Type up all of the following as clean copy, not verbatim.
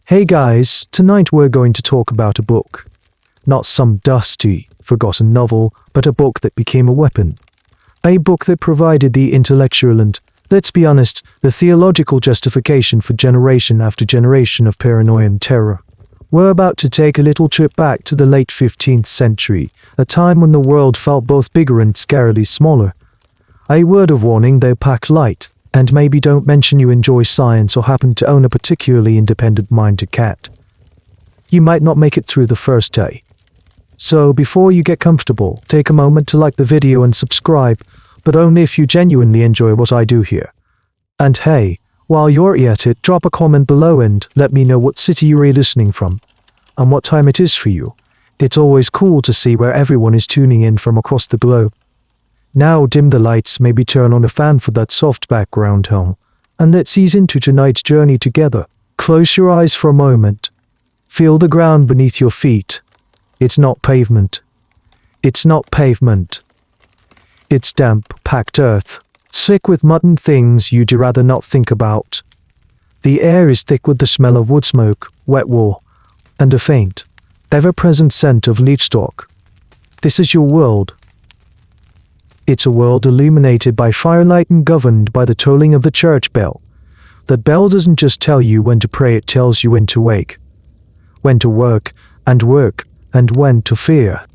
Hey guys, tonight we're going to talk about a book. Not some dusty, forgotten novel, but a book that became a weapon. A book that provided the intellectual and, let's be honest, the theological justification for generation after generation of paranoia and terror. We're about to take a little trip back to the late 15th century, a time when the world felt both bigger and scarily smaller. A word of warning, they're packed light, and maybe don't mention you enjoy science or happen to own a particularly independent-minded cat. You might not make it through the first day. So before you get comfortable, take a moment to like the video and subscribe, but only if you genuinely enjoy what I do here. And hey, while you're at it, drop a comment below and let me know what city you're listening from, and what time it is for you. It's always cool to see where everyone is tuning in from across the globe. Now dim the lights, maybe turn on a fan for that soft background hum, and let's ease into tonight's journey together. Close your eyes for a moment. Feel the ground beneath your feet. It's not pavement. It's not pavement. It's damp, packed earth, thick with mud and things you'd rather not think about. The air is thick with the smell of wood smoke, wet wool, and a faint, ever-present scent of leaf stalk. This is your world. It's a world illuminated by firelight and governed by the tolling of the church bell. That bell doesn't just tell you when to pray, it tells you when to wake, when to work, and when to fear.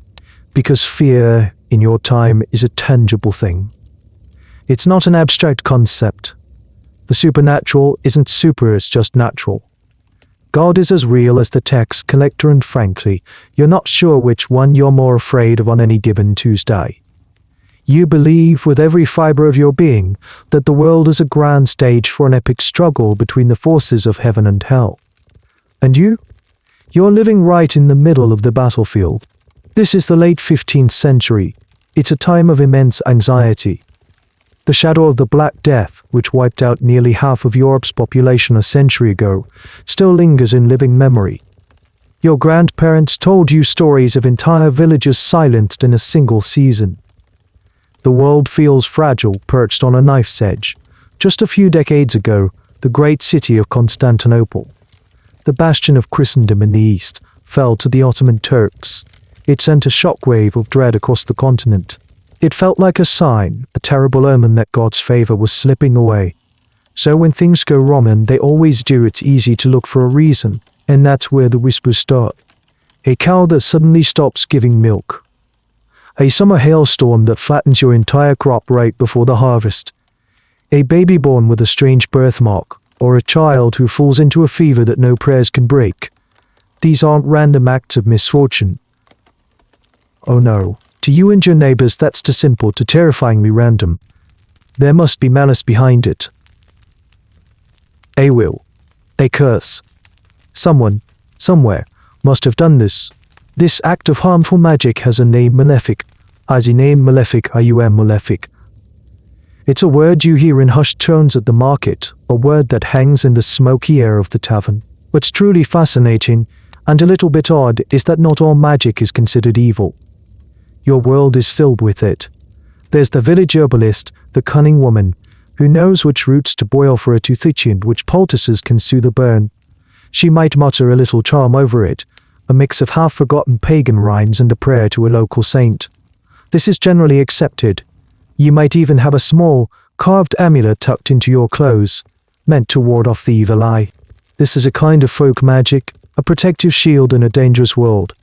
Because fear, in your time, is a tangible thing. It's not an abstract concept. The supernatural isn't super, it's just natural. God is as real as the tax collector, and frankly, you're not sure which one you're more afraid of on any given Tuesday. You believe with every fiber of your being that the world is a grand stage for an epic struggle between the forces of heaven and hell. And you're living right in the middle of the battlefield. This is the late 15th century. It's a time of immense anxiety. The shadow of the Black Death, which wiped out nearly half of Europe's population a century ago, still lingers in living memory. Your grandparents told you stories of entire villages silenced in a single season. The world feels fragile, perched on a knife's edge. Just a few decades ago, the great city of Constantinople, the bastion of Christendom in the east, fell to the Ottoman Turks. It sent a shockwave of dread across the continent. It felt like a sign, a terrible omen that God's favor was slipping away. So when things go wrong, and they always do, it's easy to look for a reason, and that's where the whispers start. A cow that suddenly stops giving milk. A summer hailstorm that flattens your entire crop right before the harvest. A baby born with a strange birthmark, or a child who falls into a fever that no prayers can break. These aren't random acts of misfortune. Oh no, to you and your neighbors that's too simple, too terrifyingly random. There must be malice behind it. A will. A curse. Someone, somewhere, must have done this. This act of harmful magic has a name, malefic. As a name, malefic, malefic. It's a word you hear in hushed tones at the market, a word that hangs in the smoky air of the tavern. What's truly fascinating, and a little bit odd, is that not all magic is considered evil. Your world is filled with it. There's the village herbalist, the cunning woman, who knows which roots to boil for a tooth itch and which poultices can soothe a burn. She might mutter a little charm over it, a mix of half-forgotten pagan rhymes and a prayer to a local saint. This is generally accepted. You might even have a small, carved amulet tucked into your clothes, meant to ward off the evil eye. This is a kind of folk magic, a protective shield in a dangerous world.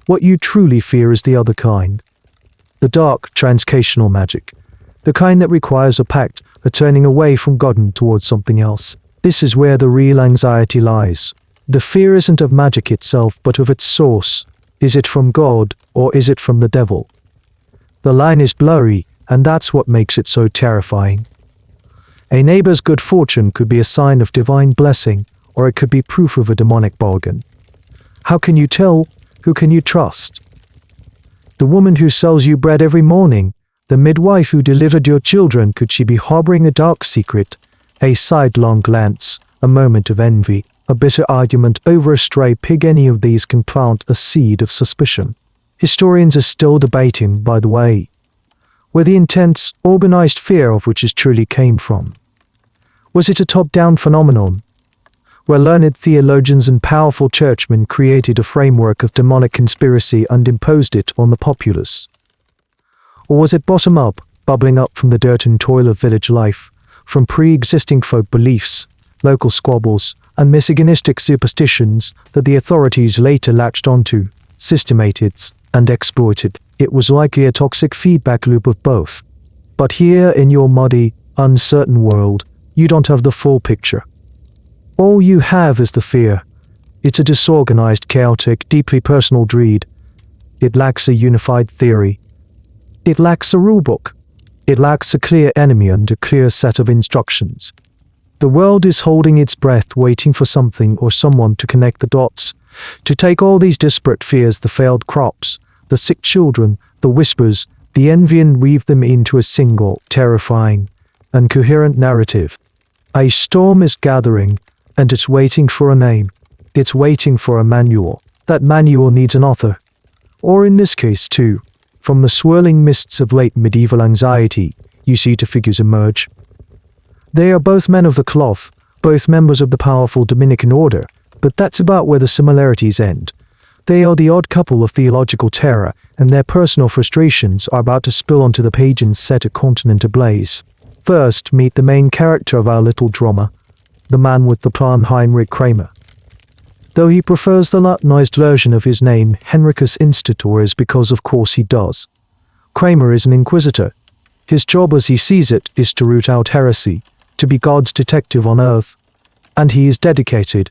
What you truly fear is the other kind. The dark, transcational magic. The kind that requires a pact, a turning away from God and towards something else. This is where the real anxiety lies. The fear isn't of magic itself, but of its source. Is it from God, or is it from the devil? The line is blurry, and that's what makes it so terrifying. A neighbor's good fortune could be a sign of divine blessing, or it could be proof of a demonic bargain. How can you tell? Who can you trust? The woman who sells you bread every morning, the midwife who delivered your children, could she be harboring a dark secret? A sidelong glance, a moment of envy, a bitter argument over a stray pig, any of these can plant a seed of suspicion. Historians are still debating, by the way, where the intense, organized fear of which truly came from. Was it a top-down phenomenon? where learned theologians and powerful churchmen created a framework of demonic conspiracy and imposed it on the populace? Or was it bottom-up, bubbling up from the dirt and toil of village life, from pre-existing folk beliefs, local squabbles, and misogynistic superstitions that the authorities later latched onto, systemated, and exploited? It was likely a toxic feedback loop of both. But here in your muddy, uncertain world, you don't have the full picture. All you have is the fear. It's a disorganized, chaotic, deeply personal dread. It lacks a unified theory. It lacks a rulebook. It lacks a clear enemy and a clear set of instructions. The world is holding its breath, waiting for something or someone to connect the dots, to take all these disparate fears, the failed crops, the sick children, the whispers, the envy, and weave them into a single, terrifying, and coherent narrative. A storm is gathering, and it's waiting for a name. It's waiting for a manual. That manual needs an author. Or in this case too, from the swirling mists of late medieval anxiety, you see two figures emerge. They are both men of the cloth, both members of the powerful Dominican order, but that's about where the similarities end. They are the odd couple of theological terror, and their personal frustrations are about to spill onto the page and set a continent ablaze. First, meet the main character of our little drama, the man with the plan, Heinrich Kramer. Though he prefers the Latinized version of his name, Henricus Institutor, is because of course he does. Kramer is an inquisitor. His job as he sees it is to root out heresy, to be God's detective on earth. And he is dedicated.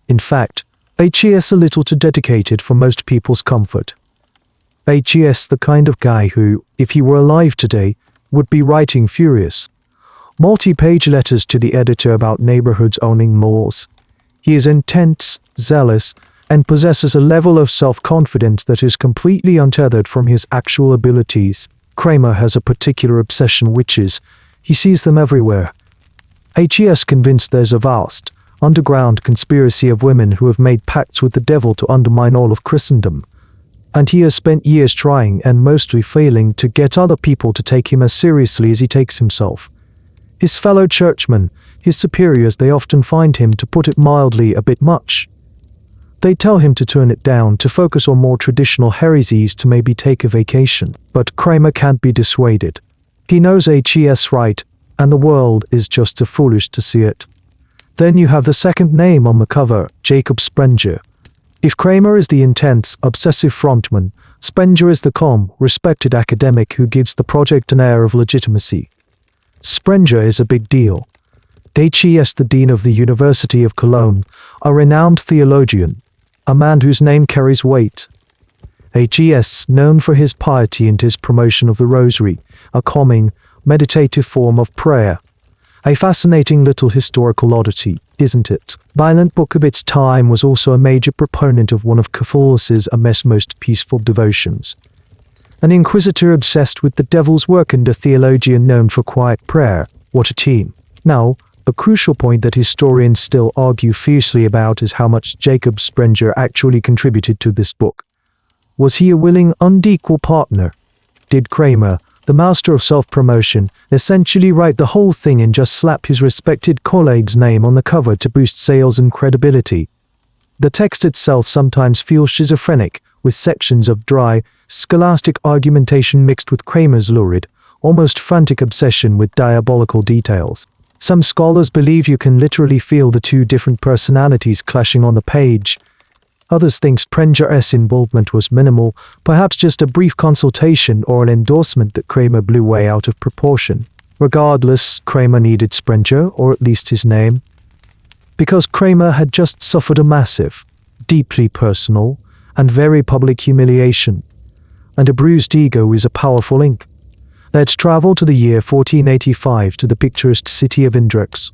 In fact, HES a little too dedicated for most people's comfort. HES the kind of guy who, if he were alive today, would be writing furious multi-page letters to the editor about neighborhoods owning malls. He is intense, zealous, and possesses a level of self-confidence that is completely untethered from his actual abilities. Kramer has a particular obsession, which is, he sees them everywhere. HES convinced there's a vast, underground conspiracy of women who have made pacts with the devil to undermine all of Christendom. And he has spent years trying, and mostly failing, to get other people to take him as seriously as he takes himself. His fellow churchmen, his superiors, they often find him, to put it mildly, a bit much. They tell him to turn it down, to focus on more traditional heresies, to maybe take a vacation. But Kramer can't be dissuaded. He knows HES right, and the world is just too foolish to see it. Then you have the second name on the cover, Jacob Sprenger. If Kramer is the intense, obsessive frontman, Sprenger is the calm, respected academic who gives the project an air of legitimacy. Sprenger is a big deal. HES, the dean of the University of Cologne, a renowned theologian, a man whose name carries weight. HES, known for his piety and his promotion of the rosary, a calming, meditative form of prayer. A fascinating little historical oddity, isn't it? Violent book of its time, was also a major proponent of one of Catholic's most peaceful devotions. An inquisitor obsessed with the devil's work and a theologian known for quiet prayer. What a team. Now, a crucial point that historians still argue fiercely about is how much Jacob Sprenger actually contributed to this book. Was he a willing, unequal partner? Did Kramer, the master of self-promotion, essentially write the whole thing and just slap his respected colleague's name on the cover to boost sales and credibility? The text itself sometimes feels schizophrenic, with sections of dry, scholastic argumentation mixed with Kramer's lurid, almost frantic obsession with diabolical details. Some scholars believe you can literally feel the two different personalities clashing on the page. Others think Sprenger's involvement was minimal, perhaps just a brief consultation or an endorsement that Kramer blew way out of proportion. Regardless, Kramer needed Sprenger, or at least his name, because Kramer had just suffered a massive, deeply personal, and very public humiliation. And a bruised ego is a powerful ink. Let's travel to the year 1485 to the picturesque city of Indrex.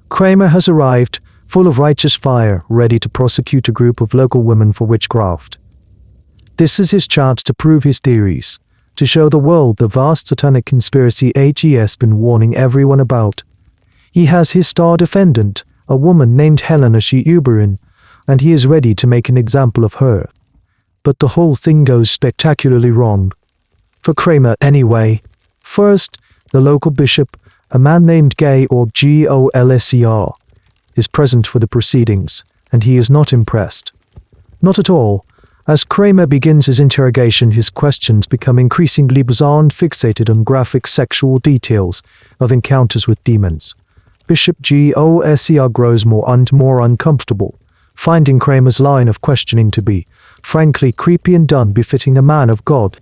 Kramer has arrived, full of righteous fire, ready to prosecute a group of local women for witchcraft. This is his chance to prove his theories, to show the world the vast satanic conspiracy HES been warning everyone about. He has his star defendant, a woman named Helena Schiuberin, and he is ready to make an example of her. But the whole thing goes spectacularly wrong. For Kramer, anyway. First, the local bishop, a man named Gay, or Golser, is present for the proceedings, and he is not impressed. Not at all. As Kramer begins his interrogation, his questions become increasingly bizarre and fixated on graphic sexual details of encounters with demons. Bishop Goser grows more and more uncomfortable, finding Kramer's line of questioning to be, frankly, creepy and unbefitting a man of God.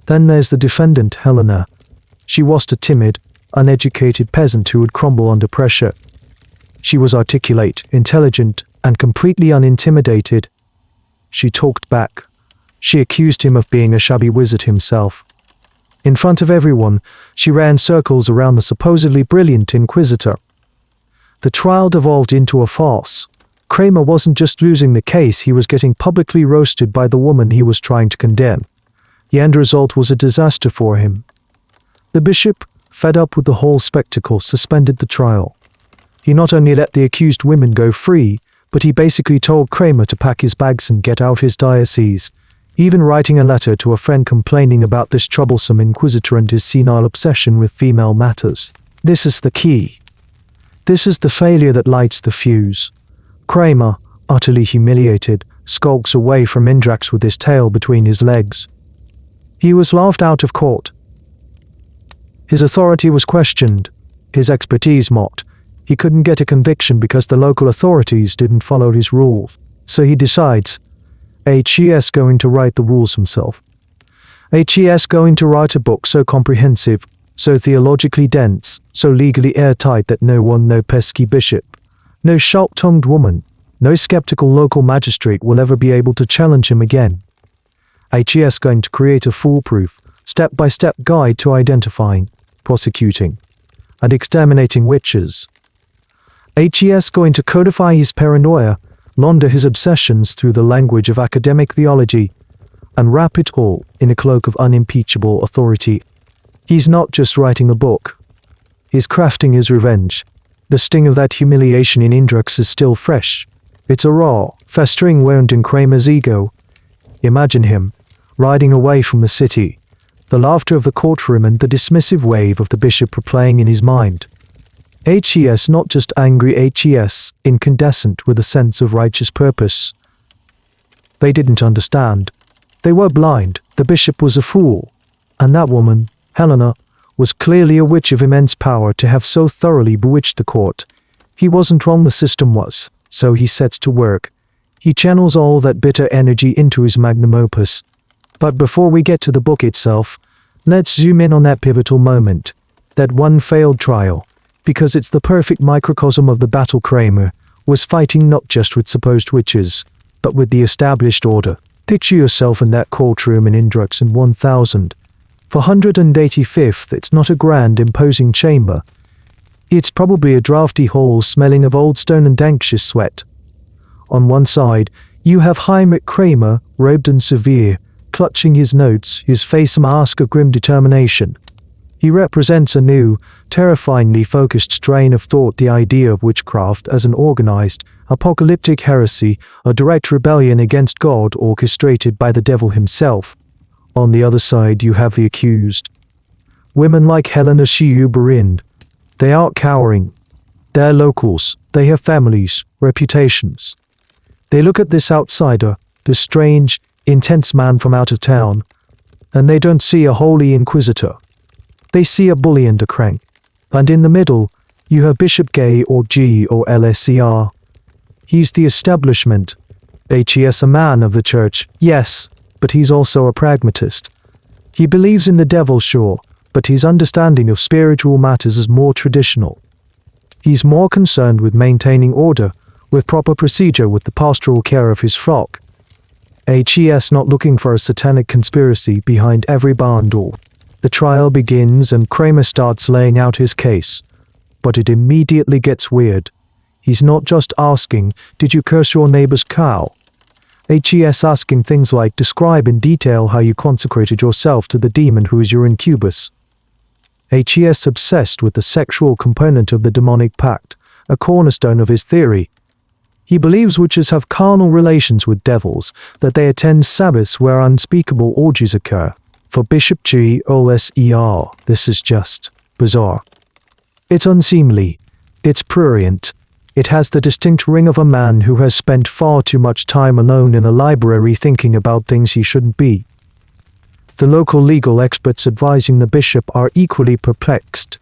Then there's the defendant, Helena. She was a timid, uneducated peasant who would crumble under pressure. She was articulate, intelligent, and completely unintimidated. She talked back. She accused him of being a shabby wizard himself. In front of everyone, she ran circles around the supposedly brilliant inquisitor. The trial devolved into a farce. Kramer wasn't just losing the case, he was getting publicly roasted by the woman he was trying to condemn. The end result was a disaster for him. The bishop, fed up with the whole spectacle, suspended the trial. He not only let the accused women go free, but he basically told Kramer to pack his bags and get out his diocese, even writing a letter to a friend complaining about this troublesome inquisitor and his senile obsession with female matters. This is the key. This is the failure that lights the fuse. Kramer, utterly humiliated, skulks away from Indrax with his tail between his legs. He was laughed out of court. His authority was questioned, his expertise mocked. He couldn't get a conviction because the local authorities didn't follow his rules. So he decides, HES going to write the rules himself. HES going to write a book so comprehensive, so theologically dense, so legally airtight that no pesky bishop, no sharp-tongued woman, no skeptical local magistrate will ever be able to challenge him again. HES going to create a foolproof, step-by-step guide to identifying, prosecuting, and exterminating witches. HES going to codify his paranoia, launder his obsessions through the language of academic theology, and wrap it all in a cloak of unimpeachable authority. He's not just writing a book. He's crafting his revenge. The sting of that humiliation in Indrax is still fresh. It's a raw, festering wound in Kramer's ego. Imagine him, riding away from the city, the laughter of the courtroom and the dismissive wave of the bishop replaying in his mind. HES not just angry, HES incandescent with a sense of righteous purpose. They didn't understand. They were blind. The bishop was a fool. And that woman, Helena, was clearly a witch of immense power to have so thoroughly bewitched the court. He wasn't wrong, the system was. So he sets to work. He channels all that bitter energy into his magnum opus. But before we get to the book itself, let's zoom in on that pivotal moment. That one failed trial. Because it's the perfect microcosm of the battle Kramer was fighting, not just with supposed witches, but with the established order. Picture yourself in that courtroom in Indrax in 1000. For 185th, it's not a grand, imposing chamber. It's probably a drafty hall smelling of old stone and anxious sweat. On one side, you have Heinrich Kramer, robed and severe, clutching his notes, his face a mask of grim determination. He represents a new, terrifyingly focused strain of thought, the idea of witchcraft as an organized, apocalyptic heresy, a direct rebellion against God orchestrated by the devil himself. On the other side you have the accused. Women like Helena Shiuberind. They aren't cowering. They're locals. They have families, reputations. They look at this outsider, this strange, intense man from out of town, and they don't see a holy inquisitor. They see a bully and a crank. And in the middle, you have Bishop Gay or G or LSCR. He's the establishment. HES a man of the church, yes, but he's also a pragmatist. He believes in the devil, sure, but his understanding of spiritual matters is more traditional. He's more concerned with maintaining order, with proper procedure, with the pastoral care of his flock. HES not looking for a satanic conspiracy behind every barn door. The trial begins and Kramer starts laying out his case. But it immediately gets weird. He's not just asking, did you curse your neighbor's cow? HES asking things like, describe in detail how you consecrated yourself to the demon who is your incubus. HES obsessed with the sexual component of the demonic pact, a cornerstone of his theory. He believes witches have carnal relations with devils, that they attend Sabbaths where unspeakable orgies occur. For Bishop Goser, this is just bizarre. It's unseemly. It's prurient. It has the distinct ring of a man who has spent far too much time alone in a library thinking about things he shouldn't be. The local legal experts advising the bishop are equally perplexed.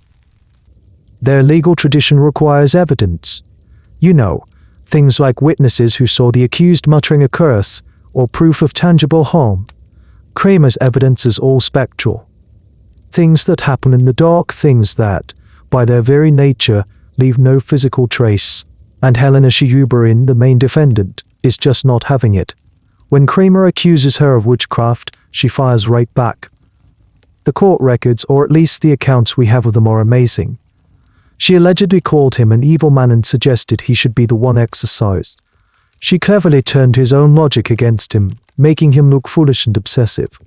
Their legal tradition requires evidence. You know, things like witnesses who saw the accused muttering a curse, or proof of tangible harm. Kramer's evidence is all spectral. Things that happen in the dark, things that, by their very nature, leave no physical trace, and Helena Schuberin, the main defendant, is just not having it. When Kramer accuses her of witchcraft, she fires right back. The court records, or at least the accounts we have of them, are amazing. She allegedly called him an evil man and suggested he should be the one exorcised. She cleverly turned his own logic against him, making him look foolish and obsessive.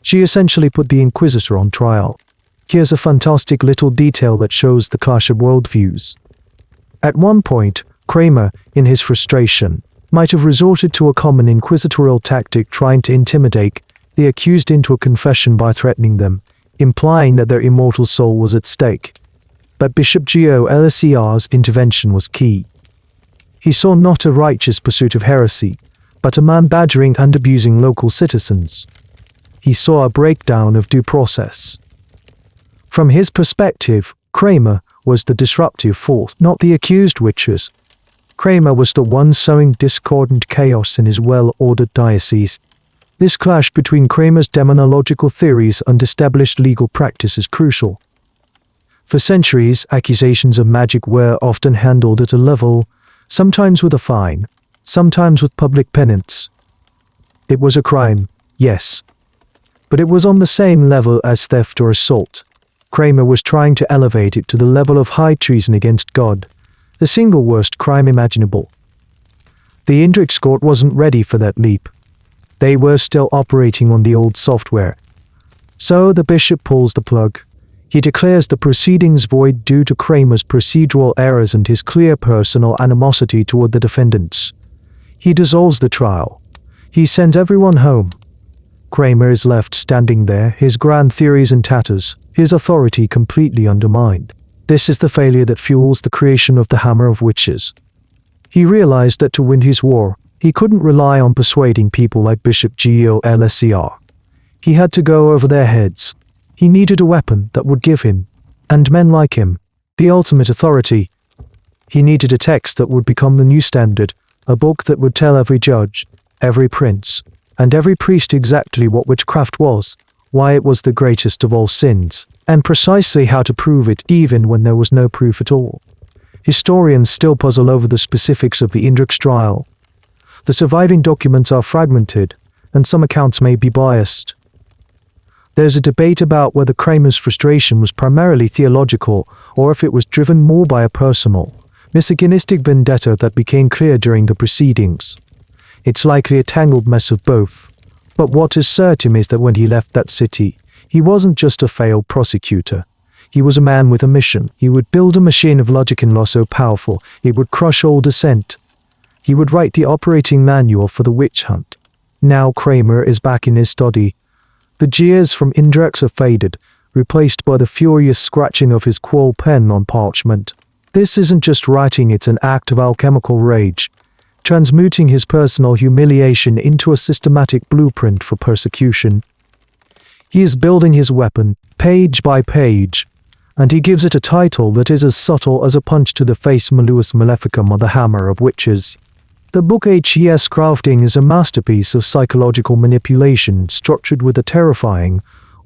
She essentially put the Inquisitor on trial. Here's a fantastic little detail that shows the clash of worldviews. At one point, Kramer, in his frustration, might have resorted to a common inquisitorial tactic, trying to intimidate the accused into a confession by threatening them, implying that their immortal soul was at stake. But Bishop Gio LSER's intervention was key. He saw not a righteous pursuit of heresy, but a man badgering and abusing local citizens. He saw a breakdown of due process. From his perspective, Kramer was the disruptive force, not the accused witches. Kramer was the one sowing discordant chaos in his well-ordered diocese. This clash between Kramer's demonological theories and established legal practice is crucial. For centuries, accusations of magic were often handled at a level, sometimes with a fine, sometimes with public penance. It was a crime, yes, but it was on the same level as theft or assault. Kramer was trying to elevate it to the level of high treason against God, the single worst crime imaginable. The Indrix court wasn't ready for that leap. They were still operating on the old software. So the bishop pulls the plug. He declares the proceedings void due to Kramer's procedural errors and his clear personal animosity toward the defendants. He dissolves the trial. He sends everyone home. Kramer is left standing there, his grand theories in tatters, his authority completely undermined. This is the failure that fuels the creation of the Hammer of Witches. He realized that to win his war, he couldn't rely on persuading people like Bishop Gio LSER. He had to go over their heads. He needed a weapon that would give him, and men like him, the ultimate authority. He needed a text that would become the new standard, a book that would tell every judge, every prince, and every priest exactly what witchcraft was, why it was the greatest of all sins, and precisely how to prove it even when there was no proof at all. Historians still puzzle over the specifics of the Indrix trial. The surviving documents are fragmented, and some accounts may be biased. There's a debate about whether Kramer's frustration was primarily theological or if it was driven more by a personal, misogynistic vendetta that became clear during the proceedings. It's likely a tangled mess of both. But what is certain is that when he left that city, he wasn't just a failed prosecutor. He was a man with a mission. He would build a machine of logic and law so powerful it would crush all dissent. He would write the operating manual for the witch hunt. Now Kramer is back in his study. The jeers from Indrix are faded, replaced by the furious scratching of his quill pen on parchment. This isn't just writing, it's an act of alchemical rage, transmuting his personal humiliation into a systematic blueprint for persecution. He is building his weapon, page by page, and he gives it a title that is as subtle as a punch to the face: Malleus Maleficarum, or the Hammer of Witches. The book HES crafting is a masterpiece of psychological manipulation structured with a terrifying,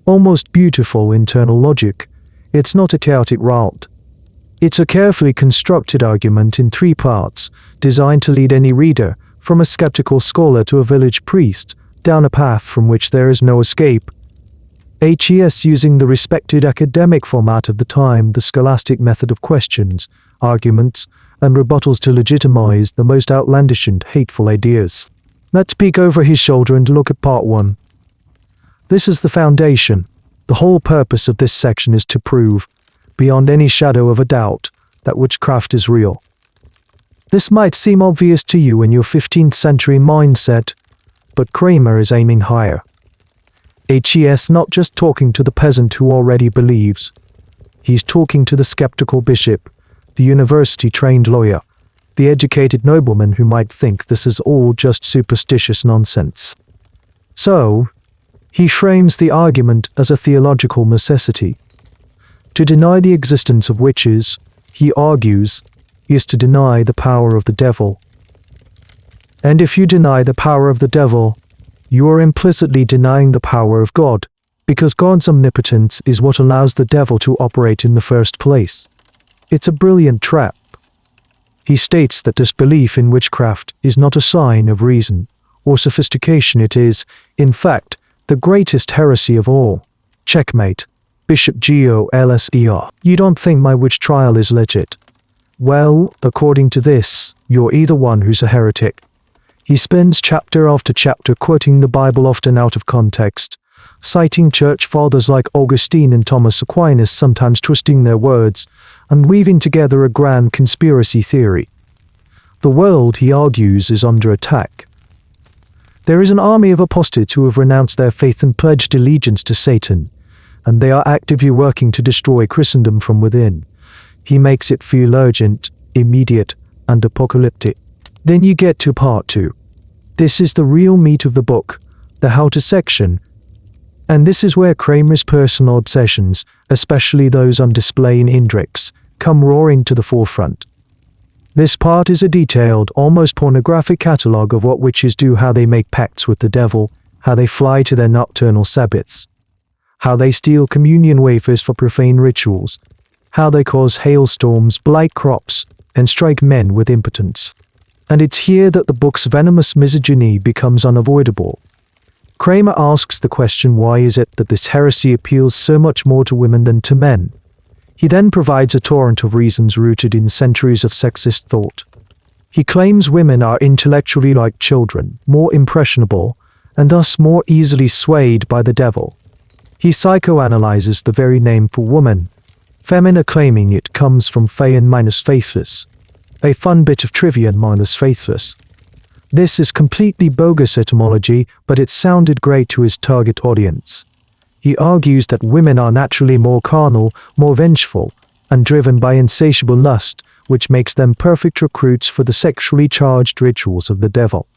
almost beautiful internal logic. It's not a chaotic rout. It's a carefully constructed argument in 3 parts, designed to lead any reader, from a skeptical scholar to a village priest, down a path from which there is no escape. HES, using the respected academic format of the time, the scholastic method of questions, arguments, and rebuttals to legitimize the most outlandish and hateful ideas. Let's peek over his shoulder and look at part 1. This is the foundation. The whole purpose of this section is to prove, beyond any shadow of a doubt, that witchcraft is real. This might seem obvious to you in your 15th century mindset, but Kramer is aiming higher. HES not just talking to the peasant who already believes. He's talking to the skeptical bishop, the university-trained lawyer, the educated nobleman who might think this is all just superstitious nonsense. So, he frames the argument as a theological necessity. To deny the existence of witches, he argues, is to deny the power of the devil. And if you deny the power of the devil, you are implicitly denying the power of God, because God's omnipotence is what allows the devil to operate in the first place. It's a brilliant trap. He states that disbelief in witchcraft is not a sign of reason or sophistication. It is, in fact, the greatest heresy of all. Checkmate. Bishop Golser. You don't think my witch trial is legit? Well, according to this, you're either one who's a heretic. He spends chapter after chapter quoting the Bible, often out of context, citing church fathers like Augustine and Thomas Aquinas, sometimes twisting their words and weaving together a grand conspiracy theory. The world, he argues, is under attack. There is an army of apostates who have renounced their faith and pledged allegiance to Satan, and they are actively working to destroy Christendom from within. He makes it feel urgent, immediate, and apocalyptic. Then you get to part 2. This is the real meat of the book, the how-to section. And this is where Kramer's personal obsessions, especially those on display in Indrix, come roaring to the forefront. This part is a detailed, almost pornographic catalogue of what witches do, how they make pacts with the devil, how they fly to their nocturnal sabbaths, how they steal communion wafers for profane rituals, how they cause hailstorms, blight crops, and strike men with impotence. And it's here that the book's venomous misogyny becomes unavoidable. Kramer asks the question, why is it that this heresy appeals so much more to women than to men? He then provides a torrent of reasons rooted in centuries of sexist thought. He claims women are intellectually like children, more impressionable, and thus more easily swayed by the devil. He psychoanalyzes the very name for woman, femina, claiming it comes from feyen minus faithless. A fun bit of trivia: minus faithless. This is completely bogus etymology, but it sounded great to his target audience. He argues that women are naturally more carnal, more vengeful, and driven by insatiable lust, which makes them perfect recruits for the sexually charged rituals of the devil.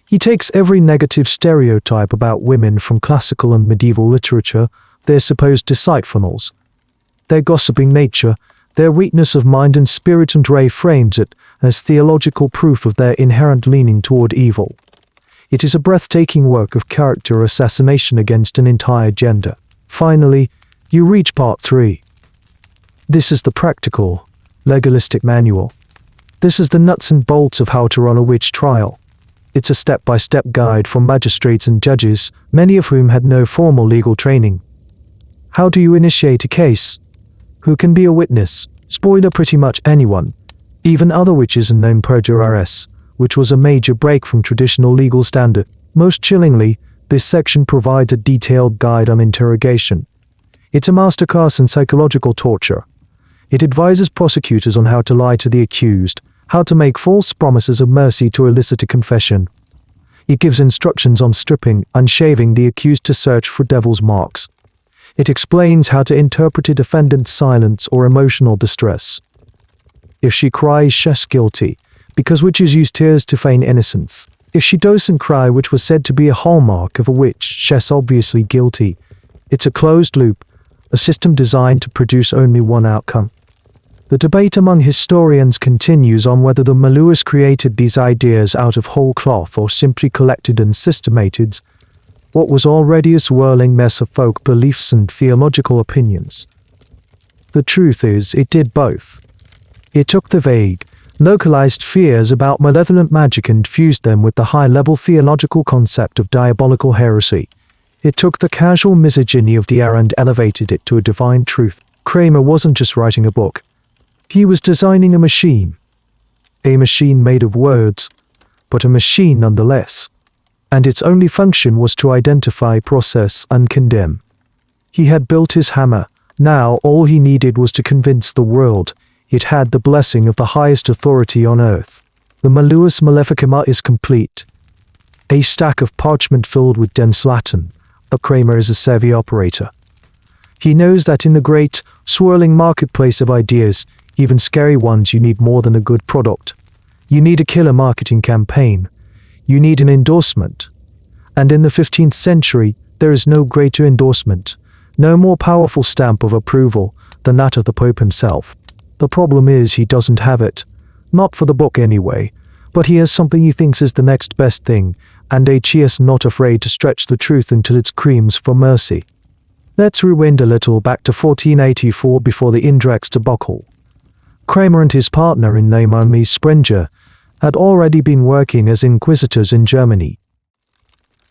He takes every negative stereotype about women from classical and medieval literature, their supposed deceitfulness, their gossiping nature, their weakness of mind and spirit, and reframes it as theological proof of their inherent leaning toward evil. It is a breathtaking work of character assassination against an entire gender. Finally, you reach part 3. This is the practical, legalistic manual. This is the nuts and bolts of how to run a witch trial. It's a step-by-step guide for magistrates and judges, many of whom had no formal legal training. How do you initiate a case? Who can be a witness? Spoiler: pretty much anyone, even other witches and known perjurers, which was a major break from traditional legal standard. Most chillingly, this section provides a detailed guide on interrogation. It's a masterclass in psychological torture. It advises prosecutors on how to lie to the accused, how to make false promises of mercy to elicit a confession. It gives instructions on stripping and shaving the accused to search for devil's marks. It explains how to interpret a defendant's silence or emotional distress. If she cries, she's guilty, because witches use tears to feign innocence. If she doesn't cry, which was said to be a hallmark of a witch, she's obviously guilty. It's a closed loop, a system designed to produce only one outcome. The debate among historians continues on whether the Malleus created these ideas out of whole cloth or simply collected and systematized what was already a swirling mess of folk beliefs and theological opinions. The truth is, it did both. It took the vague, localized fears about malevolent magic and fused them with the high-level theological concept of diabolical heresy. It took the casual misogyny of the era and elevated it to a divine truth. Kramer wasn't just writing a book. He was designing a machine. A machine made of words, but a machine nonetheless. And its only function was to identify, process, and condemn. He had built his hammer. Now all he needed was to convince the world it had the blessing of the highest authority on earth. The Malleus Maleficarum is complete. A stack of parchment filled with dense Latin, but Kramer is a savvy operator. He knows that in the great, swirling marketplace of ideas, even scary ones, you need more than a good product. You need a killer marketing campaign. You need an endorsement. And in the 15th century, there is no greater endorsement, no more powerful stamp of approval than that of the Pope himself. The problem is he doesn't have it. Not for the book anyway, but he has something he thinks is the next best thing, and he is not afraid to stretch the truth until it screams for mercy. Let's rewind a little back to 1484 before the Indrex debacle. Kramer and his partner in name Sprenger had already been working as inquisitors in Germany.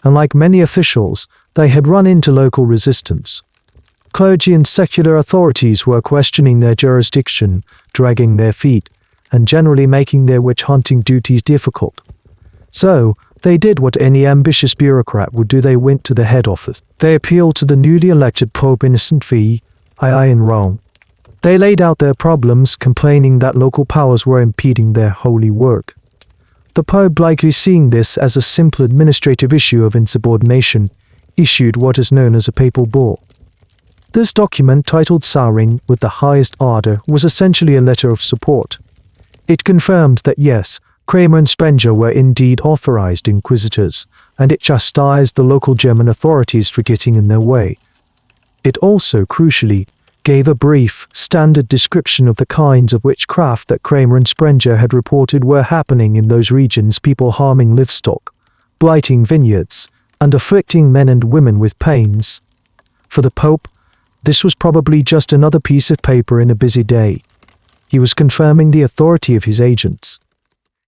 And like many officials, they had run into local resistance. Clergy and secular authorities were questioning their jurisdiction, dragging their feet, and generally making their witch-hunting duties difficult. So, they did what any ambitious bureaucrat would do. They went to the head office. They appealed to the newly elected Pope Innocent V II in Rome. They laid out their problems, complaining that local powers were impeding their holy work. The Pope, likely seeing this as a simple administrative issue of insubordination, issued what is known as a papal bull. This document, titled Serene with the highest ardor, was essentially a letter of support. It confirmed that yes, Kramer and Sprenger were indeed authorized inquisitors, and it chastised the local German authorities for getting in their way. It also, crucially, gave a brief, standard description of the kinds of witchcraft that Kramer and Sprenger had reported were happening in those regions, people harming livestock, blighting vineyards, and afflicting men and women with pains. For the Pope, this was probably just another piece of paper in a busy day. He was confirming the authority of his agents.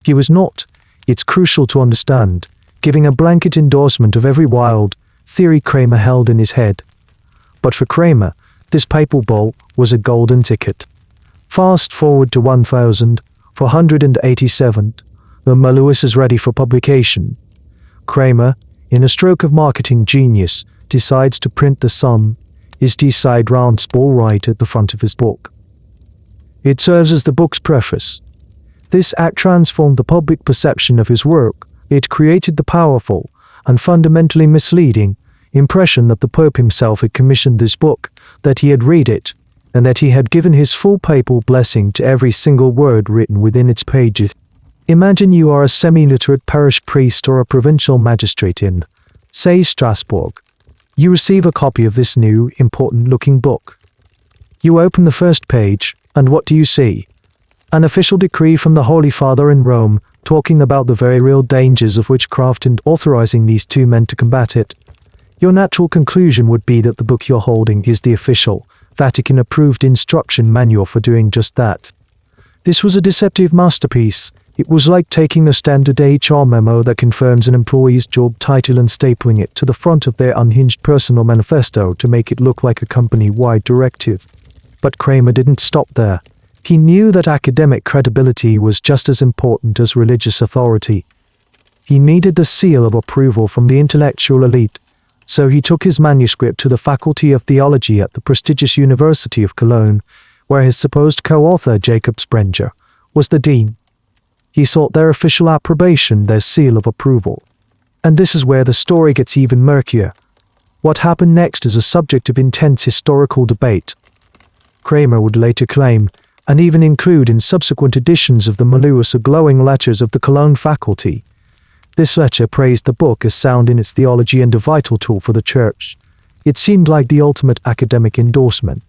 He was not, it's crucial to understand, giving a blanket endorsement of every wild theory Kramer held in his head. But for Kramer, this papal bull was a golden ticket. Fast forward to 1487, the Malleus is ready for publication. Kramer, in a stroke of marketing genius, decides to print the sum is D-side round spall right at the front of his book. It serves as the book's preface. This act transformed the public perception of his work. It created the powerful and fundamentally misleading impression that the Pope himself had commissioned this book, that he had read it, and that he had given his full papal blessing to every single word written within its pages. Imagine you are a semi-literate parish priest or a provincial magistrate in, say, Strasbourg. You receive a copy of this new, important-looking book. You open the first page, and what do you see? An official decree from the Holy Father in Rome, talking about the very real dangers of witchcraft and authorizing these two men to combat it. Your natural conclusion would be that the book you're holding is the official, Vatican-approved instruction manual for doing just that. This was a deceptive masterpiece. It was like taking a standard HR memo that confirms an employee's job title and stapling it to the front of their unhinged personal manifesto to make it look like a company-wide directive. But Kramer didn't stop there. He knew that academic credibility was just as important as religious authority. He needed the seal of approval from the intellectual elite, so he took his manuscript to the Faculty of Theology at the prestigious University of Cologne, where his supposed co-author, Jacob Sprenger, was the dean. He sought their official approbation, their seal of approval. And this is where the story gets even murkier. What happened next is a subject of intense historical debate. Kramer would later claim, and even include in subsequent editions of the Malleus, glowing lectures of the Cologne faculty. This lecture praised the book as sound in its theology and a vital tool for the Church. It seemed like the ultimate academic endorsement.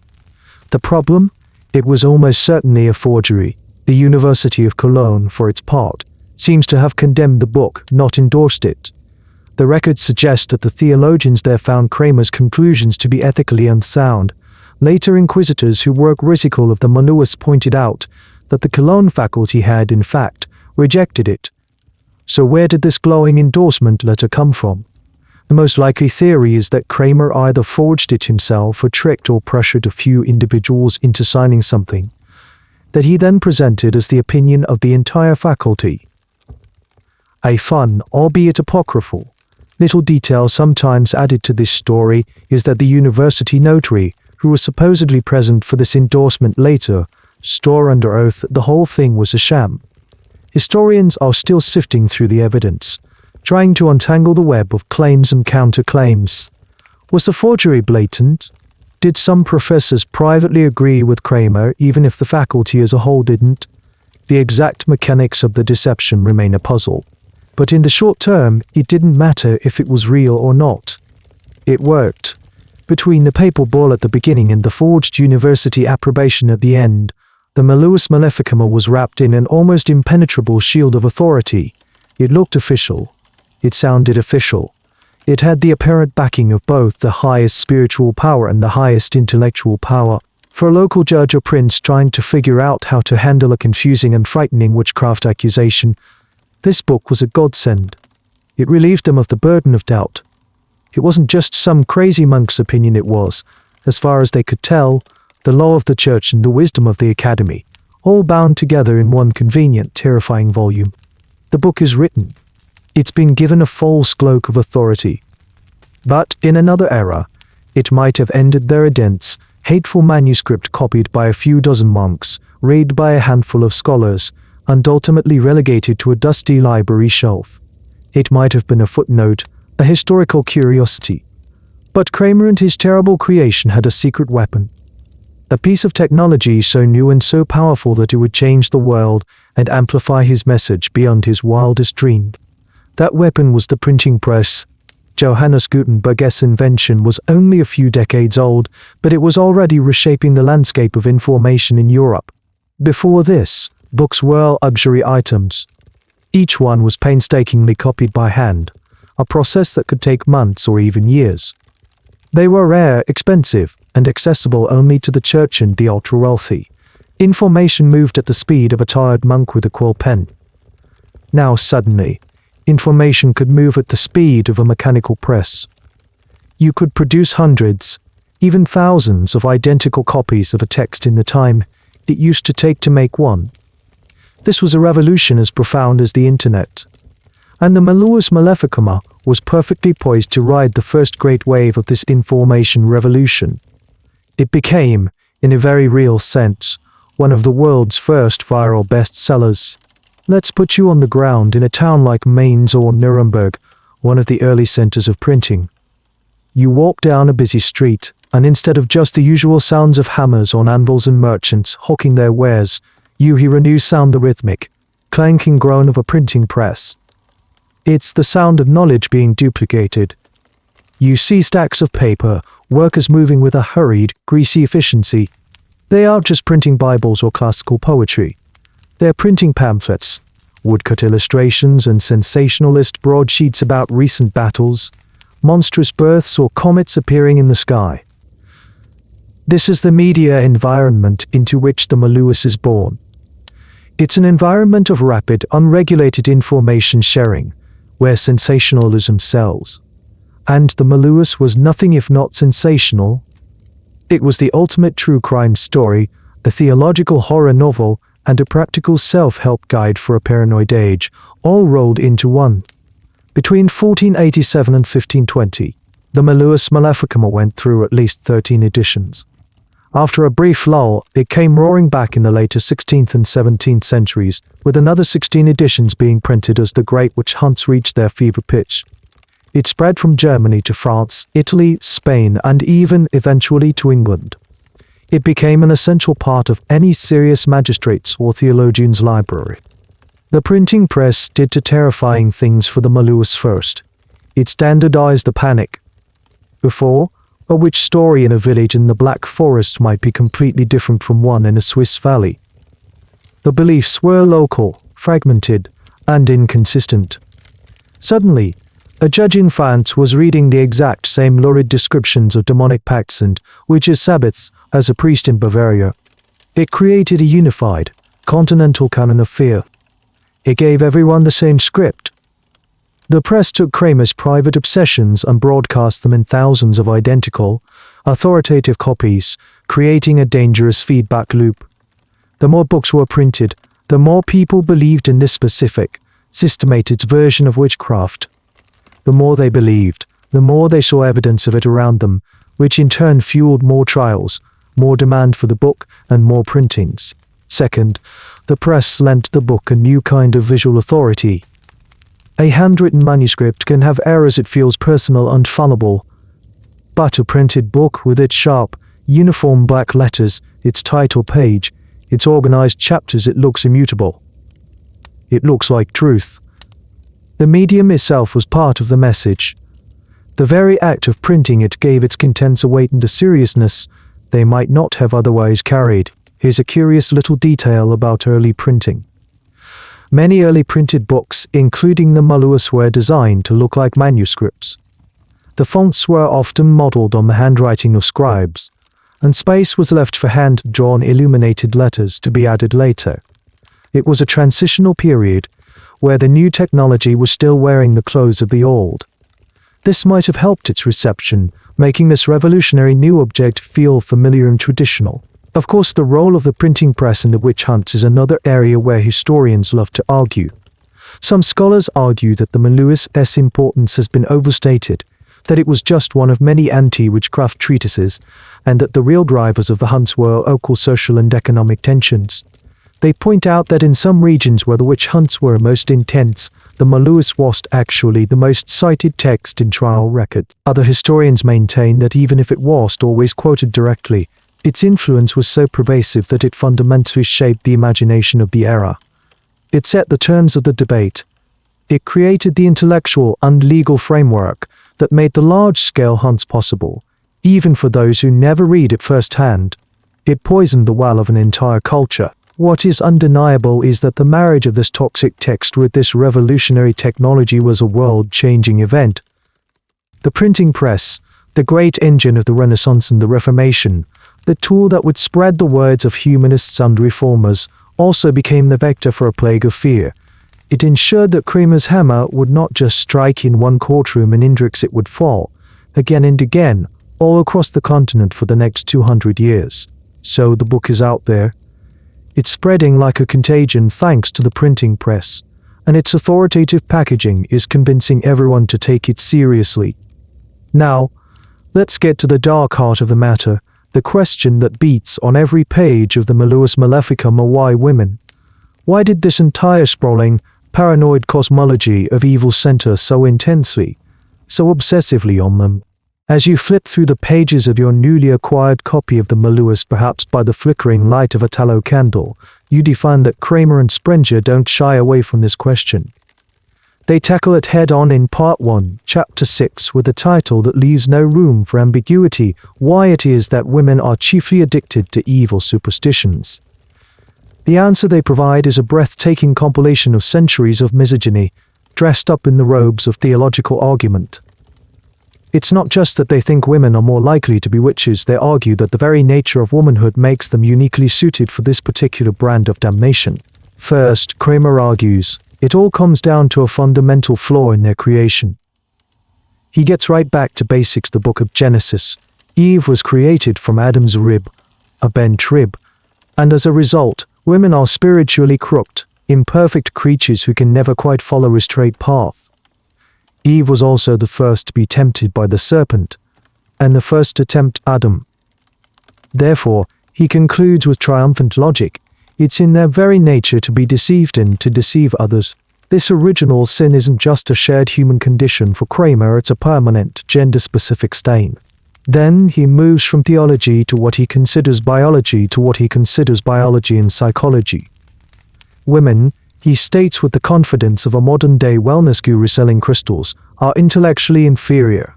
The problem? It was almost certainly a forgery. The University of Cologne, for its part, seems to have condemned the book, not endorsed it. The records suggest that the theologians there found Kramer's conclusions to be ethically unsound. Later inquisitors who were critical of the Malleus pointed out that the Cologne faculty had, in fact, rejected it. So where did this glowing endorsement letter come from? The most likely theory is that Kramer either forged it himself or tricked or pressured a few individuals into signing something that he then presented as the opinion of the entire faculty. A fun, albeit apocryphal, little detail sometimes added to this story is that the university notary, who was supposedly present for this endorsement later, swore under oath that the whole thing was a sham. Historians are still sifting through the evidence, trying to untangle the web of claims and counterclaims. Was the forgery blatant? Did some professors privately agree with Kramer even if the faculty as a whole didn't? The exact mechanics of the deception remain a puzzle. But in the short term, it didn't matter if it was real or not. It worked. Between the papal bull at the beginning and the forged university approbation at the end, the Malleus Maleficarum was wrapped in an almost impenetrable shield of authority. It looked official. It sounded official. It had the apparent backing of both the highest spiritual power and the highest intellectual power. For a local judge or prince trying to figure out how to handle a confusing and frightening witchcraft accusation, this book was a godsend. It relieved them of the burden of doubt. It wasn't just some crazy monk's opinion, it was, as far as they could tell, the law of the church and the wisdom of the academy, all bound together in one convenient, terrifying volume. The book is written. It's been given a false cloak of authority. But in another era, it might have ended there a dense, hateful manuscript copied by a few dozen monks, read by a handful of scholars, and ultimately relegated to a dusty library shelf. It might have been a footnote, a historical curiosity. But Kramer and his terrible creation had a secret weapon. A piece of technology so new and so powerful that it would change the world and amplify his message beyond his wildest dream. That weapon was the printing press. Johannes Gutenberg's invention was only a few decades old, but it was already reshaping the landscape of information in Europe. Before this, books were luxury items. Each one was painstakingly copied by hand, a process that could take months or even years. They were rare, expensive, and accessible only to the church and the ultra-wealthy. Information moved at the speed of a tired monk with a quill pen. Now suddenly, information could move at the speed of a mechanical press. You could produce hundreds, even thousands of identical copies of a text in the time it used to take to make one. This was a revolution as profound as the internet. And the Malleus Maleficarum was perfectly poised to ride the first great wave of this information revolution. It became, in a very real sense, one of the world's first viral bestsellers. Let's put you on the ground in a town like Mainz or Nuremberg, one of the early centers of printing. You walk down a busy street, and instead of just the usual sounds of hammers on anvils and merchants hawking their wares, you hear a new sound, the rhythmic, clanking groan of a printing press. It's the sound of knowledge being duplicated. You see stacks of paper, workers moving with a hurried, greasy efficiency. They aren't just printing Bibles or classical poetry. They're printing pamphlets, woodcut illustrations and sensationalist broadsheets about recent battles, monstrous births or comets appearing in the sky. This is the media environment into which the Malleus is born. It's an environment of rapid, unregulated information sharing, where sensationalism sells. And the Malleus was nothing if not sensational. It was the ultimate true crime story, a theological horror novel, and a practical self-help guide for a paranoid age, all rolled into one. Between 1487 and 1520, the Malleus Maleficarum went through at least 13 editions. After a brief lull, it came roaring back in the later 16th and 17th centuries, with another 16 editions being printed as the great witch hunts reached their fever pitch. It spread from Germany to France, Italy, Spain, and even, eventually, to England. It became an essential part of any serious magistrate's or theologian's library. The printing press did two terrifying things for the Malleus first. It standardized the panic. Before, a witch story in a village in the Black Forest might be completely different from one in a Swiss valley. The beliefs were local, fragmented, and inconsistent. Suddenly, a judge in France was reading the exact same lurid descriptions of demonic pacts and witches' sabbaths as a priest in Bavaria. It created a unified, continental canon of fear. It gave everyone the same script. The press took Kramer's private obsessions and broadcast them in thousands of identical, authoritative copies, creating a dangerous feedback loop. The more books were printed, the more people believed in this specific, systemated version of witchcraft. The more they believed, the more they saw evidence of it around them, which in turn fueled more trials, more demand for the book, and more printings. Second, the press lent the book a new kind of visual authority. A handwritten manuscript can have errors, it feels personal and fallible. But a printed book with its sharp, uniform black letters, its title page, its organized chapters, it looks immutable. It looks like truth. The medium itself was part of the message. The very act of printing it gave its contents a weight and a seriousness they might not have otherwise carried. Here's a curious little detail about early printing. Many early printed books, including the Malleus, were designed to look like manuscripts. The fonts were often modeled on the handwriting of scribes, and space was left for hand-drawn illuminated letters to be added later. It was a transitional period where the new technology was still wearing the clothes of the old. This might have helped its reception, making this revolutionary new object feel familiar and traditional. Of course, the role of the printing press in the witch hunts is another area where historians love to argue. Some scholars argue that the Malleus' importance has been overstated, that it was just one of many anti-witchcraft treatises, and that the real drivers of the hunts were local social and economic tensions. They point out that in some regions where the witch hunts were most intense, the Malleus was actually the most cited text in trial record. Other historians maintain that even if it wasn't always quoted directly, its influence was so pervasive that it fundamentally shaped the imagination of the era. It set the terms of the debate. It created the intellectual and legal framework that made the large-scale hunts possible, even for those who never read it firsthand. It poisoned the well of an entire culture. What is undeniable is that the marriage of this toxic text with this revolutionary technology was a world-changing event. The printing press, the great engine of the Renaissance and the Reformation, the tool that would spread the words of humanists and reformers, also became the vector for a plague of fear. It ensured that Kramer's hammer would not just strike in one courtroom and index it would fall, again and again, all across the continent for the next 200 years. So the book is out there. It's spreading like a contagion thanks to the printing press, and its authoritative packaging is convincing everyone to take it seriously. Now, let's get to the dark heart of the matter, the question that beats on every page of the Malleus Maleficarum are why women? Why did this entire sprawling, paranoid cosmology of evil center so intensely, so obsessively on them? As you flip through the pages of your newly acquired copy of the Malleus, perhaps by the flickering light of a tallow candle, you define that Kramer and Sprenger don't shy away from this question. They tackle it head-on in Part 1, Chapter 6, with a title that leaves no room for ambiguity: why it is that women are chiefly addicted to evil superstitions. The answer they provide is a breathtaking compilation of centuries of misogyny, dressed up in the robes of theological argument. It's not just that they think women are more likely to be witches, they argue that the very nature of womanhood makes them uniquely suited for this particular brand of damnation. First, Kramer argues, it all comes down to a fundamental flaw in their creation. He gets right back to basics. The book of Genesis. Eve was created from Adam's rib, a bent rib, and as a result, women are spiritually crooked, imperfect creatures who can never quite follow a straight path. Eve was also the first to be tempted by the serpent, and the first to tempt Adam. Therefore, he concludes with triumphant logic, it's in their very nature to be deceived and to deceive others. This original sin isn't just a shared human condition for Kramer, it's a permanent, gender-specific stain. Then he moves from theology to what he considers biology to what he considers biology and psychology. Women, he states with the confidence of a modern-day wellness guru selling crystals, are intellectually inferior.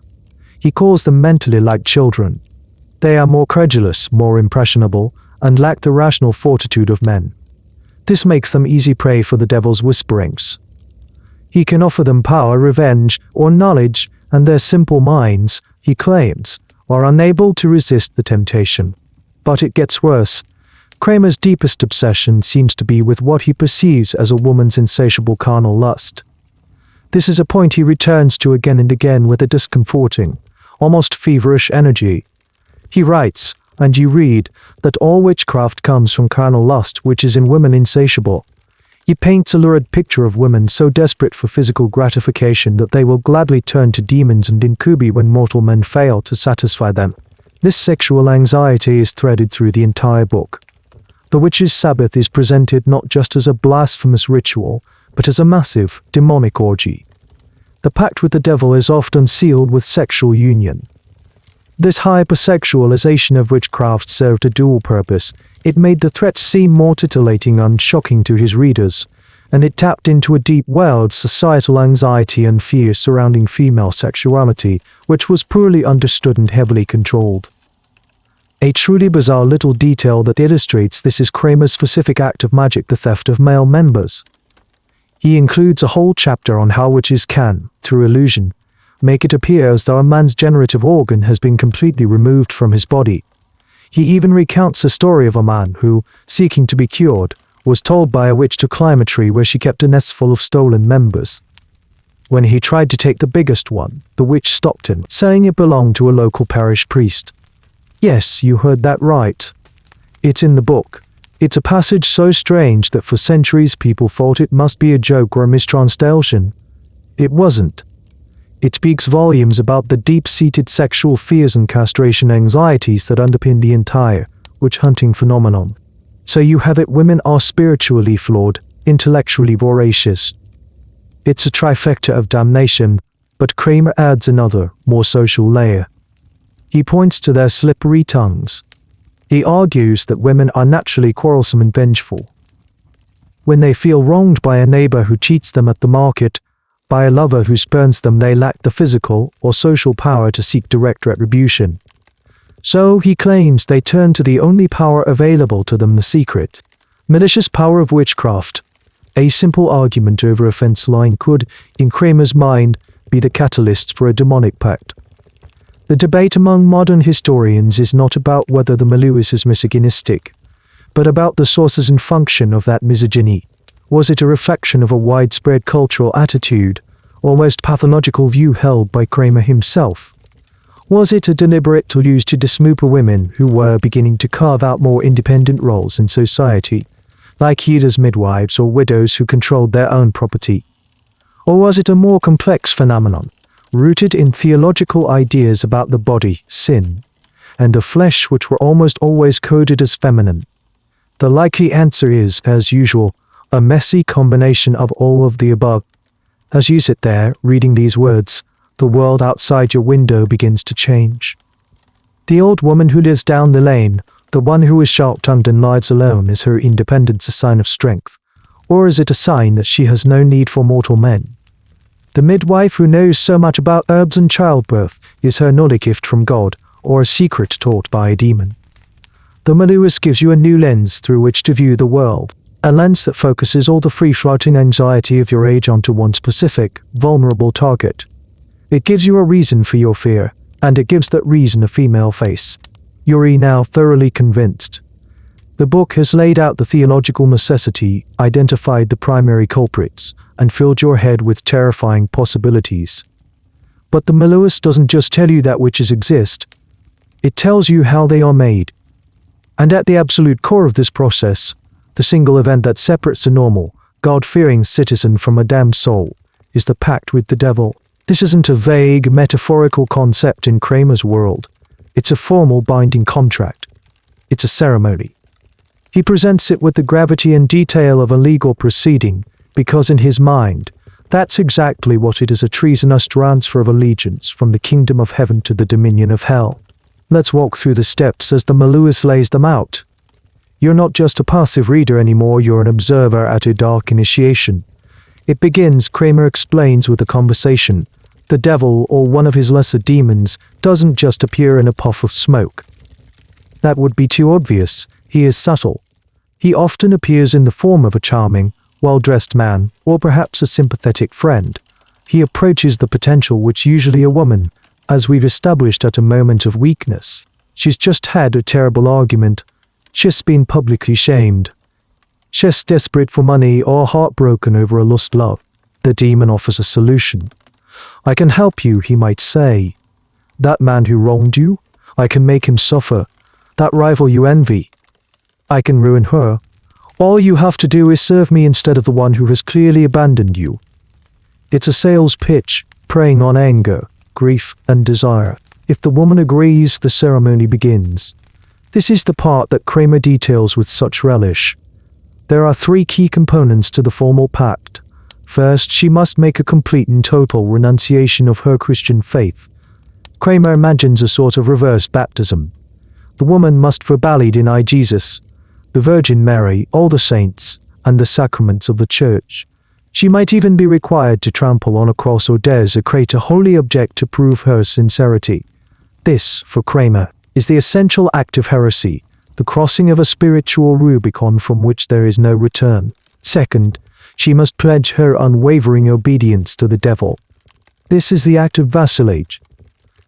He calls them mentally like children. They are more credulous, more impressionable, and lack the rational fortitude of men. This makes them easy prey for the devil's whisperings. He can offer them power, revenge, or knowledge, and their simple minds, he claims, are unable to resist the temptation. But it gets worse. Kramer's deepest obsession seems to be with what he perceives as a woman's insatiable carnal lust. This is a point he returns to again and again with a discomforting, almost feverish energy. He writes, and you read, that all witchcraft comes from carnal lust, which is in women insatiable. He paints a lurid picture of women so desperate for physical gratification that they will gladly turn to demons and incubi when mortal men fail to satisfy them. This sexual anxiety is threaded through the entire book. The witch's Sabbath is presented not just as a blasphemous ritual, but as a massive, demonic orgy. The pact with the devil is often sealed with sexual union. This hypersexualization of witchcraft served a dual purpose. It made the threats seem more titillating and shocking to his readers, and it tapped into a deep well of societal anxiety and fear surrounding female sexuality, which was poorly understood and heavily controlled. A truly bizarre little detail that illustrates this is Kramer's specific act of magic, the theft of male members. He includes a whole chapter on how witches can, through illusion, make it appear as though a man's generative organ has been completely removed from his body. He even recounts a story of a man who, seeking to be cured, was told by a witch to climb a tree where she kept a nest full of stolen members. When he tried to take the biggest one, the witch stopped him, saying it belonged to a local parish priest. Yes, you heard that right. It's in the book. It's a passage so strange that for centuries people thought it must be a joke or a mistranslation. It wasn't. It speaks volumes about the deep-seated sexual fears and castration anxieties that underpin the entire witch hunting phenomenon. So you have it, women are spiritually flawed, intellectually voracious. It's a trifecta of damnation, but Kramer adds another, more social layer. He points to their slippery tongues. He argues that women are naturally quarrelsome and vengeful. When they feel wronged by a neighbor who cheats them at the market, by a lover who spurns them, they lack the physical or social power to seek direct retribution. So, he claims, they turn to the only power available to them, the secret, malicious power of witchcraft. A simple argument over a fence line could, in Kramer's mind, be the catalyst for a demonic pact. The debate among modern historians is not about whether the Malleus is misogynistic, but about the sources and function of that misogyny. Was it a reflection of a widespread cultural attitude, almost pathological view held by Kramer himself? Was it a deliberate tool used to dismember women who were beginning to carve out more independent roles in society, like healers, midwives, or widows who controlled their own property? Or was it a more complex phenomenon, rooted in theological ideas about the body, sin, and the flesh, which were almost always coded as feminine? The likely answer is, as usual, a messy combination of all of the above. As you sit there, reading these words, the world outside your window begins to change. The old woman who lives down the lane, the one who is sharp-tongued and lives alone, is her independence a sign of strength? Or is it a sign that she has no need for mortal men? The midwife who knows so much about herbs and childbirth, is her not a gift from God, or a secret taught by a demon? The Malleus gives you a new lens through which to view the world, a lens that focuses all the free-floating anxiety of your age onto one specific, vulnerable target. It gives you a reason for your fear, and it gives that reason a female face. You're now thoroughly convinced. The book has laid out the theological necessity, identified the primary culprits, and filled your head with terrifying possibilities. But the Malleus doesn't just tell you that witches exist. It tells you how they are made. And at the absolute core of this process, the single event that separates a normal, God-fearing citizen from a damned soul, is the pact with the devil. This isn't a vague, metaphorical concept in Kramer's world. It's a formal binding contract. It's a ceremony. He presents it with the gravity and detail of a legal proceeding, because in his mind, that's exactly what it is: a treasonous transfer of allegiance from the kingdom of heaven to the dominion of hell. Let's walk through the steps as the Malleus lays them out. You're not just a passive reader anymore, you're an observer at a dark initiation. It begins, Kramer explains, with a conversation. The devil, or one of his lesser demons, doesn't just appear in a puff of smoke. That would be too obvious. He is subtle. He often appears in the form of a charming, well-dressed man, or perhaps a sympathetic friend. He approaches the potential, which usually a woman, as we've established, at a moment of weakness. She's just had a terrible argument. She's been publicly shamed. She's desperate for money or heartbroken over a lost love. The demon offers a solution. I can help you, he might say. That man who wronged you, I can make him suffer. That rival you envy, I can ruin her. All you have to do is serve me instead of the one who has clearly abandoned you. It's a sales pitch, preying on anger, grief, and desire. If the woman agrees, the ceremony begins. This is the part that Kramer details with such relish. There are 3 key components to the formal pact. First, she must make a complete and total renunciation of her Christian faith. Kramer imagines a sort of reverse baptism. The woman must verbally deny Jesus, the Virgin Mary, all the saints, and the sacraments of the Church. She might even be required to trample on a cross or desecrate a holy object to prove her sincerity. This, for Kramer, is the essential act of heresy, the crossing of a spiritual Rubicon from which there is no return. Second, she must pledge her unwavering obedience to the devil. This is the act of vassalage.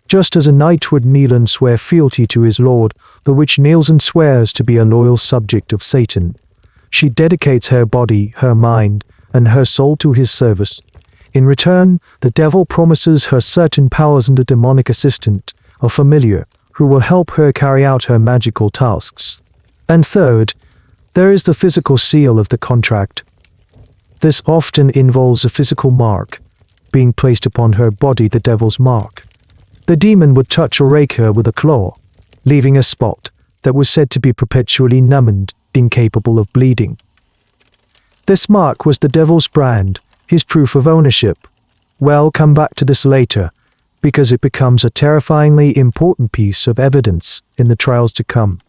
Just as a knight would kneel and swear fealty to his lord, the witch kneels and swears to be a loyal subject of Satan. She dedicates her body, her mind, and her soul to his service. In return, the devil promises her certain powers and a demonic assistant, a familiar, who will help her carry out her magical tasks. And third, there is the physical seal of the contract. This often involves a physical mark, being placed upon her body, the devil's mark. The demon would touch or rake her with a claw, leaving a spot that was said to be perpetually numbed, incapable of bleeding. This mark was the devil's brand, his proof of ownership. We'll come back to this later, because it becomes a terrifyingly important piece of evidence in the trials to come.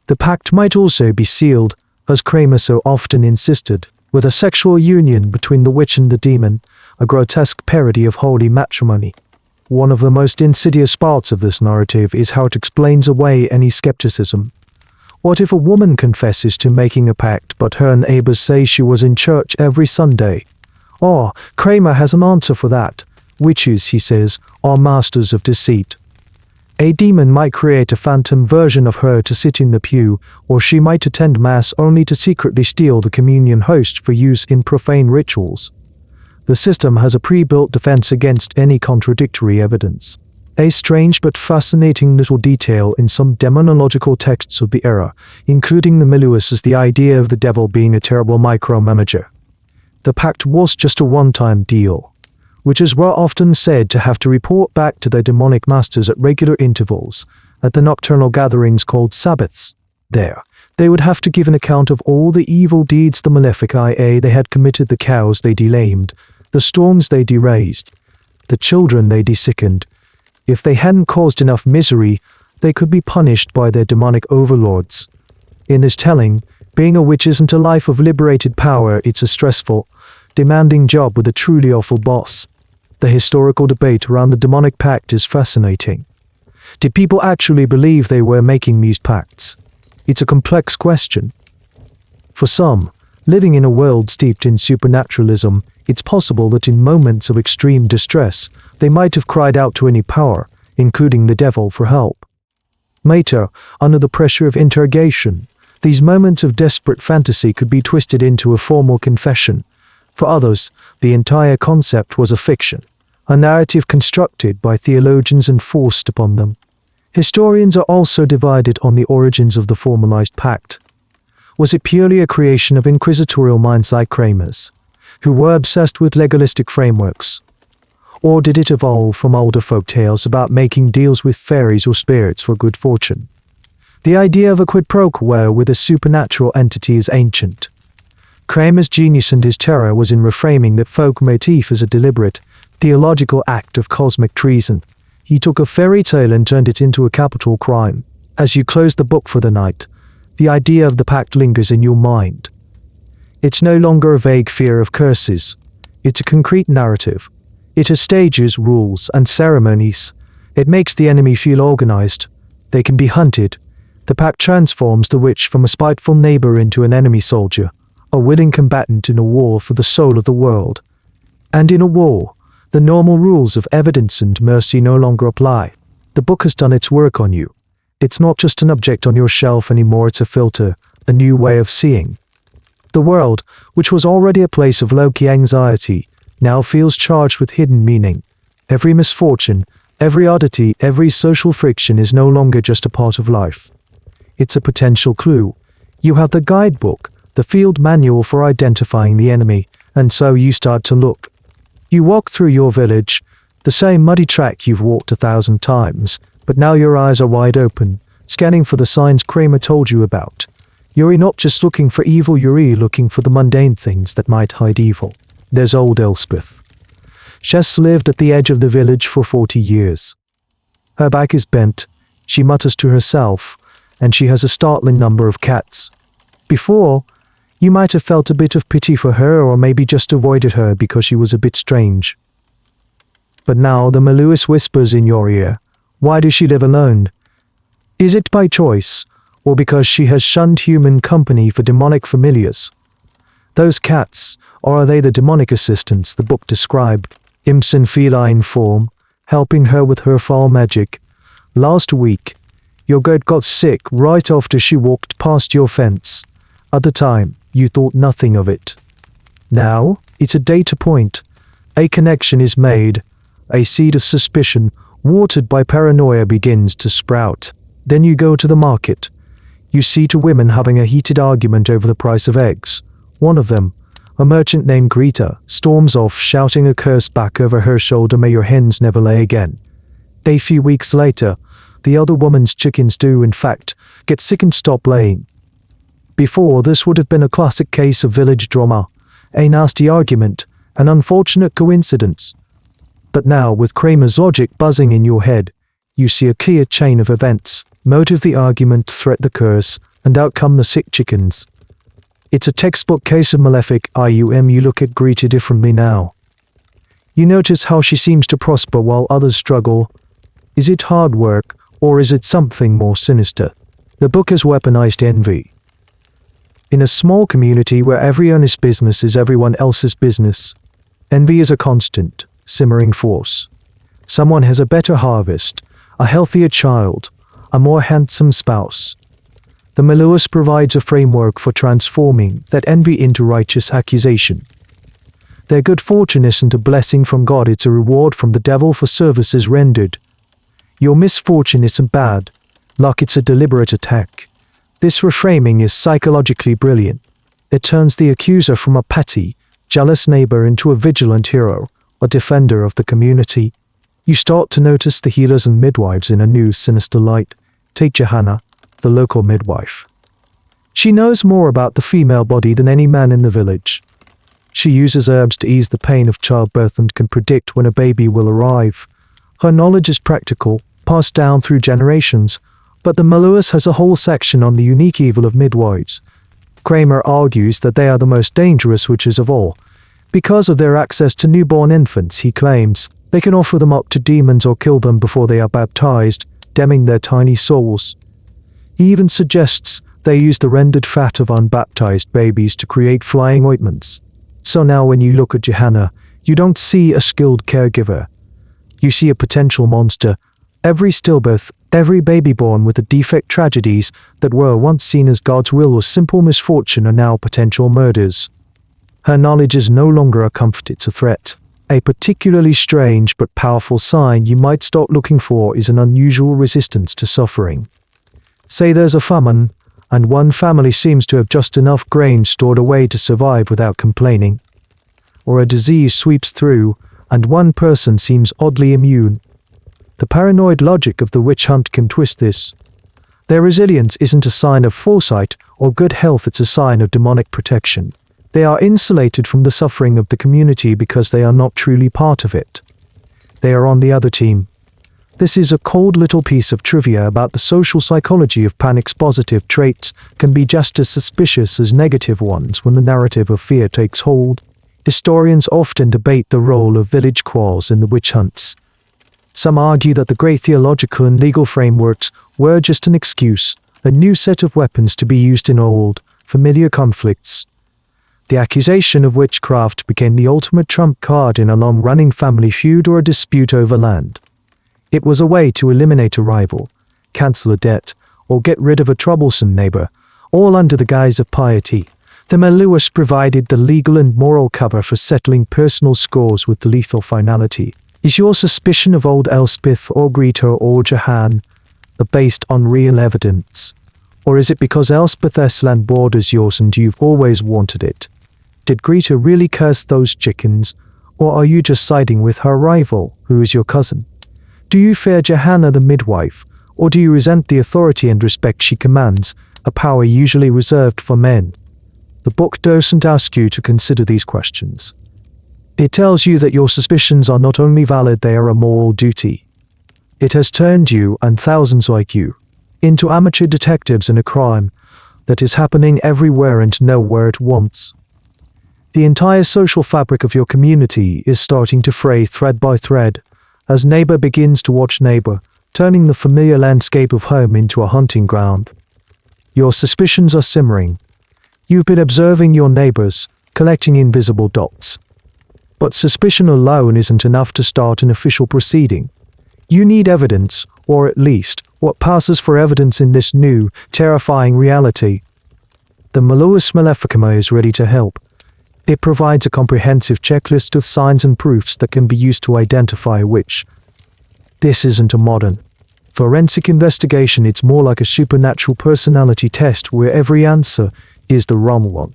The pact might also be sealed, as Kramer so often insisted, with a sexual union between the witch and the demon, a grotesque parody of holy matrimony. One of the most insidious parts of this narrative is how it explains away any skepticism. What if a woman confesses to making a pact, but her neighbors say she was in church every Sunday? Oh, Kramer has an answer for that. Witches, he says, are masters of deceit. A demon might create a phantom version of her to sit in the pew, or she might attend Mass only to secretly steal the communion host for use in profane rituals. The system has a pre-built defense against any contradictory evidence. A strange but fascinating little detail in some demonological texts of the era, including the Malleus, is the idea of the devil being a terrible micromanager. The pact was just a one-time deal. Witches were often said to have to report back to their demonic masters at regular intervals, at the nocturnal gatherings called Sabbaths. There, they would have to give an account of all the evil deeds the Malefici they had committed, the cows they delamed, the storms they deraised, the children they desickened. If they hadn't caused enough misery, they could be punished by their demonic overlords. In this telling, being a witch isn't a life of liberated power, it's a stressful, demanding job with a truly awful boss. The historical debate around the demonic pact is fascinating. Did people actually believe they were making these pacts? It's a complex question. For some, living in a world steeped in supernaturalism, it's possible that in moments of extreme distress, they might have cried out to any power, including the devil, for help. Later, under the pressure of interrogation, these moments of desperate fantasy could be twisted into a formal confession. For others, the entire concept was a fiction, a narrative constructed by theologians and forced upon them. Historians are also divided on the origins of the formalized pact. Was it purely a creation of inquisitorial minds like Kramer's, who were obsessed with legalistic frameworks? Or did it evolve from older folk tales about making deals with fairies or spirits for good fortune? The idea of a quid pro quo with a supernatural entity is ancient. Kramer's genius and his terror was in reframing that folk motif as a deliberate, theological act of cosmic treason. He took a fairy tale and turned it into a capital crime. As you close the book for the night, the idea of the pact lingers in your mind. It's no longer a vague fear of curses. It's a concrete narrative. It has stages, rules, and ceremonies. It makes the enemy feel organized. They can be hunted. The pact transforms the witch from a spiteful neighbor into an enemy soldier, a willing combatant in a war for the soul of the world. And in a war, the normal rules of evidence and mercy no longer apply. The book has done its work on you. It's not just an object on your shelf anymore, it's a filter, a new way of seeing. The world, which was already a place of low-key anxiety, now feels charged with hidden meaning. Every misfortune, every oddity, every social friction is no longer just a part of life. It's a potential clue. You have the guidebook, the field manual for identifying the enemy, and so you start to look. You walk through your village, the same muddy track you've walked 1,000 times, but now your eyes are wide open, scanning for the signs Kramer told you about. You're not just looking for evil, you're looking for the mundane things that might hide evil. There's old Elspeth. She's lived at the edge of the village for 40 years. Her back is bent, she mutters to herself, and she has a startling number of cats. Before, you might have felt a bit of pity for her or maybe just avoided her because she was a bit strange. But now the Malleus whispers in your ear, why does she live alone? Is it by choice, or because she has shunned human company for demonic familiars? Those cats, or are they the demonic assistants the book described, imps in feline form, helping her with her foul magic? Last week, your goat got sick right after she walked past your fence. At the time, you thought nothing of it. Now, it's a data point. A connection is made. A seed of suspicion, watered by paranoia, begins to sprout. Then you go to the market. You see two women having a heated argument over the price of eggs. One of them, a merchant named Greta, storms off shouting a curse back over her shoulder, may your hens never lay again. A few weeks later, the other woman's chickens do, in fact, get sick and stop laying. Before, this would have been a classic case of village drama, a nasty argument, an unfortunate coincidence. But now, with Kramer's logic buzzing in your head, you see a clear chain of events: motive the argument, threat the curse, and out come the sick chickens. It's a textbook case of malefic IUM. You look at Greta differently now. You notice how she seems to prosper while others struggle. Is it hard work, or is it something more sinister? The book has weaponized envy. In a small community where every honest business is everyone else's business, envy is a constant, simmering force. Someone has a better harvest, a healthier child, a more handsome spouse. The Malleus provides a framework for transforming that envy into righteous accusation. Their good fortune isn't a blessing from God, it's a reward from the devil for services rendered. Your misfortune isn't bad luck, it's a deliberate attack. This reframing is psychologically brilliant. It turns the accuser from a petty, jealous neighbor into a vigilant hero, a defender of the community. You start to notice the healers and midwives in a new, sinister light. Take Johanna, the local midwife. She knows more about the female body than any man in the village. She uses herbs to ease the pain of childbirth and can predict when a baby will arrive. Her knowledge is practical, passed down through generations, but the Malleus has a whole section on the unique evil of midwives. Kramer argues that they are the most dangerous witches of all. Because of their access to newborn infants, he claims, they can offer them up to demons or kill them before they are baptized, damning their tiny souls. He even suggests they use the rendered fat of unbaptized babies to create flying ointments. So now when you look at Johanna, you don't see a skilled caregiver. You see a potential monster. Every stillbirth, every baby born with the defect tragedies that were once seen as God's will or simple misfortune are now potential murders. Her knowledge is no longer a comfort, it's a threat. A particularly strange but powerful sign you might start looking for is an unusual resistance to suffering. Say there's a famine, and one family seems to have just enough grain stored away to survive without complaining. Or a disease sweeps through, and one person seems oddly immune. The paranoid logic of the witch hunt can twist this. Their resilience isn't a sign of foresight or good health, it's a sign of demonic protection. They are insulated from the suffering of the community because they are not truly part of it. They are on the other team. This is a cold little piece of trivia about the social psychology of panic's positive traits can be just as suspicious as negative ones when the narrative of fear takes hold. Historians often debate the role of village quarrels in the witch hunts. Some argue that the great theological and legal frameworks were just an excuse, a new set of weapons to be used in old, familiar conflicts. The accusation of witchcraft became the ultimate trump card in a long-running family feud or a dispute over land. It was a way to eliminate a rival, cancel a debt, or get rid of a troublesome neighbor, all under the guise of piety. The Malleus provided the legal and moral cover for settling personal scores with the lethal finality. Is your suspicion of old Elspeth or Greta or Johanna based on real evidence? Or is it because Elspeth's land borders yours and you've always wanted it? Did Greta really curse those chickens, or are you just siding with her rival, who is your cousin? Do you fear Johanna the midwife, or do you resent the authority and respect she commands, a power usually reserved for men? The book doesn't ask you to consider these questions. It tells you that your suspicions are not only valid, they are a moral duty. It has turned you, and thousands like you, into amateur detectives in a crime that is happening everywhere and nowhere at once. The entire social fabric of your community is starting to fray thread by thread, as neighbor begins to watch neighbor, turning the familiar landscape of home into a hunting ground. Your suspicions are simmering. You've been observing your neighbors, collecting invisible dots. But suspicion alone isn't enough to start an official proceeding. You need evidence, or at least, what passes for evidence in this new, terrifying reality. The Malleus Maleficarum is ready to help. It provides a comprehensive checklist of signs and proofs that can be used to identify a witch. This isn't a modern forensic investigation, it's more like a supernatural personality test where every answer is the wrong one.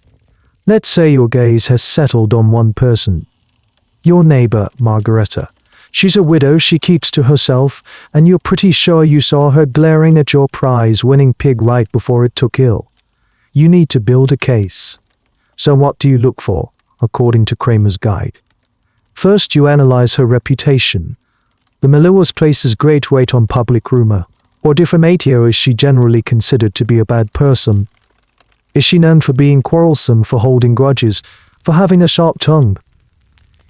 Let's say your gaze has settled on one person. Your neighbor, Margareta. She's a widow, she keeps to herself, and you're pretty sure you saw her glaring at your prize-winning pig right before it took ill. You need to build a case. So what do you look for, according to Kramer's guide? First, you analyze her reputation. The Malleus places great weight on public rumor, or diffamatio. Is she generally considered to be a bad person? Is she known for being quarrelsome, for holding grudges, for having a sharp tongue?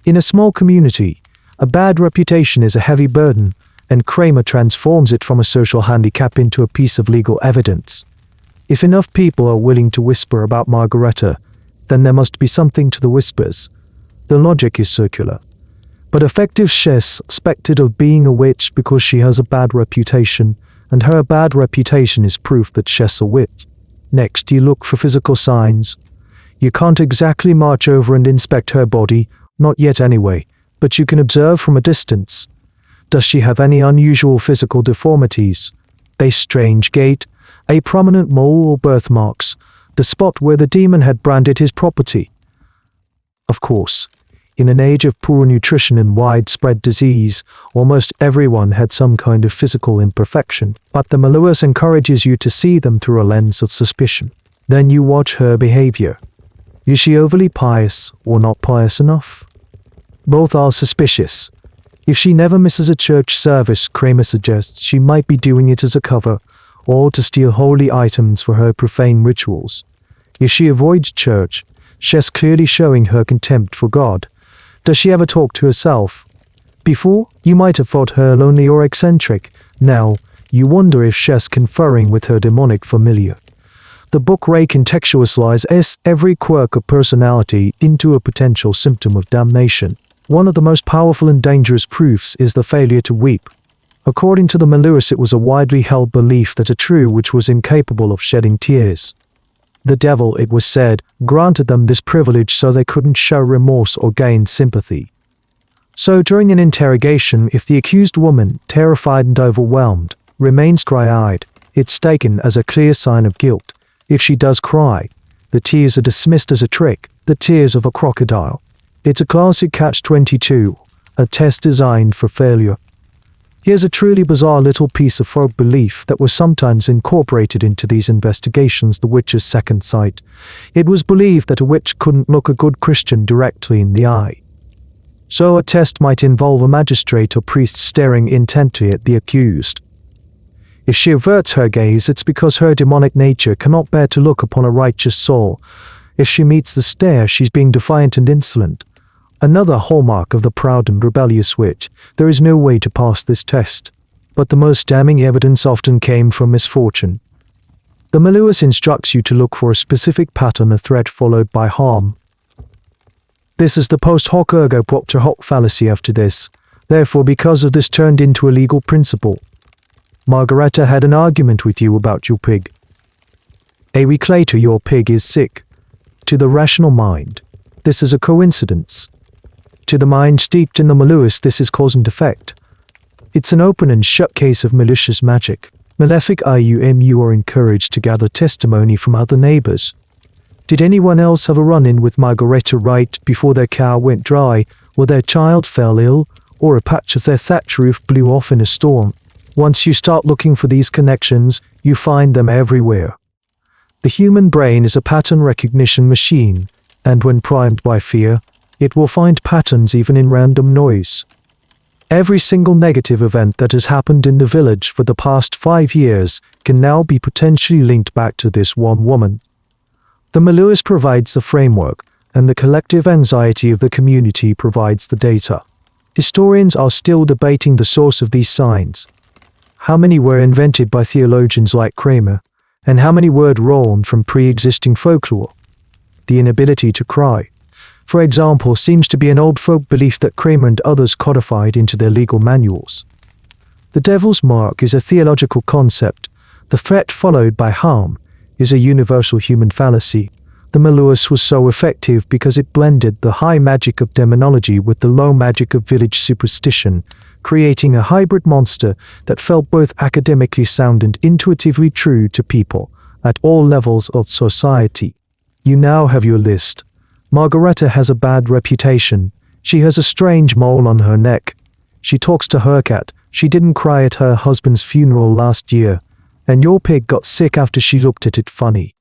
In a small community, a bad reputation is a heavy burden, and Kramer transforms it from a social handicap into a piece of legal evidence. If enough people are willing to whisper about Margareta, then there must be something to the whispers. The logic is circular. But effective she's suspected of being a witch because she has a bad reputation, and her bad reputation is proof that she's a witch. Next, you look for physical signs. You can't exactly march over and inspect her body, not yet anyway, but you can observe from a distance. Does she have any unusual physical deformities? A strange gait, a prominent mole or birthmarks, the spot where the demon had branded his property? Of course, in an age of poor nutrition and widespread disease, almost everyone had some kind of physical imperfection, but the Malleus encourages you to see them through a lens of suspicion. Then you watch her behavior. Is she overly pious or not pious enough? Both are suspicious. If she never misses a church service, Kramer suggests she might be doing it as a cover, or to steal holy items for her profane rituals. If she avoids church, she's clearly showing her contempt for God. Does she ever talk to herself? Before, you might have thought her lonely or eccentric. Now, you wonder if she's conferring with her demonic familiar. The book recontextualizes every quirk of personality into a potential symptom of damnation. One of the most powerful and dangerous proofs is the failure to weep. According to the Malleus, it was a widely held belief that a true witch was incapable of shedding tears. The devil, it was said, granted them this privilege so they couldn't show remorse or gain sympathy. So during an interrogation, if the accused woman, terrified and overwhelmed, remains dry-eyed, it's taken as a clear sign of guilt. If she does cry, the tears are dismissed as a trick, the tears of a crocodile. It's a classic catch-22, a test designed for failure. Here's a truly bizarre little piece of folk belief that was sometimes incorporated into these investigations: the witch's second sight. It was believed that a witch couldn't look a good Christian directly in the eye. So a test might involve a magistrate or priest staring intently at the accused. If she averts her gaze, it's because her demonic nature cannot bear to look upon a righteous soul. If she meets the stare, she's being defiant and insolent. Another hallmark of the proud and rebellious witch. There is no way to pass this test. But the most damning evidence often came from misfortune. The Malleus instructs you to look for a specific pattern, a thread followed by harm. This is the post hoc ergo propter hoc fallacy after this. Therefore, because of this, turned into a legal principle. Margareta had an argument with you about your pig. A week later, your pig is sick. To the rational mind, this is a coincidence. To the mind steeped in the Malleus, this is cause and effect. It's an open and shut case of malicious magic. Maleficarum. You are encouraged to gather testimony from other neighbors. Did anyone else have a run-in with Margareta right before their cow went dry, or their child fell ill, or a patch of their thatch roof blew off in a storm? Once you start looking for these connections, you find them everywhere. The human brain is a pattern recognition machine, and when primed by fear, it will find patterns even in random noise. Every single negative event that has happened in the village for the past 5 years can now be potentially linked back to this one woman. The Malleus provides the framework, and the collective anxiety of the community provides the data. Historians are still debating the source of these signs. How many were invented by theologians like Kramer, and how many were drawn from pre-existing folklore? The inability to cry, for example, seems to be an old folk belief that Kramer and others codified into their legal manuals. The devil's mark is a theological concept. The threat followed by harm is a universal human fallacy. The Malleus was so effective because it blended the high magic of demonology with the low magic of village superstition, creating a hybrid monster that felt both academically sound and intuitively true to people at all levels of society. You now have your list. Margareta has a bad reputation. She has a strange mole on her neck. She talks to her cat. She didn't cry at her husband's funeral last year. And your pig got sick after she looked at it funny.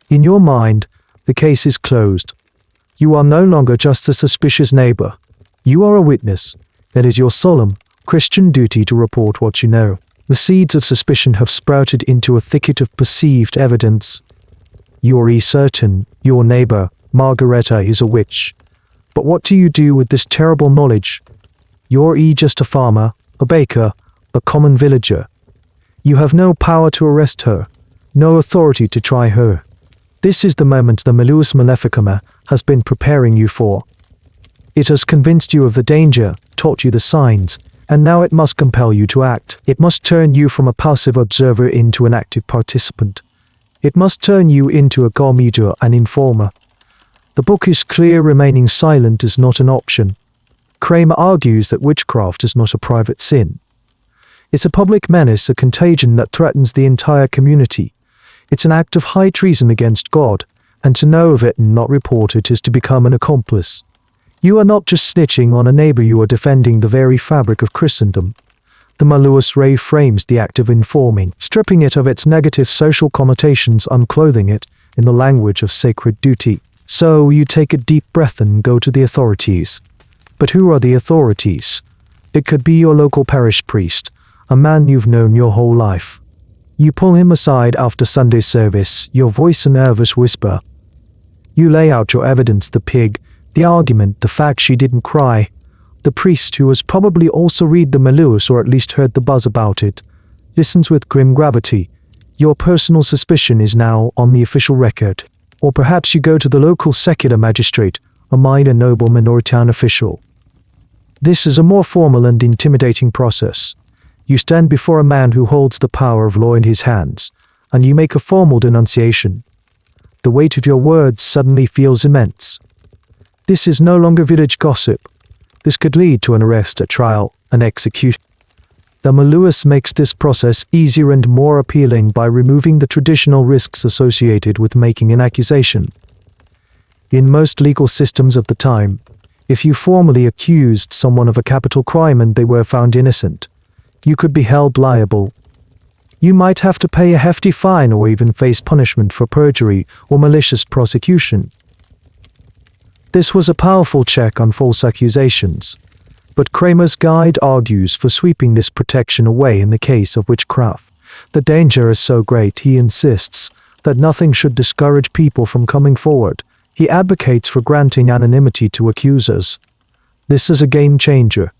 In your mind, the case is closed. You are no longer just a suspicious neighbor. You are a witness. It is your solemn, Christian duty to report what you know. The seeds of suspicion have sprouted into a thicket of perceived evidence. You are certain your neighbor, Margareta, is a witch. But what do you do with this terrible knowledge? You're just a farmer, a baker, a common villager. You have no power to arrest her, no authority to try her. This is the moment the Malleus Maleficarum has been preparing you for. It has convinced you of the danger, taught you the signs, and now it must compel you to act. It must turn you from a passive observer into an active participant. It must turn you into a go-meter and informer. The book is clear. Remaining silent is not an option. Kramer argues that witchcraft is not a private sin. It's a public menace, a contagion that threatens the entire community. It's an act of high treason against God, and to know of it and not report it is to become an accomplice. You are not just snitching on a neighbor, you are defending the very fabric of Christendom. The Malleus reframes the act of informing, stripping it of its negative social connotations, unclothing it in the language of sacred duty. So you take a deep breath and go to the authorities. But who are the authorities? It could be your local parish priest, a man you've known your whole life. You pull him aside after Sunday service, your voice a nervous whisper. You lay out your evidence, the pig, the argument, the fact she didn't cry. The priest, who has probably also read the Malleus or at least heard the buzz about it, listens with grim gravity. Your personal suspicion is now on the official record. Or perhaps you go to the local secular magistrate, a minor nobleman or a town official. This is a more formal and intimidating process. You stand before a man who holds the power of law in his hands, and you make a formal denunciation. The weight of your words suddenly feels immense. This is no longer village gossip. This could lead to an arrest, a trial, an execution. The Malleus makes this process easier and more appealing by removing the traditional risks associated with making an accusation. In most legal systems of the time, if you formally accused someone of a capital crime and they were found innocent, you could be held liable. You might have to pay a hefty fine or even face punishment for perjury or malicious prosecution. This was a powerful check on false accusations. But Kramer's guide argues for sweeping this protection away in the case of witchcraft. The danger is so great, he insists, that nothing should discourage people from coming forward. He advocates for granting anonymity to accusers. This is a game changer.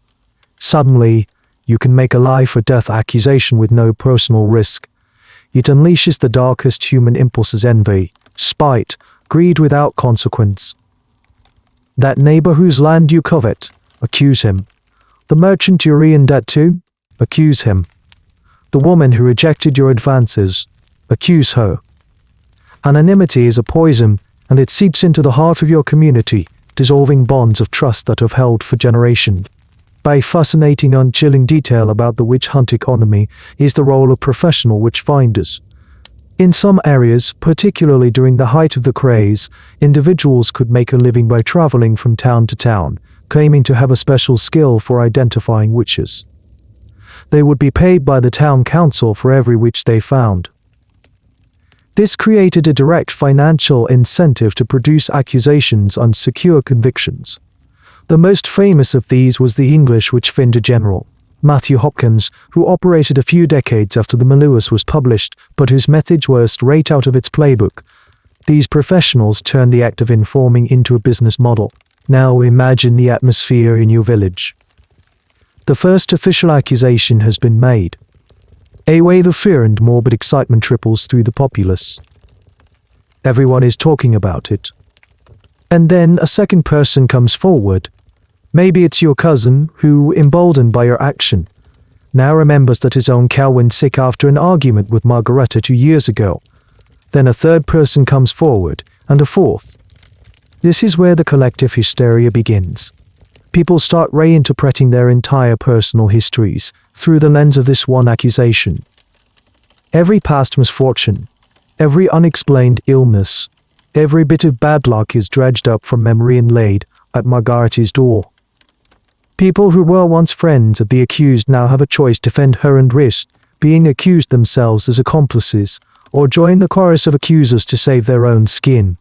Suddenly, you can make a life or death accusation with no personal risk. It unleashes the darkest human impulses: envy, spite, greed without consequence. That neighbor whose land you covet, accuse him. The merchant you're in debt to, accuse him. The woman who rejected your advances, accuse her. Anonymity is a poison, and it seeps into the heart of your community, dissolving bonds of trust that have held for generations. By fascinating and chilling detail about the witch hunt economy is the role of professional witch finders. In some areas, particularly during the height of the craze, individuals could make a living by traveling from town to town, claiming to have a special skill for identifying witches. They would be paid by the town council for every witch they found. This created a direct financial incentive to produce accusations and secure convictions. The most famous of these was the English witch-finder general, Matthew Hopkins, who operated a few decades after the Malleus was published, but whose methods were straight out of its playbook. These professionals turned the act of informing into a business model. Now imagine the atmosphere in your village. The first official accusation has been made. A wave of fear and morbid excitement ripples through the populace. Everyone is talking about it. And then a second person comes forward. Maybe it's your cousin, who, emboldened by your action, now remembers that his own cow went sick after an argument with Margareta 2 years ago. Then a third person comes forward, and a fourth. This is where the collective hysteria begins. People start reinterpreting their entire personal histories through the lens of this one accusation. Every past misfortune, every unexplained illness, every bit of bad luck is dredged up from memory and laid at Margareta's door. People who were once friends of the accused now have a choice to defend her and risk being accused themselves as accomplices, or join the chorus of accusers to save their own skin.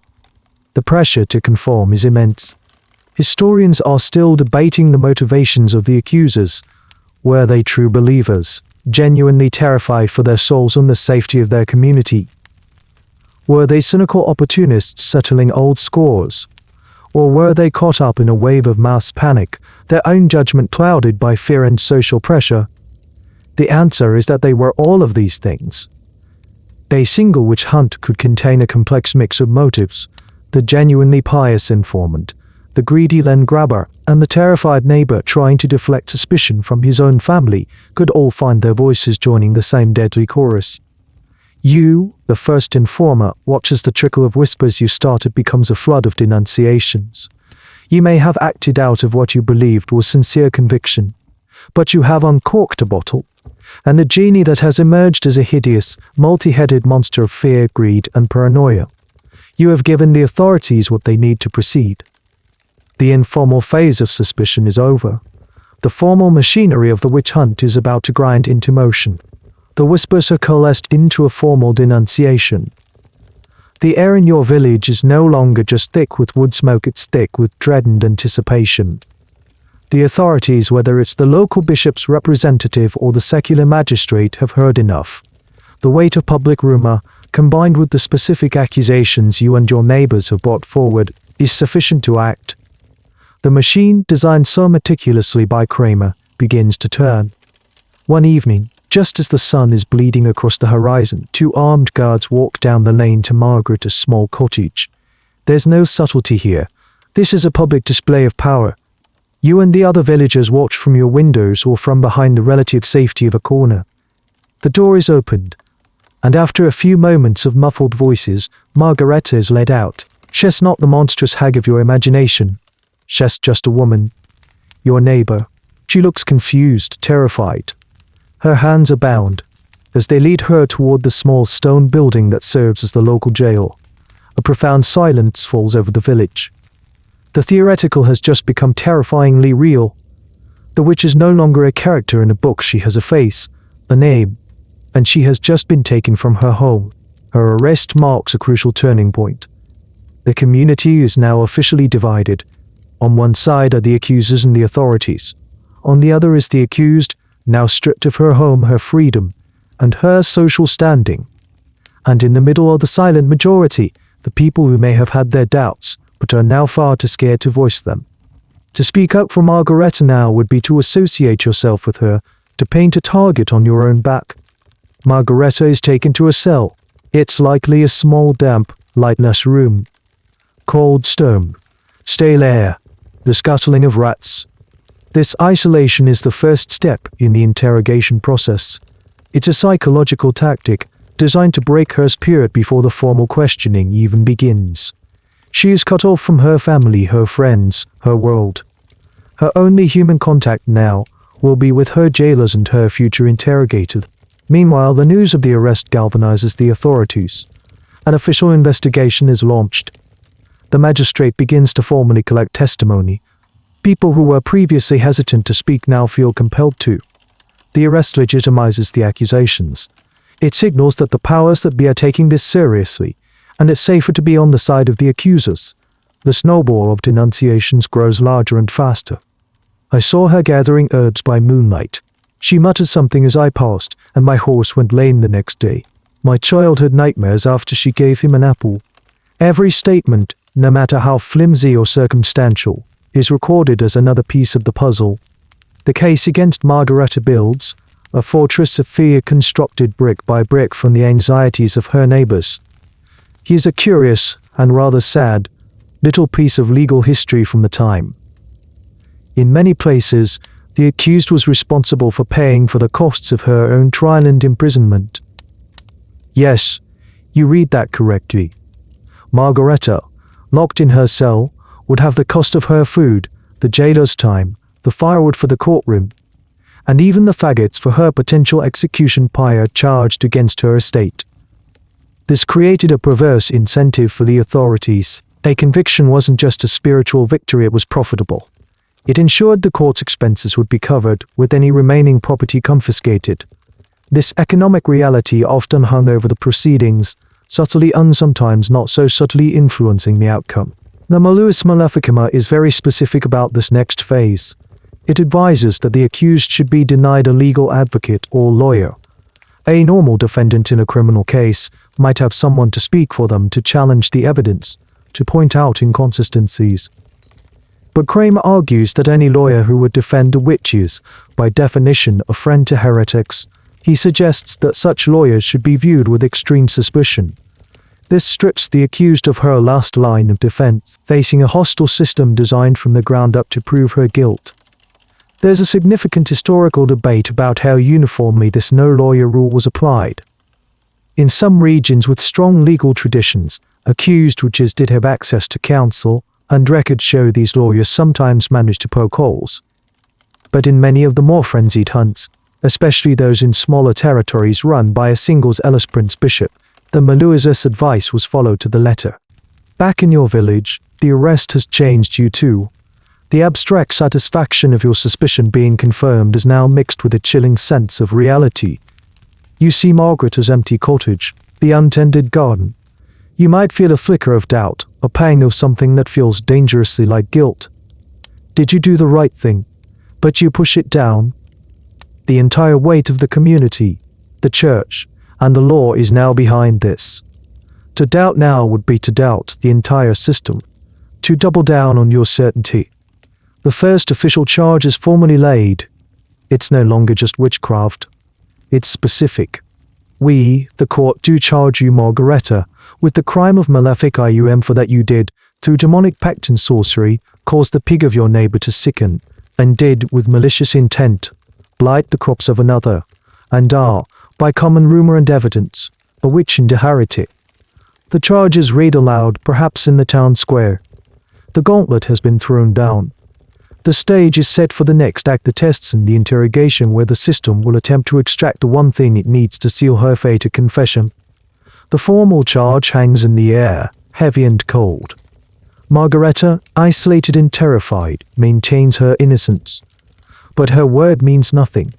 The pressure to conform is immense. Historians are still debating the motivations of the accusers. Were they true believers, genuinely terrified for their souls and the safety of their community? Were they cynical opportunists settling old scores? Or were they caught up in a wave of mass panic, their own judgment clouded by fear and social pressure? The answer is that they were all of these things. A single witch hunt could contain a complex mix of motives. The genuinely pious informant, the greedy land grabber, and the terrified neighbor trying to deflect suspicion from his own family could all find their voices joining the same deadly chorus. You, the first informer, watch as the trickle of whispers you started becomes a flood of denunciations. You may have acted out of what you believed was sincere conviction, but you have uncorked a bottle, and the genie that has emerged as a hideous, multi-headed monster of fear, greed, and paranoia. You have given the authorities what they need to proceed. The informal phase of suspicion is over. The formal machinery of the witch hunt is about to grind into motion. The whispers are coalesced into a formal denunciation. The air in your village is no longer just thick with wood smoke, it's thick with dread and anticipation. The authorities, whether it's the local bishop's representative or the secular magistrate, have heard enough. The weight of public rumor, combined with the specific accusations you and your neighbors have brought forward, is sufficient to act. The machine, designed so meticulously by Kramer, begins to turn. One evening, just as the sun is bleeding across the horizon, 2 armed guards walk down the lane to Margareta's small cottage. There's no subtlety here. This is a public display of power. You and the other villagers watch from your windows or from behind the relative safety of a corner. The door is opened, and after a few moments of muffled voices, Margareta is led out. She's not the monstrous hag of your imagination. She's just a woman. Your neighbor. She looks confused, terrified. Her hands are bound, as they lead her toward the small stone building that serves as the local jail. A profound silence falls over the village. The theoretical has just become terrifyingly real. The witch is no longer a character in a book, she has a face, a name, and she has just been taken from her home. Her arrest marks a crucial turning point. The community is now officially divided. On one side are the accusers and the authorities. On the other is the accused, now stripped of her home, her freedom, and her social standing. And in the middle are the silent majority, the people who may have had their doubts, but are now far too scared to voice them. To speak up for Margareta now would be to associate yourself with her, to paint a target on your own back. Margareta is taken to a cell. It's likely a small, damp, lightless room. Cold stone, stale air, the scuttling of rats. This isolation is the first step in the interrogation process. It's a psychological tactic designed to break her spirit before the formal questioning even begins. She is cut off from her family, her friends, her world. Her only human contact now will be with her jailers and her future interrogator. Meanwhile, the news of the arrest galvanizes the authorities. An official investigation is launched. The magistrate begins to formally collect testimony. People who were previously hesitant to speak now feel compelled to. The arrest legitimizes the accusations. It signals that the powers that be are taking this seriously, and it's safer to be on the side of the accusers. The snowball of denunciations grows larger and faster. I saw her gathering herbs by moonlight. She muttered something as I passed, and my horse went lame the next day. My child had nightmares after she gave him an apple. Every statement, no matter how flimsy or circumstantial, is recorded as another piece of the puzzle. The case against Margareta builds a fortress of fear constructed brick by brick from the anxieties of her neighbors. Here's a curious, and rather sad, little piece of legal history from the time. In many places, the accused was responsible for paying for the costs of her own trial and imprisonment. Yes, you read that correctly. Margareta, locked in her cell, would have the cost of her food, the jailer's time, the firewood for the courtroom, and even the faggots for her potential execution pyre charged against her estate. This created a perverse incentive for the authorities. A conviction wasn't just a spiritual victory, it was profitable. It ensured the court's expenses would be covered, with any remaining property confiscated. This economic reality often hung over the proceedings, subtly and sometimes not so subtly influencing the outcome. The Malleus Maleficarum is very specific about this next phase. It advises that the accused should be denied a legal advocate or lawyer. A normal defendant in a criminal case might have someone to speak for them, to challenge the evidence, to point out inconsistencies. But Kramer argues that any lawyer who would defend a witch is, by definition, a friend to heretics. He suggests that such lawyers should be viewed with extreme suspicion. This strips the accused of her last line of defense, facing a hostile system designed from the ground up to prove her guilt. There's a significant historical debate about how uniformly this no-lawyer rule was applied. In some regions with strong legal traditions, accused witches did have access to counsel, and records show these lawyers sometimes managed to poke holes. But in many of the more frenzied hunts, especially those in smaller territories run by a single zealous prince bishop, the Malleus' advice was followed to the letter. Back in your village, the arrest has changed you too. The abstract satisfaction of your suspicion being confirmed is now mixed with a chilling sense of reality. You see Margareta's empty cottage, the untended garden. You might feel a flicker of doubt, a pang of something that feels dangerously like guilt. Did you do the right thing? But you push it down. The entire weight of the community, the church, and the law is now behind this. To doubt now would be to doubt the entire system, to double down on your certainty. The first official charge is formally laid. It's no longer just witchcraft. It's specific. We, the court, do charge you, Margareta, with the crime of Maleficarum, for that you did, through demonic pact and sorcery, cause the pig of your neighbor to sicken, and did, with malicious intent, blight the crops of another, and are, by common rumor and evidence, a witch and a heretic. The charges read aloud, perhaps in the town square. The gauntlet has been thrown down. The stage is set for the next act, the tests and the interrogation, where the system will attempt to extract the one thing it needs to seal her fate, a confession. The formal charge hangs in the air, heavy and cold. Margareta, isolated and terrified, maintains her innocence. But her word means nothing.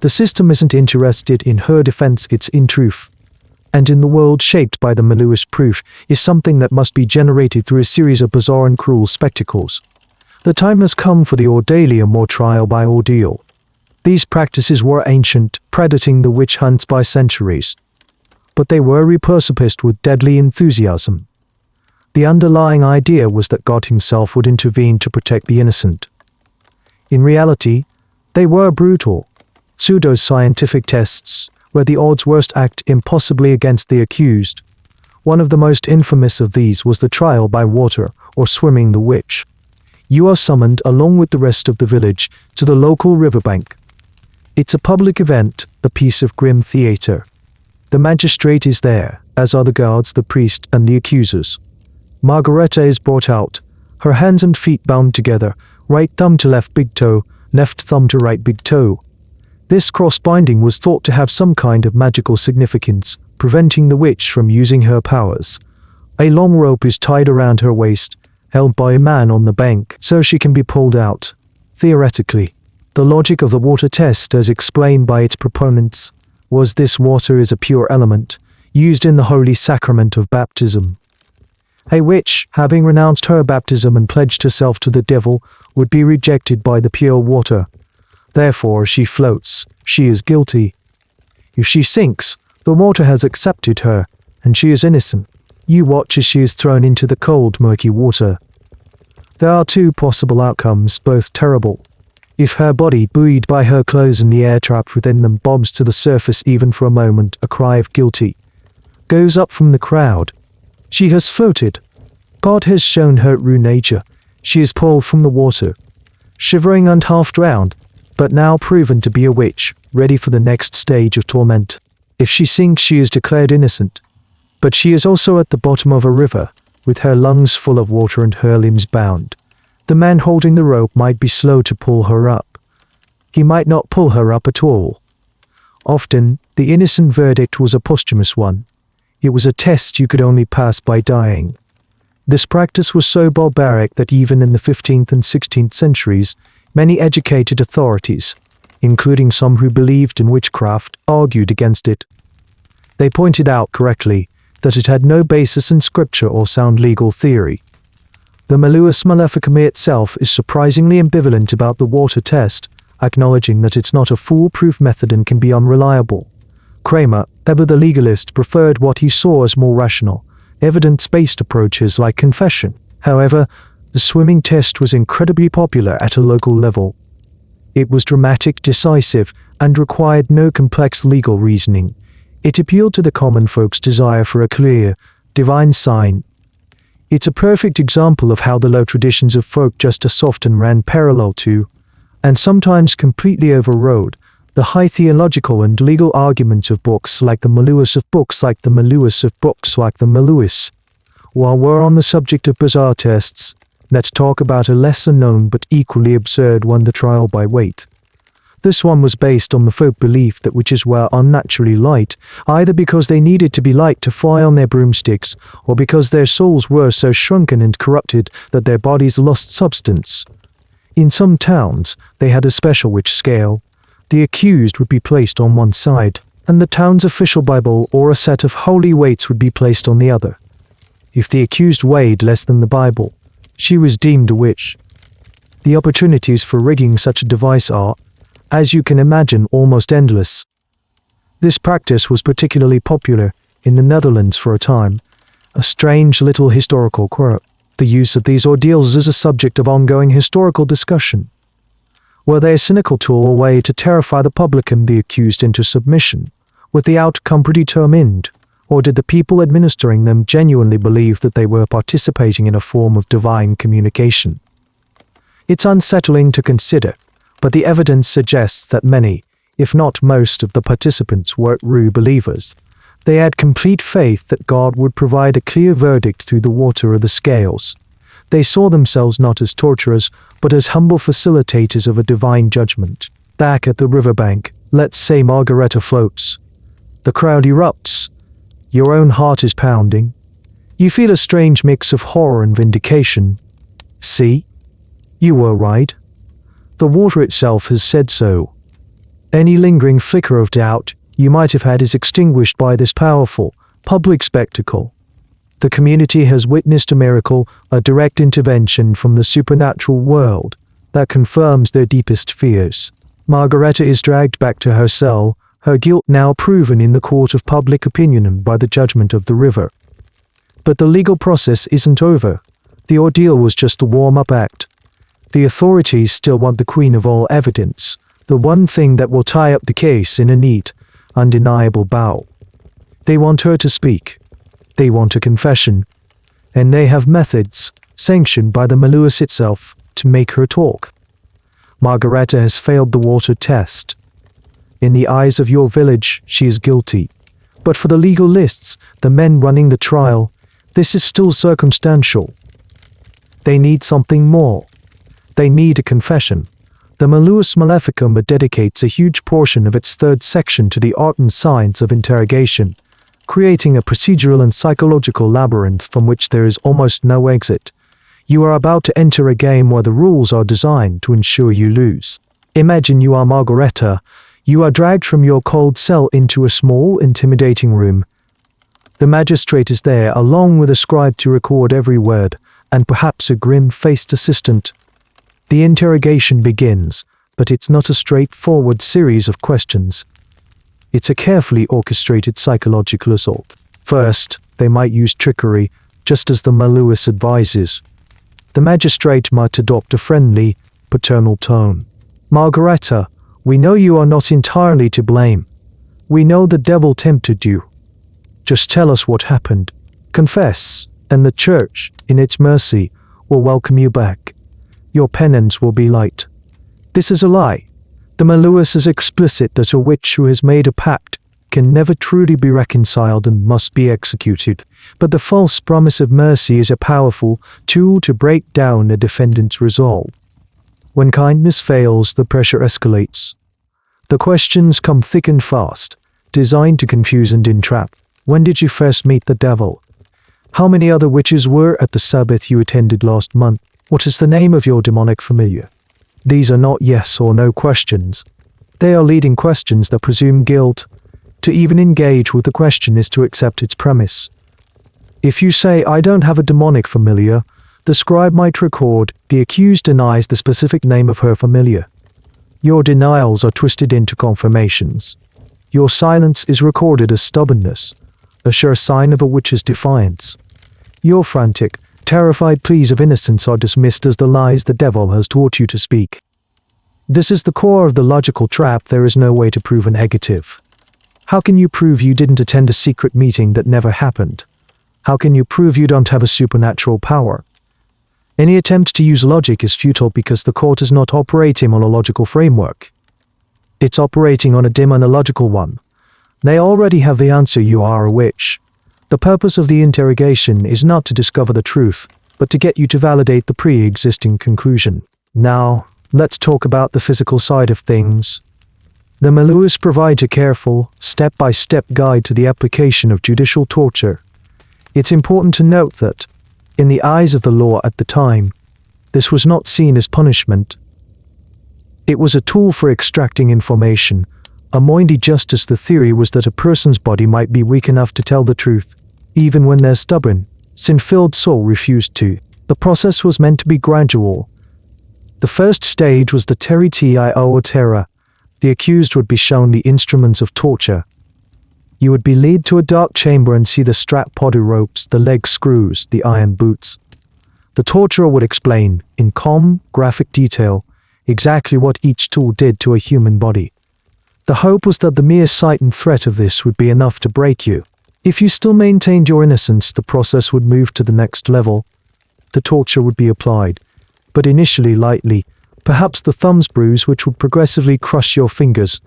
The system isn't interested in her defense, it's in truth. And in the world shaped by the Malleus proof is something that must be generated through a series of bizarre and cruel spectacles. The time has come for the ordealium, or trial by ordeal. These practices were ancient, predating the witch hunts by centuries. But they were repurposed with deadly enthusiasm. The underlying idea was that God himself would intervene to protect the innocent. In reality, they were brutal, pseudo-scientific tests, where the odds were stacked impossibly against the accused. One of the most infamous of these was the trial by water, or swimming the witch. You are summoned, along with the rest of the village, to the local riverbank. It's a public event, a piece of grim theater. The magistrate is there, as are the guards, the priest, and the accusers. Margareta is brought out, her hands and feet bound together, right thumb to left big toe, left thumb to right big toe. This cross-binding was thought to have some kind of magical significance, preventing the witch from using her powers. A long rope is tied around her waist, held by a man on the bank, so she can be pulled out. Theoretically, the logic of the water test, as explained by its proponents, was this: water is a pure element, used in the holy sacrament of baptism. A witch, having renounced her baptism and pledged herself to the devil, would be rejected by the pure water. Therefore, she floats. She is guilty. If she sinks, the water has accepted her, and she is innocent. You watch as she is thrown into the cold, murky water. There are two possible outcomes, both terrible. If her body, buoyed by her clothes and the air trapped within them, bobs to the surface even for a moment, a cry of guilty goes up from the crowd. She has floated. God has shown her true nature. She is pulled from the water, shivering and half drowned, but now proven to be a witch, ready for the next stage of torment. If she sinks, she is declared innocent. But she is also at the bottom of a river, with her lungs full of water and her limbs bound. The man holding the rope might be slow to pull her up. He might not pull her up at all. Often, the innocent verdict was a posthumous one. It was a test you could only pass by dying. This practice was so barbaric that even in the 15th and 16th centuries, many educated authorities, including some who believed in witchcraft, argued against it. They pointed out correctly that it had no basis in scripture or sound legal theory. The Malleus Maleficarum itself is surprisingly ambivalent about the water test, acknowledging that it's not a foolproof method and can be unreliable. Kramer, ever the legalist, preferred what he saw as more rational, evidence-based approaches like confession. However, the swimming test was incredibly popular at a local level. It was dramatic, decisive, and required no complex legal reasoning. It appealed to the common folk's desire for a clear, divine sign. It's a perfect example of how the low traditions of folk justice often ran parallel to, and sometimes completely overrode, the high theological and legal arguments of books like the Malleus of books like the Malleus of books like the Malleus. While we're on the subject of bizarre tests, let's talk about a lesser known but equally absurd one, the trial by weight. This one was based on the folk belief that witches were unnaturally light, either because they needed to be light to fly on their broomsticks, or because their souls were so shrunken and corrupted that their bodies lost substance. In some towns, they had a special witch scale. The accused would be placed on one side, and the town's official Bible or a set of holy weights would be placed on the other. If the accused weighed less than the Bible, she was deemed a witch. The opportunities for rigging such a device are, as you can imagine, almost endless. This practice was particularly popular in the Netherlands for a time. A strange little historical quirk. The use of these ordeals is a subject of ongoing historical discussion. Were they a cynical tool or way to terrify the public and the accused into submission, with the outcome predetermined, or did the people administering them genuinely believe that they were participating in a form of divine communication? It's unsettling to consider, but the evidence suggests that many, if not most, of the participants were true believers. They had complete faith that God would provide a clear verdict through the water or the scales. They saw themselves not as torturers, but as humble facilitators of a divine judgment. Back at the riverbank, let's say Margareta floats. The crowd erupts. Your own heart is pounding. You feel a strange mix of horror and vindication. See? You were right. The water itself has said so. Any lingering flicker of doubt you might have had is extinguished by this powerful, public spectacle. The community has witnessed a miracle, a direct intervention from the supernatural world that confirms their deepest fears. Margareta is dragged back to her cell, her guilt now proven in the court of public opinion and by the judgment of the river. But the legal process isn't over. The ordeal was just the warm-up act. The authorities still want the queen of all evidence, the one thing that will tie up the case in a neat, undeniable bow. They want her to speak. They want a confession. And they have methods, sanctioned by the Malleus itself, to make her talk. Margareta has failed the water test. In the eyes of your village, she is guilty. But for the legal lists, the men running the trial, this is still circumstantial. They need something more. They need a confession. The Malleus Maleficarum dedicates a huge portion of its third section to the art and science of interrogation, creating a procedural and psychological labyrinth from which there is almost no exit. You are about to enter a game where the rules are designed to ensure you lose. Imagine you are Margareta. You are dragged from your cold cell into a small, intimidating room. The magistrate is there along with a scribe to record every word, and perhaps a grim-faced assistant. The interrogation begins, but it's not a straightforward series of questions. It's a carefully orchestrated psychological assault. First, they might use trickery, just as the Malleus advises. The magistrate might adopt a friendly, paternal tone. "Margareta, we know you are not entirely to blame. We know the devil tempted you. Just tell us what happened. Confess, and the church, in its mercy, will welcome you back. Your penance will be light." This is a lie. The Malleus is explicit that a witch who has made a pact can never truly be reconciled and must be executed, but the false promise of mercy is a powerful tool to break down a defendant's resolve. When kindness fails, the pressure escalates. The questions come thick and fast, designed to confuse and entrap. When did you first meet the devil? How many other witches were at the Sabbath you attended last month? What is the name of your demonic familiar? These are not yes or no questions. They are leading questions that presume guilt. To even engage with the question is to accept its premise. If you say, "I don't have a demonic familiar," the scribe might record, "The accused denies the specific name of her familiar." Your denials are twisted into confirmations. Your silence is recorded as stubbornness, a sure sign of a witch's defiance. Your frantic, terrified pleas of innocence are dismissed as the lies the devil has taught you to speak. This is the core of the logical trap. There is no way to prove a negative. How can you prove you didn't attend a secret meeting that never happened? How can you prove you don't have a supernatural power? Any attempt to use logic is futile because the court is not operating on a logical framework. It's operating on a dim and illogical one. They already have the answer: you are a witch. The purpose of the interrogation is not to discover the truth, but to get you to validate the pre-existing conclusion. Now, let's talk about the physical side of things. The Malleus provides a careful, step-by-step guide to the application of judicial torture. It's important to note that, in the eyes of the law at the time, this was not seen as punishment. It was a tool for extracting information, a moiety just as the theory was that a person's body might be weak enough to tell the truth, even when their stubborn, sin-filled soul refused to. The process was meant to be gradual. The first stage was the teritio or terror. The accused would be shown the instruments of torture. You would be led to a dark chamber and see the strap-body ropes, the leg screws, the iron boots. The torturer would explain, in calm, graphic detail, exactly what each tool did to a human body. The hope was that the mere sight and threat of this would be enough to break you. If you still maintained your innocence, the process would move to the next level. The torture would be applied, but initially lightly, perhaps the thumbs bruise which would progressively crush your fingers,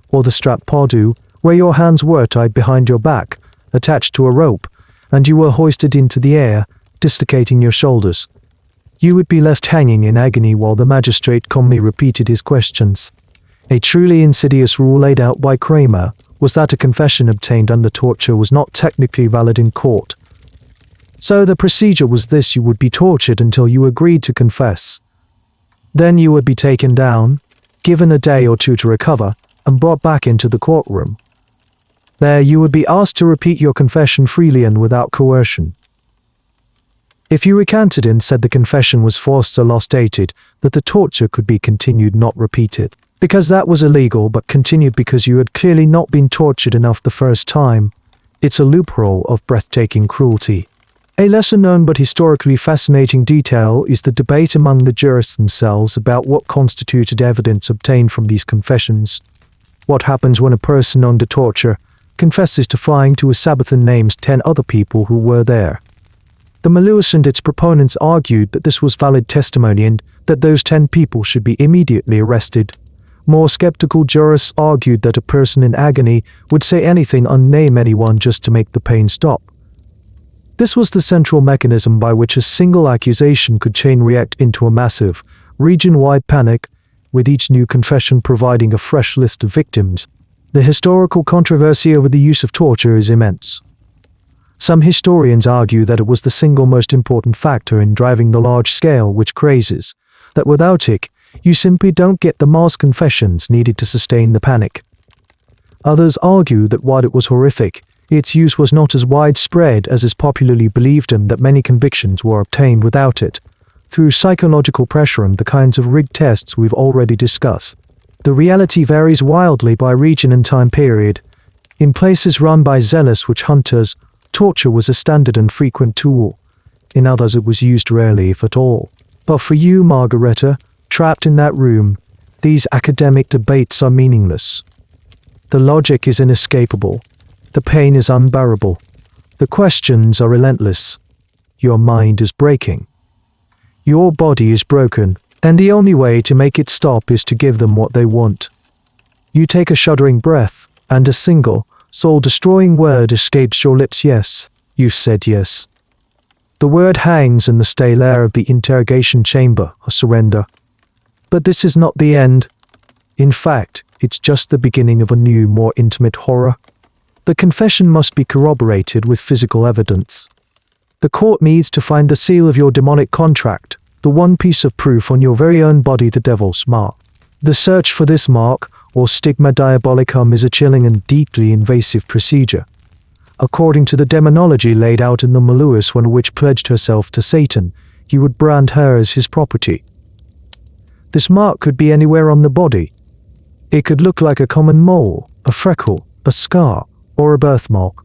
or the strap-body, where your hands were tied behind your back, attached to a rope, and you were hoisted into the air, dislocating your shoulders. You would be left hanging in agony while the magistrate calmly repeated his questions. A truly insidious rule laid out by Kramer was that a confession obtained under torture was not technically valid in court. So the procedure was this: you would be tortured until you agreed to confess. Then you would be taken down, given a day or two to recover, and brought back into the courtroom. There you would be asked to repeat your confession freely and without coercion. If you recanted and said the confession was forced, the law stated that the torture could be continued, not repeated. Because that was illegal, but continued because you had clearly not been tortured enough the first time. It's a loophole of breathtaking cruelty. A lesser-known but historically fascinating detail is the debate among the jurists themselves about what constituted evidence obtained from these confessions. What happens when a person under torture confesses to flying to a Sabbath and names 10 other people who were there? The Malleus and its proponents argued that this was valid testimony and that those 10 people should be immediately arrested. More skeptical jurists argued that a person in agony would say anything and name anyone just to make the pain stop. This was the central mechanism by which a single accusation could chain react into a massive, region-wide panic, with each new confession providing a fresh list of victims. The historical controversy over the use of torture is immense. Some historians argue that it was the single most important factor in driving the large-scale witch crazes, that without it, you simply don't get the mass confessions needed to sustain the panic. Others argue that while it was horrific, Its use was not as widespread as is popularly believed, and that many convictions were obtained without it, through psychological pressure and the kinds of rigged tests we've already discussed. The reality varies wildly by region and time period. In places run by zealous witch hunters, torture was a standard and frequent tool. In others it was used rarely, if at all. But for you, Margareta, trapped in that room, these academic debates are meaningless. The logic is inescapable. The pain is unbearable. The questions are relentless. Your mind is breaking. Your body is broken, and the only way to make it stop is to give them what they want. You take a shuddering breath, and a single, soul-destroying word escapes your lips. Yes, you've said yes. The word hangs in the stale air of the interrogation chamber, a surrender. But this is not the end. In fact, it's just the beginning of a new, more intimate horror. The confession must be corroborated with physical evidence. The court needs to find the seal of your demonic contract, the one piece of proof on your very own body, the devil's mark. The search for this mark, or stigma diabolicum, is a chilling and deeply invasive procedure. According to the demonology laid out in the Malleus, when a witch pledged herself to Satan, he would brand her as his property. This mark could be anywhere on the body. It could look like a common mole, a freckle, a scar, or a birthmark.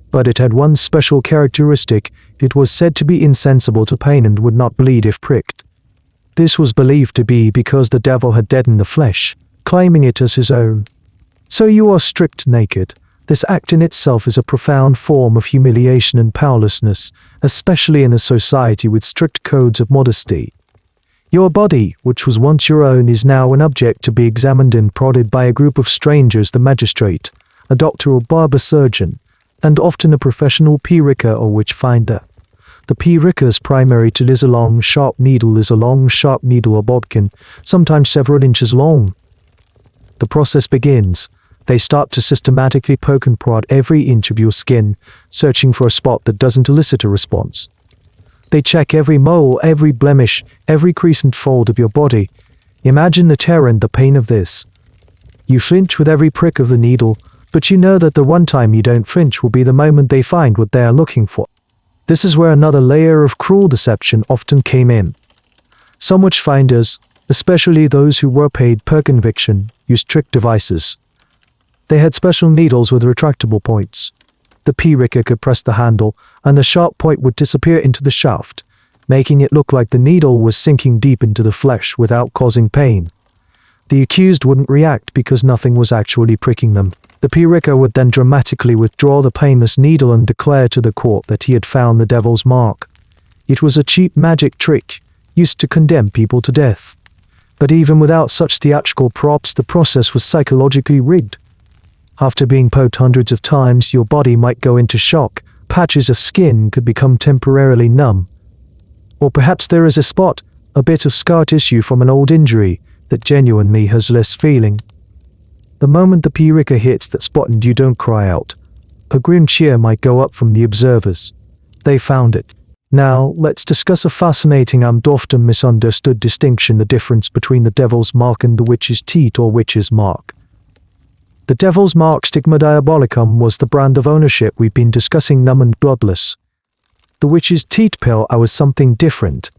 But it had one special characteristic: it was said to be insensible to pain and would not bleed if pricked. This was believed to be because the devil had deadened the flesh, claiming it as his own. So you are stripped naked. This act in itself is a profound form of humiliation and powerlessness, especially in a society with strict codes of modesty. Your body, which was once your own, is now an object to be examined and prodded by a group of strangers: the magistrate, a doctor or barber surgeon, and often a professional pea-ricker or witch-finder. The pea-ricker's primary tool is a long, sharp needle or bodkin, sometimes several inches long. The process begins. They start to systematically poke and prod every inch of your skin, searching for a spot that doesn't elicit a response. They check every mole, every blemish, every crease and fold of your body. Imagine the terror and the pain of this. You flinch with every prick of the needle, but you know that the one time you don't flinch will be the moment they find what they are looking for. This is where another layer of cruel deception often came in. Some witch-finders, especially those who were paid per conviction, used trick devices. They had special needles with retractable points. The pea-ricker could press the handle, and the sharp point would disappear into the shaft, making it look like the needle was sinking deep into the flesh without causing pain. The accused wouldn't react because nothing was actually pricking them. The pea-ricker would then dramatically withdraw the painless needle and declare to the court that he had found the devil's mark. It was a cheap magic trick, used to condemn people to death. But even without such theatrical props, the process was psychologically rigged. After being poked hundreds of times, your body might go into shock. Patches of skin could become temporarily numb. Or perhaps there is a spot, a bit of scar tissue from an old injury, that genuinely has less feeling. The moment the pea-ricker hits that spot and you don't cry out, a grim cheer might go up from the observers. They found it. Now, let's discuss a fascinating and often misunderstood distinction: the difference between the devil's mark and the witch's teat or witch's mark. The devil's mark, stigma diabolicum, was the brand of ownership we've been discussing, numb and bloodless. The witch's teat pill was something different,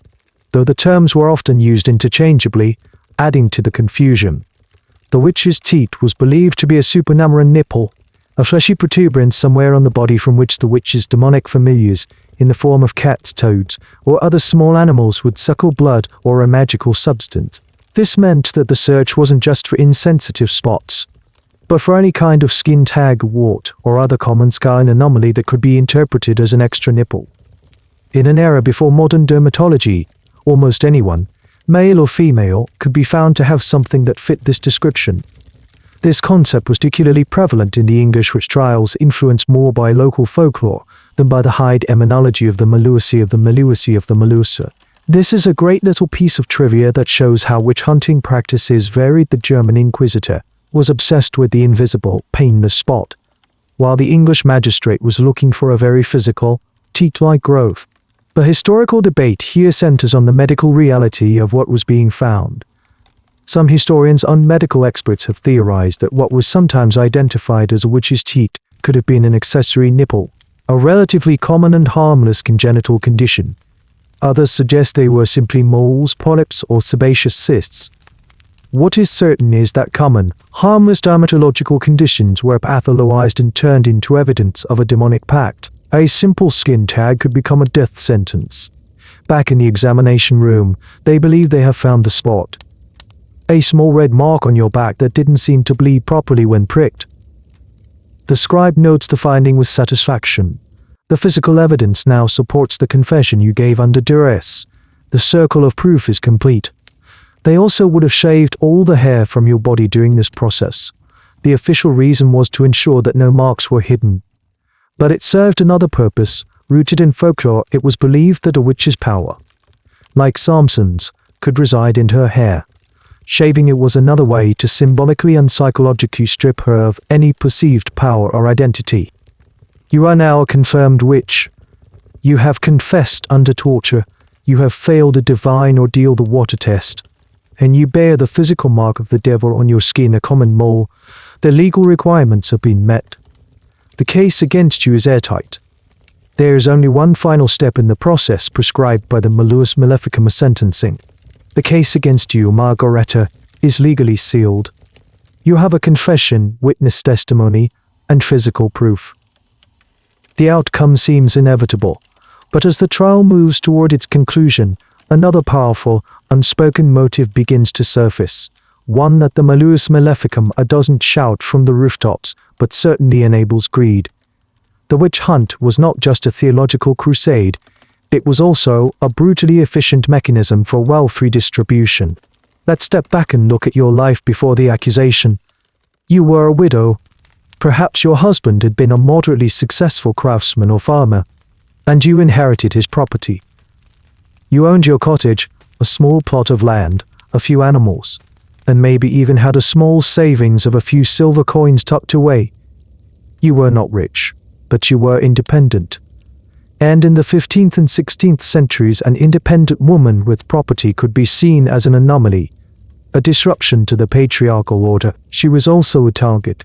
though the terms were often used interchangeably, adding to the confusion. The witch's teat was believed to be a supernatural nipple, a fleshy protuberance somewhere on the body from which the witch's demonic familiars, in the form of cats, toads, or other small animals, would suckle blood or a magical substance. This meant that the search wasn't just for insensitive spots, but for any kind of skin tag, wart, or other common skin anomaly that could be interpreted as an extra nipple. In an era before modern dermatology, almost anyone, male or female, could be found to have something that fit this description. This concept was particularly prevalent in the English witch trials, influenced more by local folklore than by the high demonology of the Malleus. This is a great little piece of trivia that shows how witch hunting practices varied. The German inquisitor was obsessed with the invisible, painless spot, while the English magistrate was looking for a very physical, teat-like growth. The historical debate here centers on the medical reality of what was being found. Some historians and medical experts have theorized that what was sometimes identified as a witch's teat it could have been an accessory nipple, a relatively common and harmless congenital condition. Others suggest they were simply moles, polyps, or sebaceous cysts. What is certain is that common, harmless dermatological conditions were pathologized and turned into evidence of a demonic pact. A simple skin tag could become a death sentence. Back in the examination room, they believe they have found the spot. A small red mark on your back that didn't seem to bleed properly when pricked. The scribe notes the finding with satisfaction. The physical evidence now supports the confession you gave under duress. The circle of proof is complete. They also would have shaved all the hair from your body during this process. The official reason was to ensure that no marks were hidden. But it served another purpose. Rooted in folklore, it was believed that a witch's power, like Samson's, could reside in her hair. Shaving it was another way to symbolically and psychologically strip her of any perceived power or identity. You are now a confirmed witch. You have confessed under torture. You have failed a divine ordeal, the water test. And you bear the physical mark of the devil on your skin, a common mole. The legal requirements have been met. The case against you is airtight. There is only one final step in the process prescribed by the Malleus Maleficarum sentencing. The case against you, Margareta, is legally sealed. You have a confession, witness testimony, and physical proof. The outcome seems inevitable, but as the trial moves toward its conclusion, another powerful, unspoken motive begins to surface, one that the Malleus Maleficarum doesn't shout from the rooftops, but certainly enables greed. The witch hunt was not just a theological crusade, it was also a brutally efficient mechanism for wealth redistribution. Let's step back and look at your life before the accusation. You were a widow. Perhaps your husband had been a moderately successful craftsman or farmer, and you inherited his property. You owned your cottage, a small plot of land, a few animals, and maybe even had a small savings of a few silver coins tucked away. You were not rich, but you were independent. And in the 15th and 16th centuries, an independent woman with property could be seen as an anomaly, a disruption to the patriarchal order. She was also a target.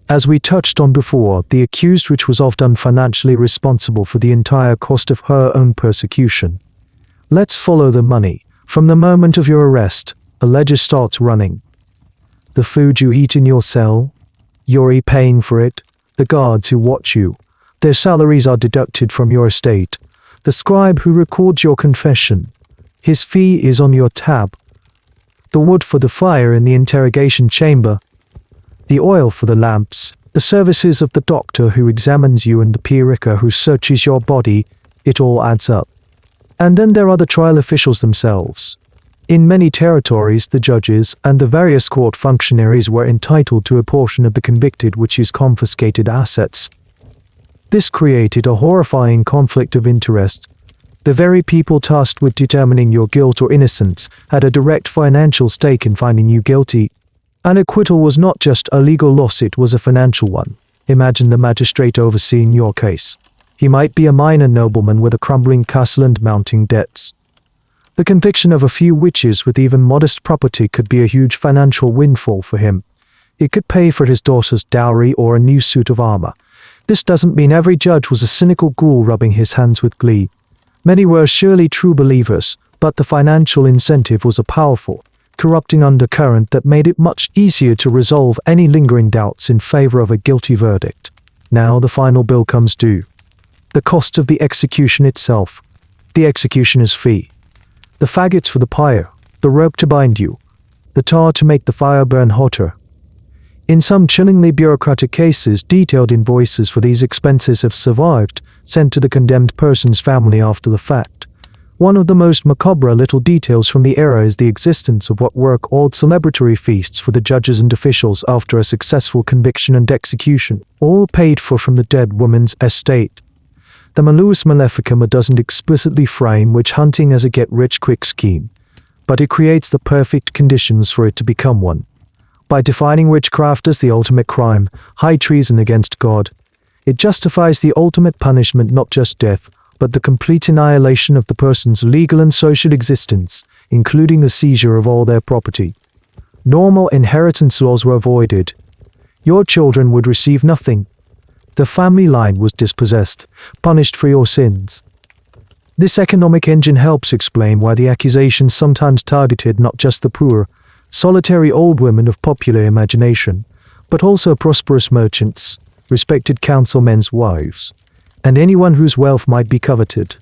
As we touched on before, the accused witch was often financially responsible for the entire cost of her own persecution. Let's follow the money. From the moment of your arrest, a ledger starts running. The food you eat in your cell, you're paying for it. The guards who watch you, their salaries are deducted from your estate. The scribe who records your confession, his fee is on your tab. The wood for the fire in the interrogation chamber, the oil for the lamps, the services of the doctor who examines you and the piercer who searches your body, it all adds up. And then there are the trial officials themselves. In many territories, the judges and the various court functionaries were entitled to a portion of the convicted witch's confiscated assets. This created a horrifying conflict of interest. The very people tasked with determining your guilt or innocence had a direct financial stake in finding you guilty. An acquittal was not just a legal loss, it was a financial one. Imagine the magistrate overseeing your case. He might be a minor nobleman with a crumbling castle and mounting debts. The conviction of a few witches with even modest property could be a huge financial windfall for him. It could pay for his daughter's dowry or a new suit of armor. This doesn't mean every judge was a cynical ghoul rubbing his hands with glee. Many were surely true believers, but the financial incentive was a powerful, corrupting undercurrent that made it much easier to resolve any lingering doubts in favor of a guilty verdict. Now the final bill comes due. The cost of the execution itself, the executioner's fee, the faggots for the pyre, the rope to bind you, the tar to make the fire burn hotter. In some chillingly bureaucratic cases, detailed invoices for these expenses have survived, sent to the condemned person's family after the fact. One of the most macabre little details from the era is the existence of what were called celebratory feasts for the judges and officials after a successful conviction and execution, all paid for from the dead woman's estate. The Malleus Maleficarum doesn't explicitly frame witch hunting as a get-rich-quick scheme, but it creates the perfect conditions for it to become one. By defining witchcraft as the ultimate crime, high treason against God, it justifies the ultimate punishment, not just death, but the complete annihilation of the person's legal and social existence, including the seizure of all their property. Normal inheritance laws were avoided. Your children would receive nothing. The family line was dispossessed, punished for your sins. This economic engine helps explain why the accusations sometimes targeted not just the poor, solitary old women of popular imagination, but also prosperous merchants, respected councilmen's wives, and anyone whose wealth might be coveted.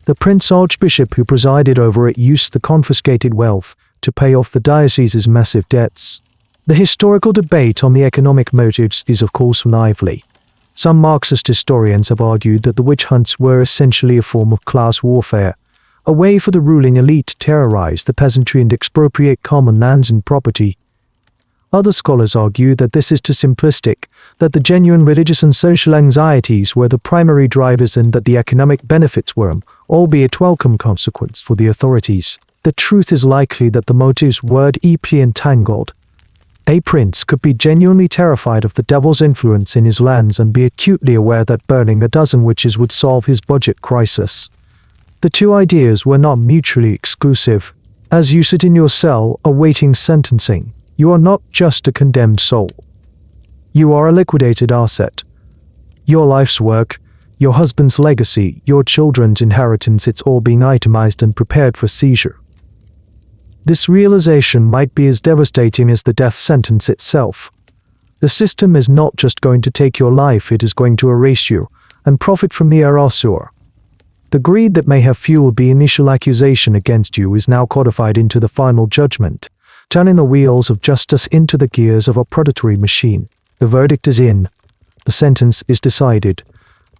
The Prince Archbishop who presided over it used the confiscated wealth to pay off the diocese's massive debts. The historical debate on the economic motives is of course lively. Some Marxist historians have argued that the witch hunts were essentially a form of class warfare, a way for the ruling elite to terrorize the peasantry and expropriate common lands and property. Other scholars argue that this is too simplistic, that the genuine religious and social anxieties were the primary drivers and that the economic benefits were, albeit welcome consequence for the authorities. The truth is likely that the motives were deeply entangled. A prince could be genuinely terrified of the devil's influence in his lands and be acutely aware that burning a dozen witches would solve his budget crisis. The two ideas were not mutually exclusive. As you sit in your cell awaiting sentencing, you are not just a condemned soul. You are a liquidated asset. Your life's work, your husband's legacy, your children's inheritance, it's all being itemized and prepared for seizure. This realization might be as devastating as the death sentence itself. The system is not just going to take your life, it is going to erase you and profit from the erasure. The greed that may have fueled the initial accusation against you is now codified into the final judgment, turning the wheels of justice into the gears of a predatory machine. The verdict is in. The sentence is decided.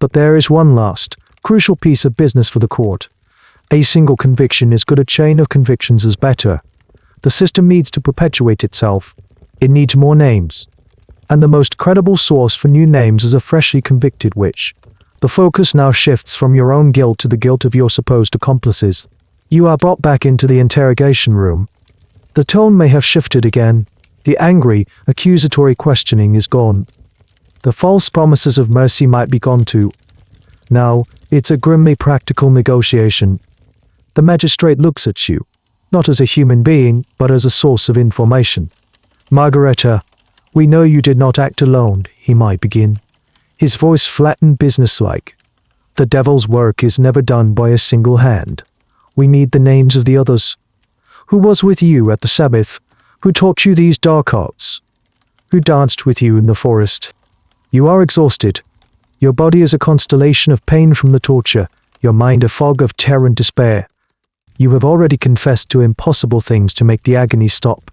But there is one last, crucial piece of business for the court. A single conviction is good, a chain of convictions is better. The system needs to perpetuate itself. It needs more names. And the most credible source for new names is a freshly convicted witch. The focus now shifts from your own guilt to the guilt of your supposed accomplices. You are brought back into the interrogation room. The tone may have shifted again. The angry, accusatory questioning is gone. The false promises of mercy might be gone too. Now, it's a grimly practical negotiation. The magistrate looks at you, not as a human being, but as a source of information. Margareta, we know you did not act alone, he might begin. His voice flattened businesslike. The devil's work is never done by a single hand. We need the names of the others. Who was with you at the Sabbath? Who taught you these dark arts? Who danced with you in the forest? You are exhausted. Your body is a constellation of pain from the torture, your mind a fog of terror and despair. You have already confessed to impossible things to make the agony stop.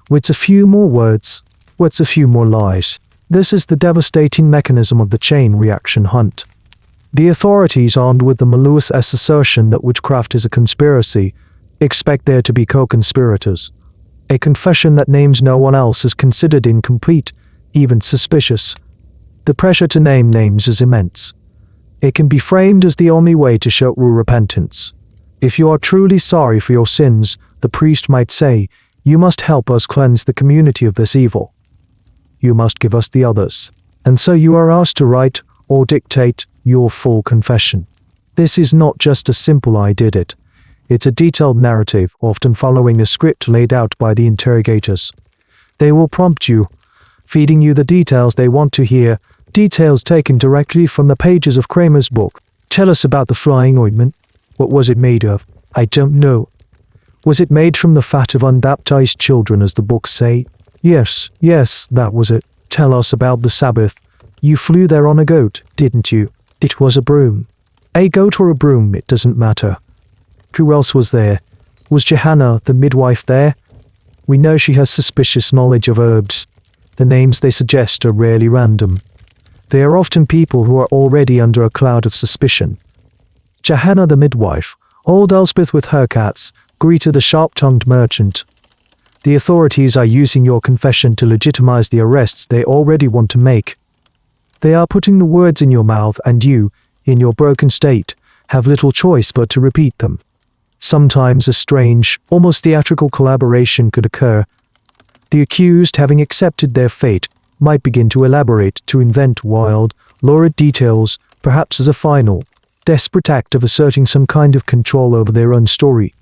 With a few more words, with a few more lies. This is the devastating mechanism of the chain reaction hunt. The authorities, armed with the Malleus assertion that witchcraft is a conspiracy, expect there to be co-conspirators. A confession that names no one else is considered incomplete, even suspicious. The pressure to name names is immense. It can be framed as the only way to show true repentance. If you are truly sorry for your sins, the priest might say, you must help us cleanse the community of this evil. You must give us the others. And so you are asked to write or dictate your full confession. This is not just a simple I did it. It's a detailed narrative, often following a script laid out by the interrogators. They will prompt you, feeding you the details they want to hear, details taken directly from the pages of Kramer's book. Tell us about the flying ointment. What was it made of? I don't know. Was it made from the fat of unbaptized children, as the books say? Yes, that was it. Tell us about the Sabbath. You flew there on a goat, didn't you? It was a broom. A goat or a broom, it doesn't matter. Who else was there? Was Johanna, the midwife, there? We know she has suspicious knowledge of herbs. The names they suggest are rarely random. They are often people who are already under a cloud of suspicion. Johanna the midwife, old Elspeth with her cats, greeted the sharp-tongued merchant. The authorities are using your confession to legitimize the arrests they already want to make. They are putting the words in your mouth and you, in your broken state, have little choice but to repeat them. Sometimes a strange, almost theatrical collaboration could occur. The accused, having accepted their fate, might begin to elaborate, to invent wild, lurid details, perhaps as a final, desperate act of asserting some kind of control over their own story.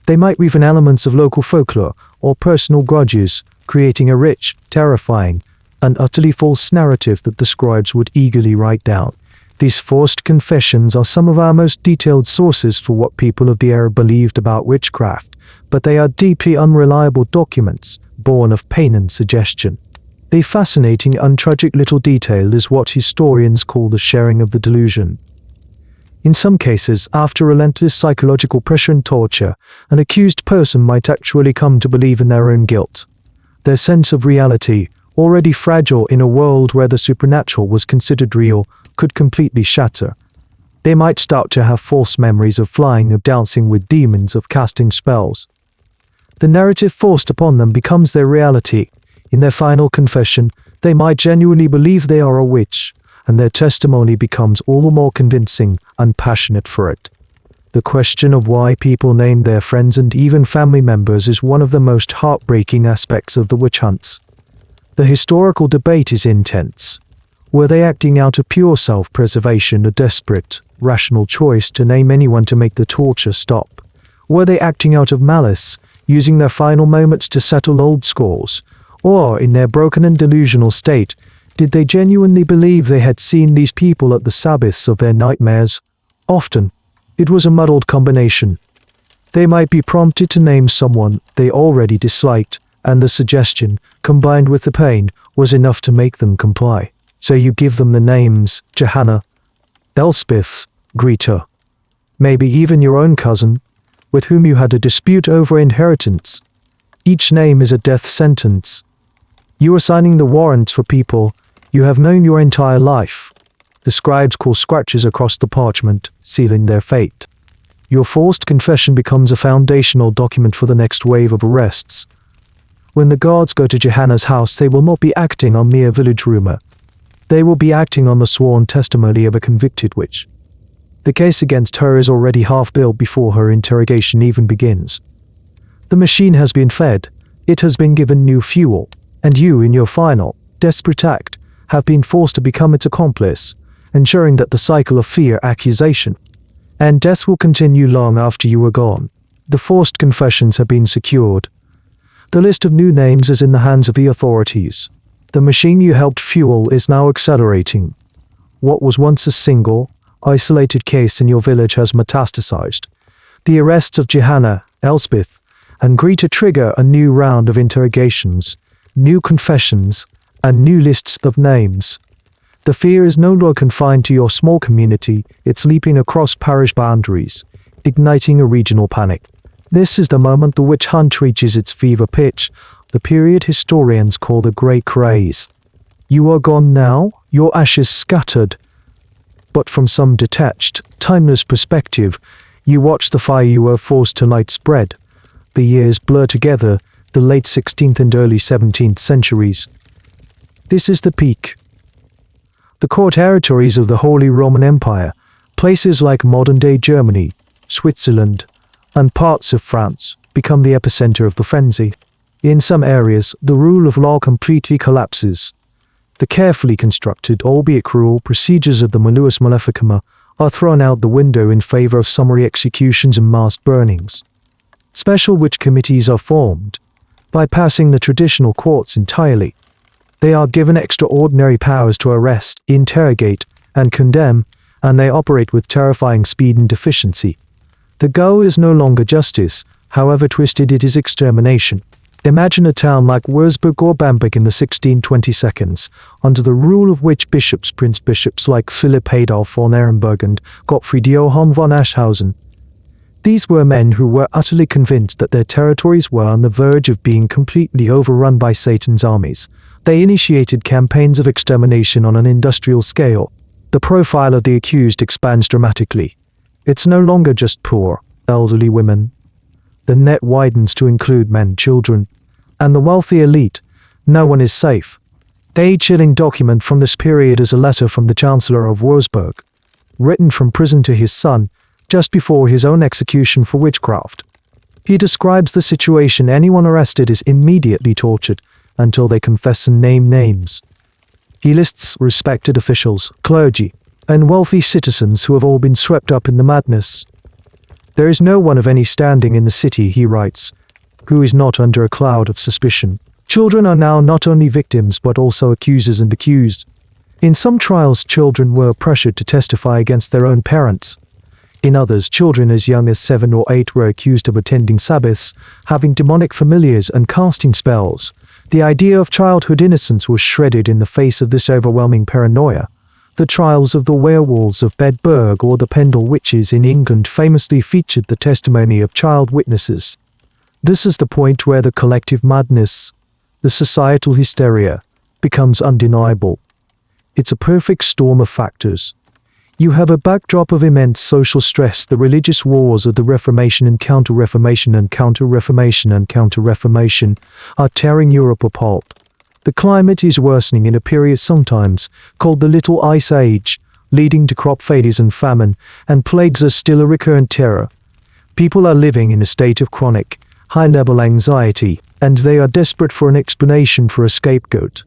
They might weave in elements of local folklore or personal grudges, creating a rich, terrifying, an utterly false narrative that the scribes would eagerly write down. These forced confessions are some of our most detailed sources for what people of the era believed about witchcraft, but they are deeply unreliable documents, born of pain and suggestion. The fascinating, untragic little detail is what historians call the sharing of the delusion. In some cases, after relentless psychological pressure and torture, an accused person might actually come to believe in their own guilt. Their sense of reality, already fragile in a world where the supernatural was considered real, could completely shatter. They might start to have false memories of flying, of dancing with demons, of casting spells. The narrative forced upon them becomes their reality. In their final confession, they might genuinely believe they are a witch, and their testimony becomes all the more convincing and passionate for it. The question of why people named their friends and even family members is one of the most heartbreaking aspects of the witch hunts. The historical debate is intense. Were they acting out of pure self-preservation, a desperate, rational choice to name anyone to make the torture stop? Were they acting out of malice, using their final moments to settle old scores? Or, in their broken and delusional state, did they genuinely believe they had seen these people at the sabbaths of their nightmares? Often, it was a muddled combination. They might be prompted to name someone they already disliked, and the suggestion, combined with the pain, was enough to make them comply. So you give them the names Johanna, Elspeth, Greta, maybe even your own cousin, with whom you had a dispute over inheritance. Each name is a death sentence. You are signing the warrants for people you have known your entire life. The scribes call scratches across the parchment, sealing their fate. Your forced confession becomes a foundational document for the next wave of arrests. When the guards go to Johanna's house, they will not be acting on mere village rumor. They will be acting on the sworn testimony of a convicted witch. The case against her is already half built before her interrogation even begins. The machine has been fed, it has been given new fuel, and you, in your final, desperate act, have been forced to become its accomplice, ensuring that the cycle of fear, accusation, and death will continue long after you are gone. The forced confessions have been secured. The list of new names is in the hands of the authorities. The machine you helped fuel is now accelerating. What was once a single, isolated case in your village has metastasized. The arrests of Johanna, Elspeth, and Greta trigger a new round of interrogations, new confessions, and new lists of names. The fear is no longer confined to your small community, it's leaping across parish boundaries, igniting a regional panic. This is the moment the witch hunt reaches its fever pitch, the period historians call the Great Craze. You are gone now, your ashes scattered. But from some detached, timeless perspective, you watch the fire you were forced to light spread. The years blur together, the late 16th and early 17th centuries. This is the peak. The core territories of the Holy Roman Empire, places like modern-day Germany, Switzerland, and parts of France, become the epicenter of the frenzy. In some areas, the rule of law completely collapses. The carefully constructed, albeit cruel, procedures of the Malleus Maleficarum are thrown out the window in favor of summary executions and mass burnings. Special witch committees are formed, bypassing the traditional courts entirely. They are given extraordinary powers to arrest, interrogate, and condemn, and they operate with terrifying speed and efficiency. The goal is no longer justice, however twisted it is extermination. Imagine a town like Würzburg or Bamberg in the 1620s, under the rule of witch bishops, prince-bishops like Philipp Adolf von Ehrenberg and Gottfried Johann von Aschhausen. These were men who were utterly convinced that their territories were on the verge of being completely overrun by Satan's armies. They initiated campaigns of extermination on an industrial scale. The profile of the accused expands dramatically. It's no longer just poor, elderly women. The net widens to include men, children, and the wealthy elite. No one is safe. A chilling document from this period is a letter from the Chancellor of Würzburg, written from prison to his son, just before his own execution for witchcraft. He describes the situation: anyone arrested is immediately tortured until they confess and name names. He lists respected officials, clergy, and wealthy citizens who have all been swept up in the madness. There is no one of any standing in the city, he writes, who is not under a cloud of suspicion. Children are now not only victims but also accusers and accused. In some trials, children were pressured to testify against their own parents. In others, children as young as 7 or 8 were accused of attending Sabbaths, having demonic familiars, and casting spells. The idea of childhood innocence was shredded in the face of this overwhelming paranoia. The trials of the werewolves of Bedburg or the Pendle witches in England famously featured the testimony of child witnesses. This is the point where the collective madness, the societal hysteria, becomes undeniable. It's a perfect storm of factors. You have a backdrop of immense social stress, the religious wars of the Reformation and Counter-Reformation and Counter-Reformation and Counter-Reformation are tearing Europe apart. The climate is worsening in a period sometimes called the Little Ice Age, leading to crop failures and famine, and plagues are still a recurrent terror. People are living in a state of chronic, high-level anxiety, and they are desperate for an explanation, for a scapegoat.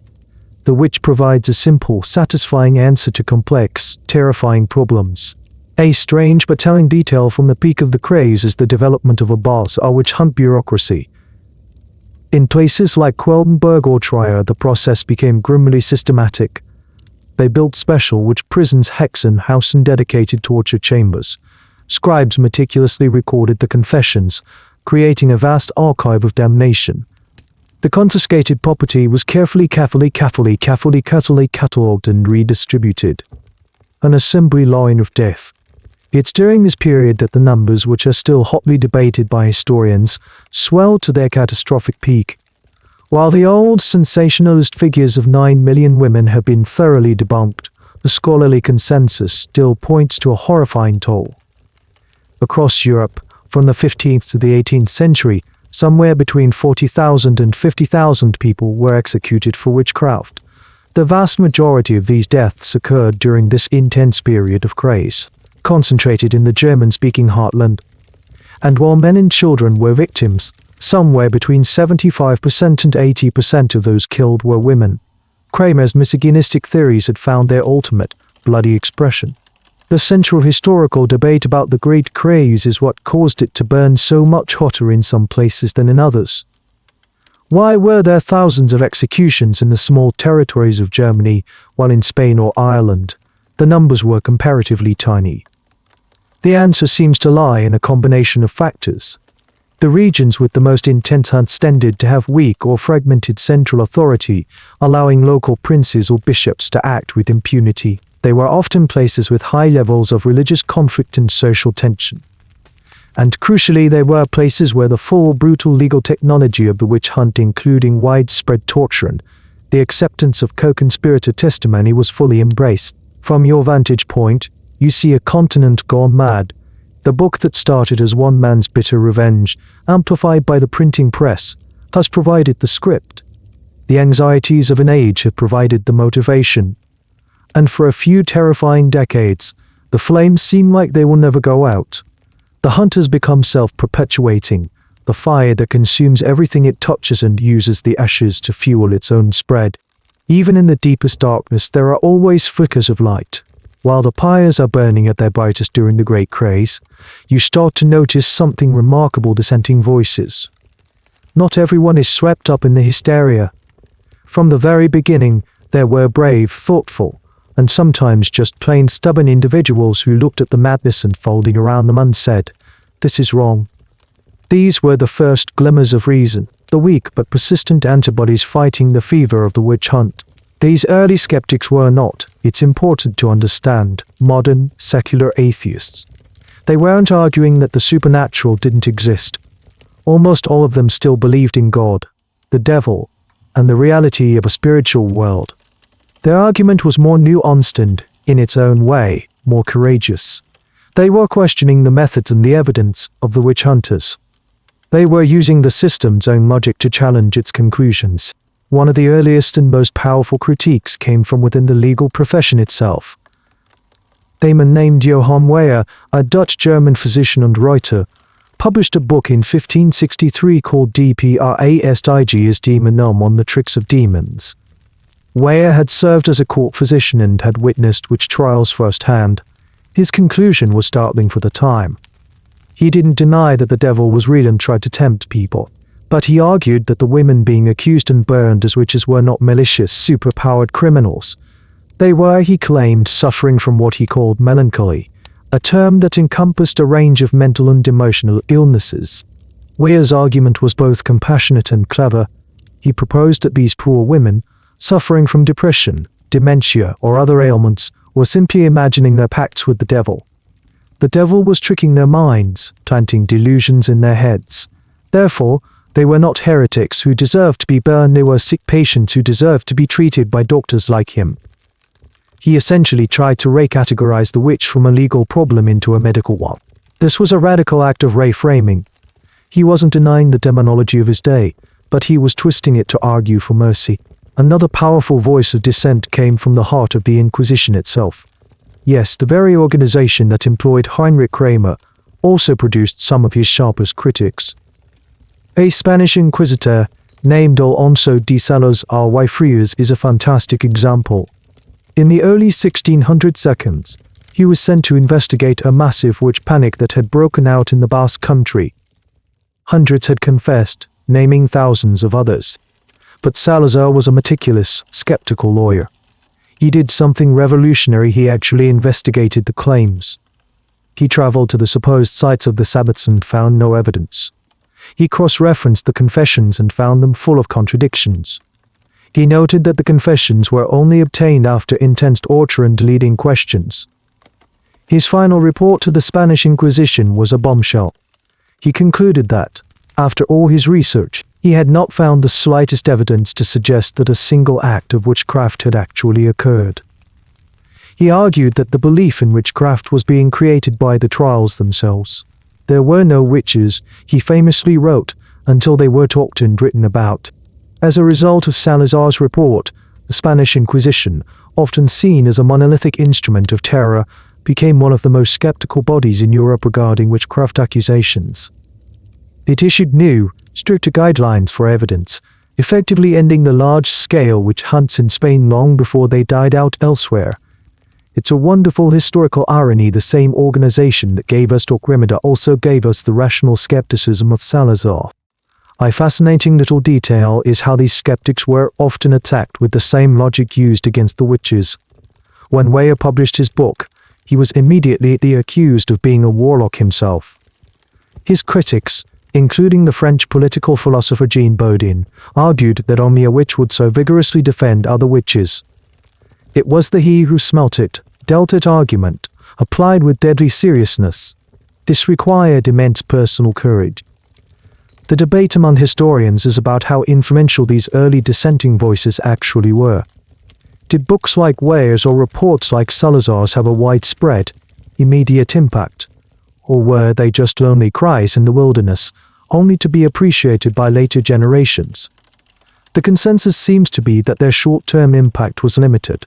The witch provides a simple, satisfying answer to complex, terrifying problems. A strange but telling detail from the peak of the craze is the development of a boss or witch hunt bureaucracy. In places like Quedlinburg or Trier, the process became grimly systematic. They built special witch prisons, hexen house, and dedicated torture chambers. Scribes meticulously recorded the confessions, creating a vast archive of damnation. The confiscated property was carefully catalogued and redistributed. An assembly line of death. It's during this period that the numbers, which are still hotly debated by historians, swelled to their catastrophic peak. While the old sensationalist figures of 9 million women have been thoroughly debunked, the scholarly consensus still points to a horrifying toll. Across Europe, from the 15th to the 18th century, somewhere between 40,000 and 50,000 people were executed for witchcraft. The vast majority of these deaths occurred during this intense period of craze, concentrated in the German-speaking heartland. And while men and children were victims, somewhere between 75% and 80% of those killed were women. Kramer's misogynistic theories had found their ultimate, bloody expression. The central historical debate about the Great Craze is what caused it to burn so much hotter in some places than in others. Why were there thousands of executions in the small territories of Germany, while in Spain or Ireland, the numbers were comparatively tiny? The answer seems to lie in a combination of factors. The regions with the most intense hunts tended to have weak or fragmented central authority, allowing local princes or bishops to act with impunity. They were often places with high levels of religious conflict and social tension. And crucially, they were places where the full, brutal legal technology of the witch hunt, including widespread torture and the acceptance of co-conspirator testimony, was fully embraced. From your vantage point, you see a continent gone mad. The book that started as one man's bitter revenge, amplified by the printing press, has provided the script. The anxieties of an age have provided the motivation. And for a few terrifying decades, the flames seem like they will never go out. The hunt has become self-perpetuating, the fire that consumes everything it touches and uses the ashes to fuel its own spread. Even in the deepest darkness, there are always flickers of light. While the pyres are burning at their brightest during the Great Craze, you start to notice something remarkable: dissenting voices. Not everyone is swept up in the hysteria. From the very beginning, there were brave, thoughtful, and sometimes just plain stubborn individuals who looked at the madness unfolding around them and said, "This is wrong." These were the first glimmers of reason, the weak but persistent antibodies fighting the fever of the witch hunt. These early skeptics were not, it's important to understand, modern, secular atheists. They weren't arguing that the supernatural didn't exist. Almost all of them still believed in God, the devil, and the reality of a spiritual world. Their argument was more nuanced and, in its own way, more courageous. They were questioning the methods and the evidence of the witch hunters. They were using the system's own logic to challenge its conclusions. One of the earliest and most powerful critiques came from within the legal profession itself. A man named Johann Weyer, a Dutch-German physician and writer, published a book in 1563 called De Prastig Demonum, on the tricks of demons. Weyer had served as a court physician and had witnessed witch trials firsthand. His conclusion was startling for the time. He didn't deny that the devil was real and tried to tempt people, But he argued that the women being accused and burned as witches were not malicious, superpowered criminals. They were, he claimed, suffering from what he called melancholy, a term that encompassed a range of mental and emotional illnesses. Weir's argument was both compassionate and clever. He proposed that these poor women, suffering from depression, dementia, or other ailments, were simply imagining their pacts with the devil. The devil was tricking their minds, planting delusions in their heads. Therefore, they were not heretics who deserved to be burned, they were sick patients who deserved to be treated by doctors like him. He essentially tried to recategorize the witch from a legal problem into a medical one. This was a radical act of reframing. He wasn't denying the demonology of his day, but he was twisting it to argue for mercy. Another powerful voice of dissent came from the heart of the Inquisition itself. Yes, the very organization that employed Heinrich Kramer also produced some of his sharpest critics. A Spanish inquisitor named Alonso de Salazar y Frias is a fantastic example. In the early 1600s, he was sent to investigate a massive witch panic that had broken out in the Basque Country. Hundreds had confessed, naming thousands of others. But Salazar was a meticulous, skeptical lawyer. He did something revolutionary. He actually investigated the claims. He traveled to the supposed sites of the Sabbaths and found no evidence. He cross-referenced the confessions and found them full of contradictions. He noted that the confessions were only obtained after intense torture and leading questions. His final report to the Spanish Inquisition was a bombshell. He concluded that, after all his research, he had not found the slightest evidence to suggest that a single act of witchcraft had actually occurred. He argued that the belief in witchcraft was being created by the trials themselves. There were no witches, he famously wrote, until they were talked and written about. As a result of Salazar's report, the Spanish Inquisition, often seen as a monolithic instrument of terror, became one of the most skeptical bodies in Europe regarding witchcraft accusations. It issued new, stricter guidelines for evidence, effectively ending the large-scale witch hunts in Spain long before they died out elsewhere. It's a wonderful historical irony. The same organization that gave us Torquemada also gave us the rational skepticism of Salazar. A fascinating little detail is how these skeptics were often attacked with the same logic used against the witches. When Weyer published his book, he was immediately accused of being a warlock himself. His critics, including the French political philosopher Jean Bodin, argued that only a witch would so vigorously defend other witches. It was the he who smelt it, dealt it argument, applied with deadly seriousness. This required immense personal courage. The debate among historians is about how influential these early dissenting voices actually were. Did books like Weyer's or reports like Salazar's have a widespread, immediate impact? Or were they just lonely cries in the wilderness, only to be appreciated by later generations? The consensus seems to be that their short-term impact was limited.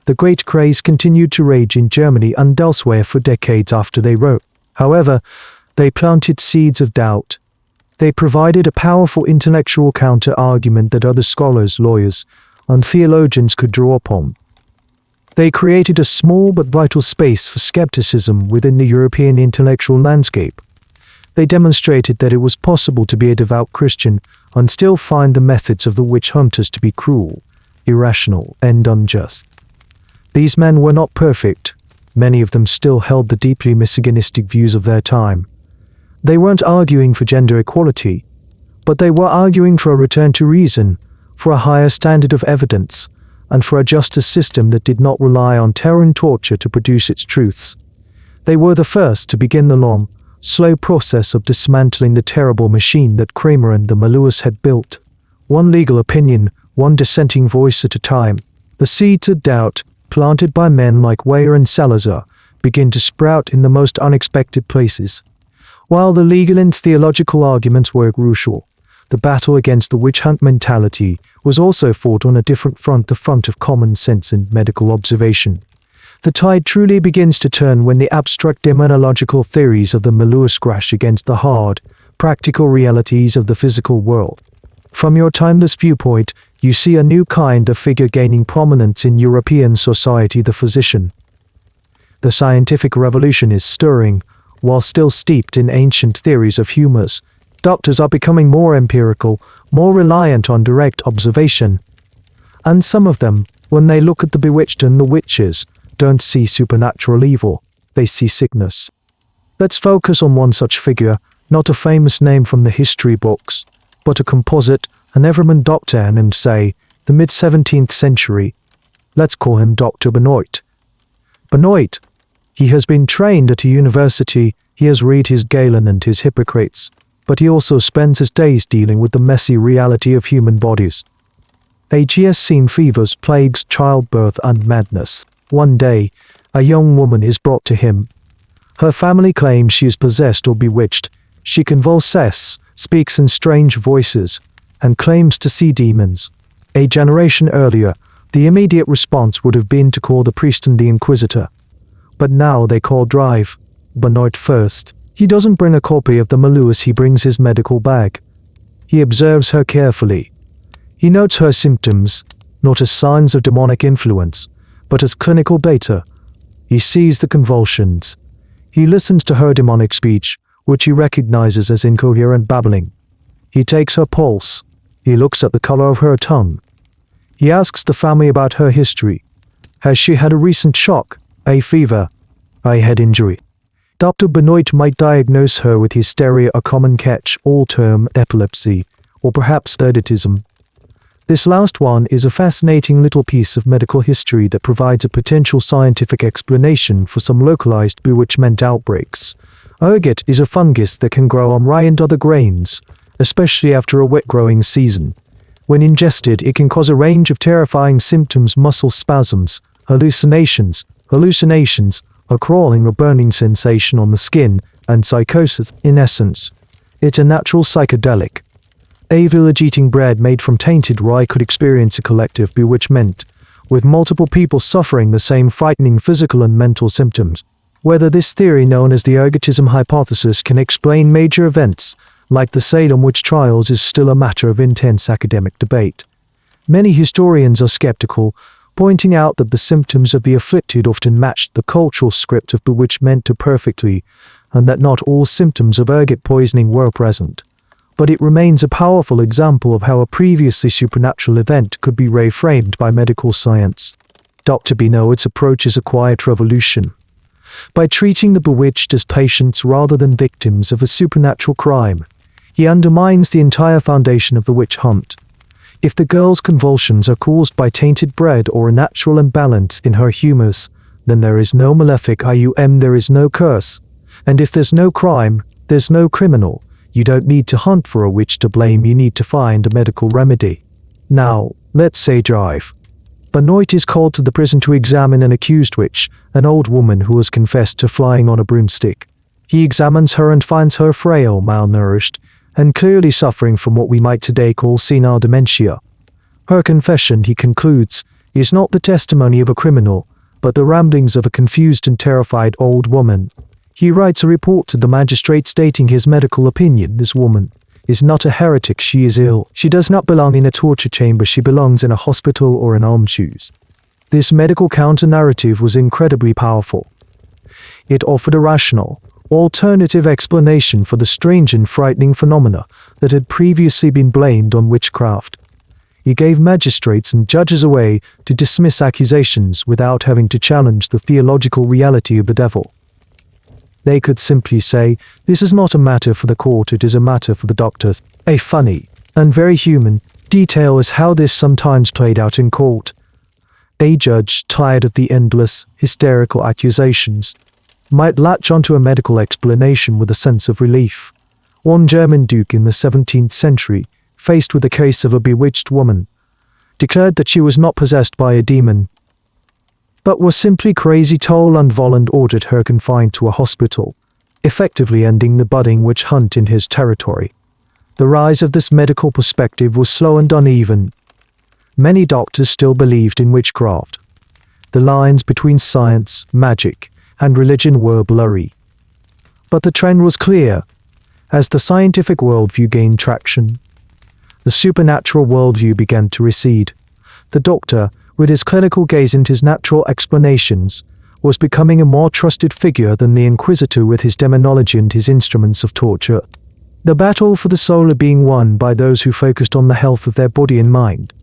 The great craze continued to rage in Germany and elsewhere for decades after they wrote. However, they planted seeds of doubt. They provided a powerful intellectual counter-argument that other scholars, lawyers, and theologians could draw upon. They created a small but vital space for skepticism within the European intellectual landscape. They demonstrated that it was possible to be a devout Christian and still find the methods of the witch hunters to be cruel, irrational, and unjust. These men were not perfect. Many of them still held the deeply misogynistic views of their time. They weren't arguing for gender equality, but they were arguing for a return to reason, for a higher standard of evidence, and for a justice system that did not rely on terror and torture to produce its truths. They were the first to begin the long, slow process of dismantling the terrible machine that Kramer and the Malleus had built. One legal opinion, one dissenting voice at a time. The seeds of doubt, planted by men like Weyer and Salazar, begin to sprout in the most unexpected places. While the legal and theological arguments were crucial, the battle against the witch hunt mentality was also fought on a different front, the front of common sense and medical observation. The tide truly begins to turn when the abstract demonological theories of the Malleus crash against the hard, practical realities of the physical world. From your timeless viewpoint, you see a new kind of figure gaining prominence in European society, the physician. The scientific revolution is stirring, while still steeped in ancient theories of humors. Doctors are becoming more empirical, more reliant on direct observation. And some of them, when they look at the bewitched and the witches, don't see supernatural evil, they see sickness. Let's focus on one such figure, not a famous name from the history books, but a composite, an Everman doctor named, say, the mid-17th century. Let's call him Dr. Benoit. Benoit. He has been trained at a university, he has read his Galen and his Hippocrates, but he also spends his days dealing with the messy reality of human bodies. He has seen fevers, plagues, childbirth, and madness. One day, a young woman is brought to him. Her family claims she is possessed or bewitched. She convulses, speaks in strange voices, and claims to see demons. A generation earlier, the immediate response would have been to call the priest and the inquisitor. But now they call drive. Benoit first. He doesn't bring a copy of the Malleus, he brings his medical bag. He observes her carefully. He notes her symptoms, not as signs of demonic influence, but as clinical data. He sees the convulsions. He listens to her demonic speech, which he recognizes as incoherent babbling. He takes her pulse. He looks at the color of her tongue. He asks the family about her history. Has she had a recent shock, a fever, a head injury? Dr. Benoit might diagnose her with hysteria, a common catch-all term, epilepsy, or perhaps eruditism. This last one is a fascinating little piece of medical history that provides a potential scientific explanation for some localized bewitchment outbreaks. Ergot is a fungus that can grow on rye and other grains, especially after a wet growing season. When ingested, it can cause a range of terrifying symptoms: muscle spasms, hallucinations, a crawling or burning sensation on the skin, and psychosis. In essence, it's a natural psychedelic. A village eating bread made from tainted rye could experience a collective bewitchment, with multiple people suffering the same frightening physical and mental symptoms. Whether this theory, known as the ergotism hypothesis, can explain major events, like the Salem witch trials, is still a matter of intense academic debate. Many historians are skeptical, pointing out that the symptoms of the afflicted often matched the cultural script of bewitchment perfectly, and that not all symptoms of ergot poisoning were present. But it remains a powerful example of how a previously supernatural event could be reframed by medical science. Dr. Benoit's approach is a quiet revolution. By treating the bewitched as patients rather than victims of a supernatural crime, he undermines the entire foundation of the witch hunt. If the girl's convulsions are caused by tainted bread or a natural imbalance in her humus, then there is no malefic, there is no curse. And if there's no crime, there's no criminal. You don't need to hunt for a witch to blame, you need to find a medical remedy. Now, let's say drive. Benoit is called to the prison to examine an accused witch, an old woman who has confessed to flying on a broomstick. He examines her and finds her frail, malnourished, and clearly suffering from what we might today call senile dementia. Her confession, he concludes, is not the testimony of a criminal, but the ramblings of a confused and terrified old woman. He writes a report to the magistrate stating his medical opinion: this woman is not a heretic, she is ill. She does not belong in a torture chamber, she belongs in a hospital or an almshouse. This medical counter-narrative was incredibly powerful. It offered a rational, alternative explanation for the strange and frightening phenomena that had previously been blamed on witchcraft. He gave magistrates and judges a way to dismiss accusations without having to challenge the theological reality of the devil. They could simply say, this is not a matter for the court, it is a matter for the doctors. A funny, and very human, detail is how this sometimes played out in court. A judge, tired of the endless, hysterical accusations, might latch onto a medical explanation with a sense of relief. One German duke in the 17th century, faced with a case of a bewitched woman, declared that she was not possessed by a demon, but was simply crazy. Toll and Volland ordered her confined to a hospital, effectively ending the budding witch hunt in his territory. The rise of this medical perspective was slow and uneven. Many doctors still believed in witchcraft. The lines between science, magic, and religion were blurry. But the trend was clear. As the scientific worldview gained traction, the supernatural worldview began to recede. The doctor, with his clinical gaze and his natural explanations, was becoming a more trusted figure than the inquisitor with his demonology and his instruments of torture. The battle for the soul are being won by those who focused on the health of their body and mind.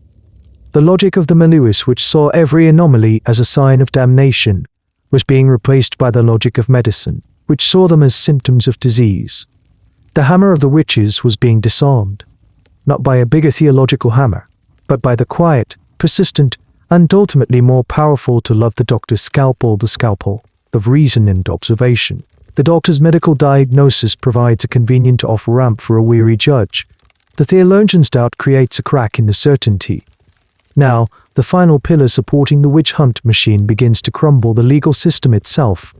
The logic of the Malleus, which saw every anomaly as a sign of damnation, was being replaced by the logic of medicine, which saw them as symptoms of disease. The hammer of the witches was being disarmed, not by a bigger theological hammer, but by the quiet, persistent, and ultimately more powerful to love the doctor's scalpel, the scalpel of reason and observation. The doctor's medical diagnosis provides a convenient off-ramp for a weary judge. The theologian's doubt creates a crack in the certainty. Now, the final pillar supporting the witch hunt machine begins to crumble, the legal system itself.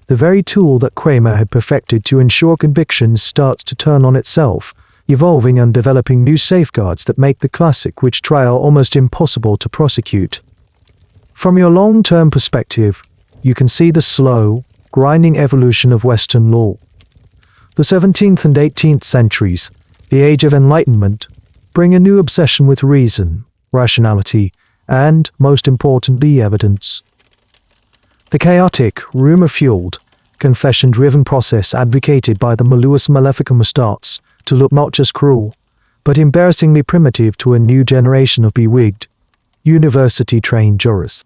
The very tool that Kramer had perfected to ensure convictions starts to turn on itself, evolving and developing new safeguards that make the classic witch trial almost impossible to prosecute. From your long-term perspective, you can see the slow, grinding evolution of Western law. The 17th and 18th centuries, the Age of Enlightenment, bring a new obsession with reason, rationality, and, most importantly, evidence. The chaotic, rumor-fueled, confession-driven process advocated by the Malleus Maleficarum starts to look not just cruel, but embarrassingly primitive to a new generation of bewigged, university-trained jurors.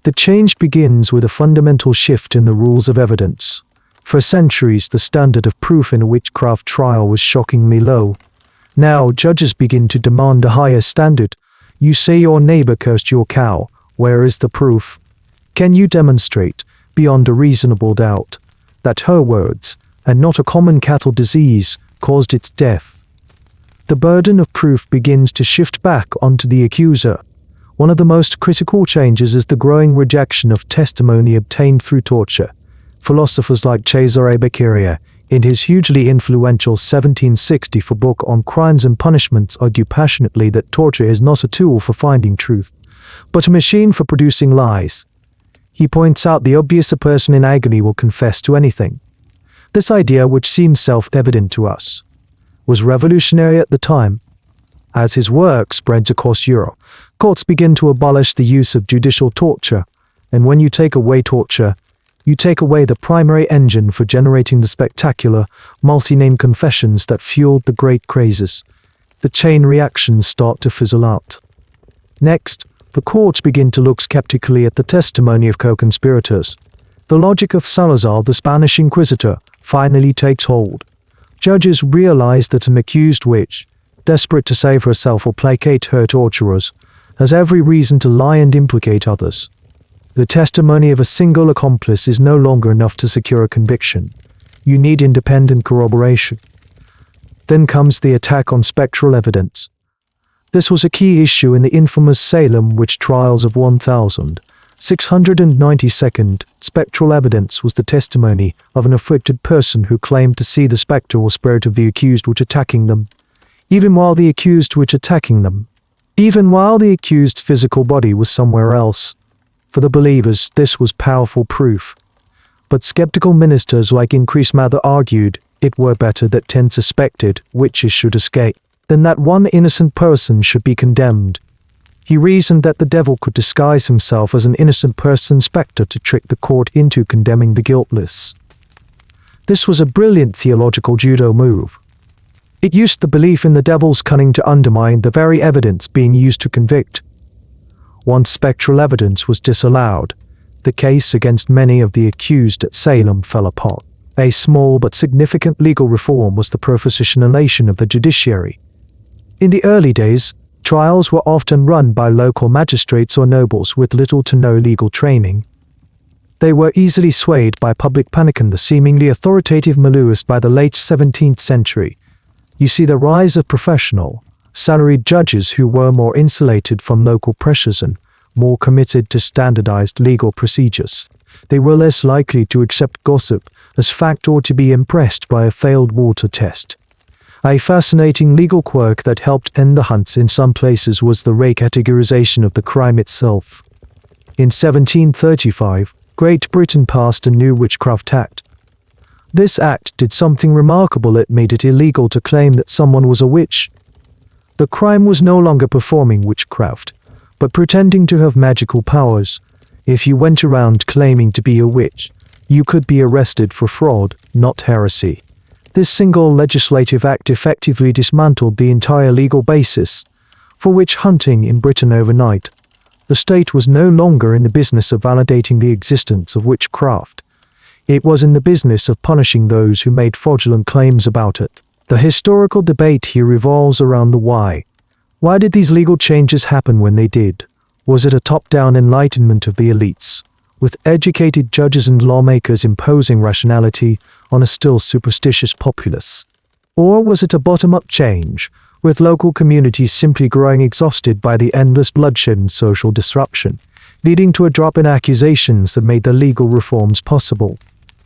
The change begins with a fundamental shift in the rules of evidence. For centuries, the standard of proof in a witchcraft trial was shockingly low. Now, judges begin to demand a higher standard. You say your neighbor cursed your cow. Where is the proof? Can you demonstrate, beyond a reasonable doubt, that her words, and not a common cattle disease, caused its death? The burden of proof begins to shift back onto the accuser. One of the most critical changes is the growing rejection of testimony obtained through torture. Philosophers like Cesare Beccaria, in his hugely influential 1764 book on crimes and punishments, argue passionately that torture is not a tool for finding truth, but a machine for producing lies. He points out the obvious: a person in agony will confess to anything. This idea, which seems self-evident to us, was revolutionary at the time. As his work spreads across Europe, courts begin to abolish the use of judicial torture, and when you take away torture, you take away the primary engine for generating the spectacular, multi-name confessions that fueled the great crazes. The chain reactions start to fizzle out. Next, the courts begin to look skeptically at the testimony of co-conspirators. The logic of Salazar, the Spanish Inquisitor, finally takes hold. Judges realize that an accused witch, desperate to save herself or placate her torturers, has every reason to lie and implicate others. The testimony of a single accomplice is no longer enough to secure a conviction. You need independent corroboration. Then comes the attack on spectral evidence. This was a key issue in the infamous Salem witch trials of 1692. Spectral evidence was the testimony of an afflicted person who claimed to see the spectre or spirit of the accused witch attacking them, even while the accused physical body was somewhere else. For the believers, this was powerful proof. But skeptical ministers like Increase Mather argued it were better that 10 suspected witches should escape than that one innocent person should be condemned. He reasoned that the devil could disguise himself as an innocent person's spectre to trick the court into condemning the guiltless. This was a brilliant theological judo move. It used the belief in the devil's cunning to undermine the very evidence being used to convict. Once spectral evidence was disallowed, the case against many of the accused at Salem fell apart. A small but significant legal reform was the professionalization of the judiciary. In the early days, trials were often run by local magistrates or nobles with little to no legal training. They were easily swayed by public panic and the seemingly authoritative Malleus. By the late 17th century, you see the rise of professional, salaried judges who were more insulated from local pressures and more committed to standardized legal procedures. They were less likely to accept gossip as fact or to be impressed by a failed water test. A fascinating legal quirk that helped end the hunts in some places was the recategorization of the crime itself. In 1735, Great Britain passed a new Witchcraft Act. This act did something remarkable. It made it illegal to claim that someone was a witch. The crime was no longer performing witchcraft, but pretending to have magical powers. If you went around claiming to be a witch, you could be arrested for fraud, not heresy. This single legislative act effectively dismantled the entire legal basis for witch hunting in Britain overnight. The state was no longer in the business of validating the existence of witchcraft. It was in the business of punishing those who made fraudulent claims about it. The historical debate here revolves around the why. Why did these legal changes happen when they did? Was it a top-down enlightenment of the elites, with educated judges and lawmakers imposing rationality on a still superstitious populace? Or was it a bottom-up change, with local communities simply growing exhausted by the endless bloodshed and social disruption, leading to a drop in accusations that made the legal reforms possible?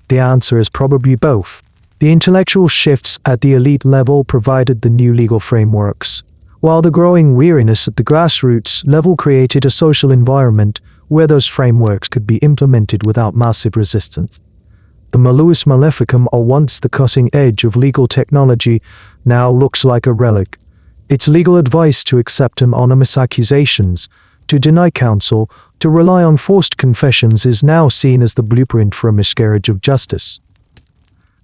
The answer is probably both. The intellectual shifts at the elite level provided the new legal frameworks, while the growing weariness at the grassroots level created a social environment where those frameworks could be implemented without massive resistance. The Malleus Maleficarum, or once the cutting edge of legal technology, now looks like a relic. Its legal advice to accept anonymous accusations, to deny counsel, to rely on forced confessions is now seen as the blueprint for a miscarriage of justice.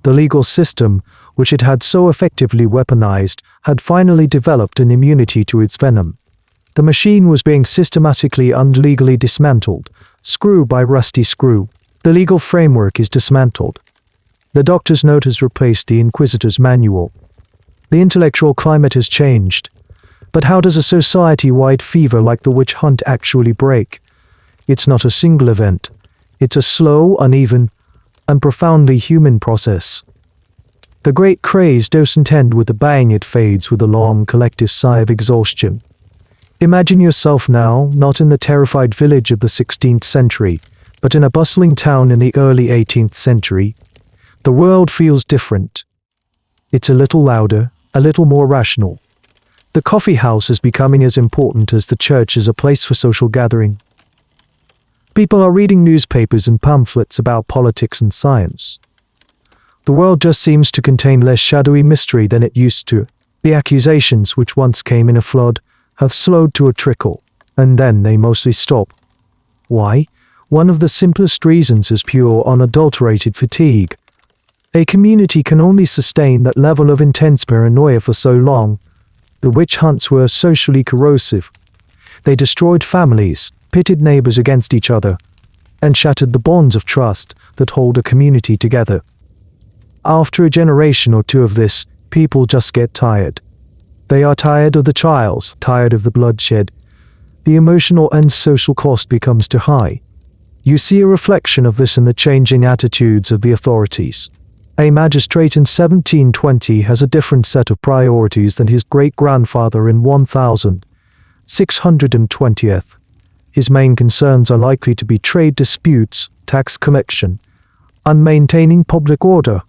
The legal system, which it had so effectively weaponized, had finally developed an immunity to its venom. The machine was being systematically and legally dismantled, screw by rusty screw. The legal framework is dismantled. The doctor's note has replaced the inquisitor's manual. The intellectual climate has changed. But how does a society-wide fever like the witch hunt actually break? It's not a single event. It's a slow, uneven, and profoundly human process. The great craze doesn't end with a bang, it fades with a long collective sigh of exhaustion. Imagine yourself now, not in the terrified village of the 16th century, but in a bustling town in the early 18th century. The world feels different. It's a little louder, a little more rational. The coffee house is becoming as important as the church as a place for social gathering. People are reading newspapers and pamphlets about politics and science. The world just seems to contain less shadowy mystery than it used to. The accusations, which once came in a flood, have slowed to a trickle, and then they mostly stop. Why? One of the simplest reasons is pure, unadulterated fatigue. A community can only sustain that level of intense paranoia for so long. The witch hunts were socially corrosive. They destroyed families, pitted neighbors against each other, and shattered the bonds of trust that hold a community together. After a generation or two of this, people just get tired. They are tired of the trials, tired of the bloodshed. The emotional and social cost becomes too high. You see a reflection of this in the changing attitudes of the authorities. A magistrate in 1720 has a different set of priorities than his great-grandfather in 1620. His main concerns are likely to be trade disputes, tax collection, and maintaining public order.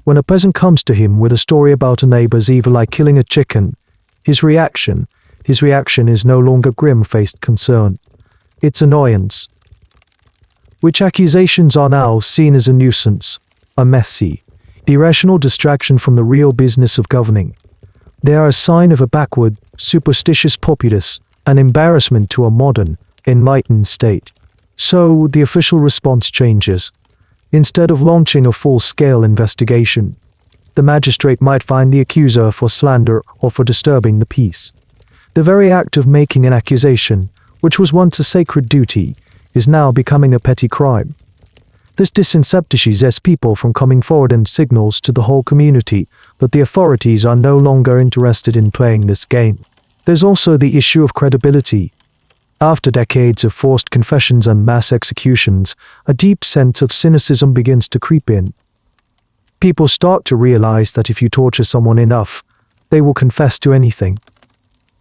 When a peasant comes to him with a story about a neighbor's evil like killing a chicken, his reaction is no longer grim-faced concern. It's annoyance. Which accusations are now seen as a nuisance, a messy, irrational distraction from the real business of governing. They are a sign of a backward, superstitious populace, an embarrassment to a modern, enlightened state. So the official response changes. Instead of launching a full-scale investigation, the magistrate might find the accuser for slander or for disturbing the peace. The very act of making an accusation, which was once a sacred duty, is now becoming a petty crime. This disincentivizes people from coming forward and signals to the whole community that the authorities are no longer interested in playing this game. There's also the issue of credibility. After decades of forced confessions and mass executions, a deep sense of cynicism begins to creep in. People start to realize that if you torture someone enough, they will confess to anything.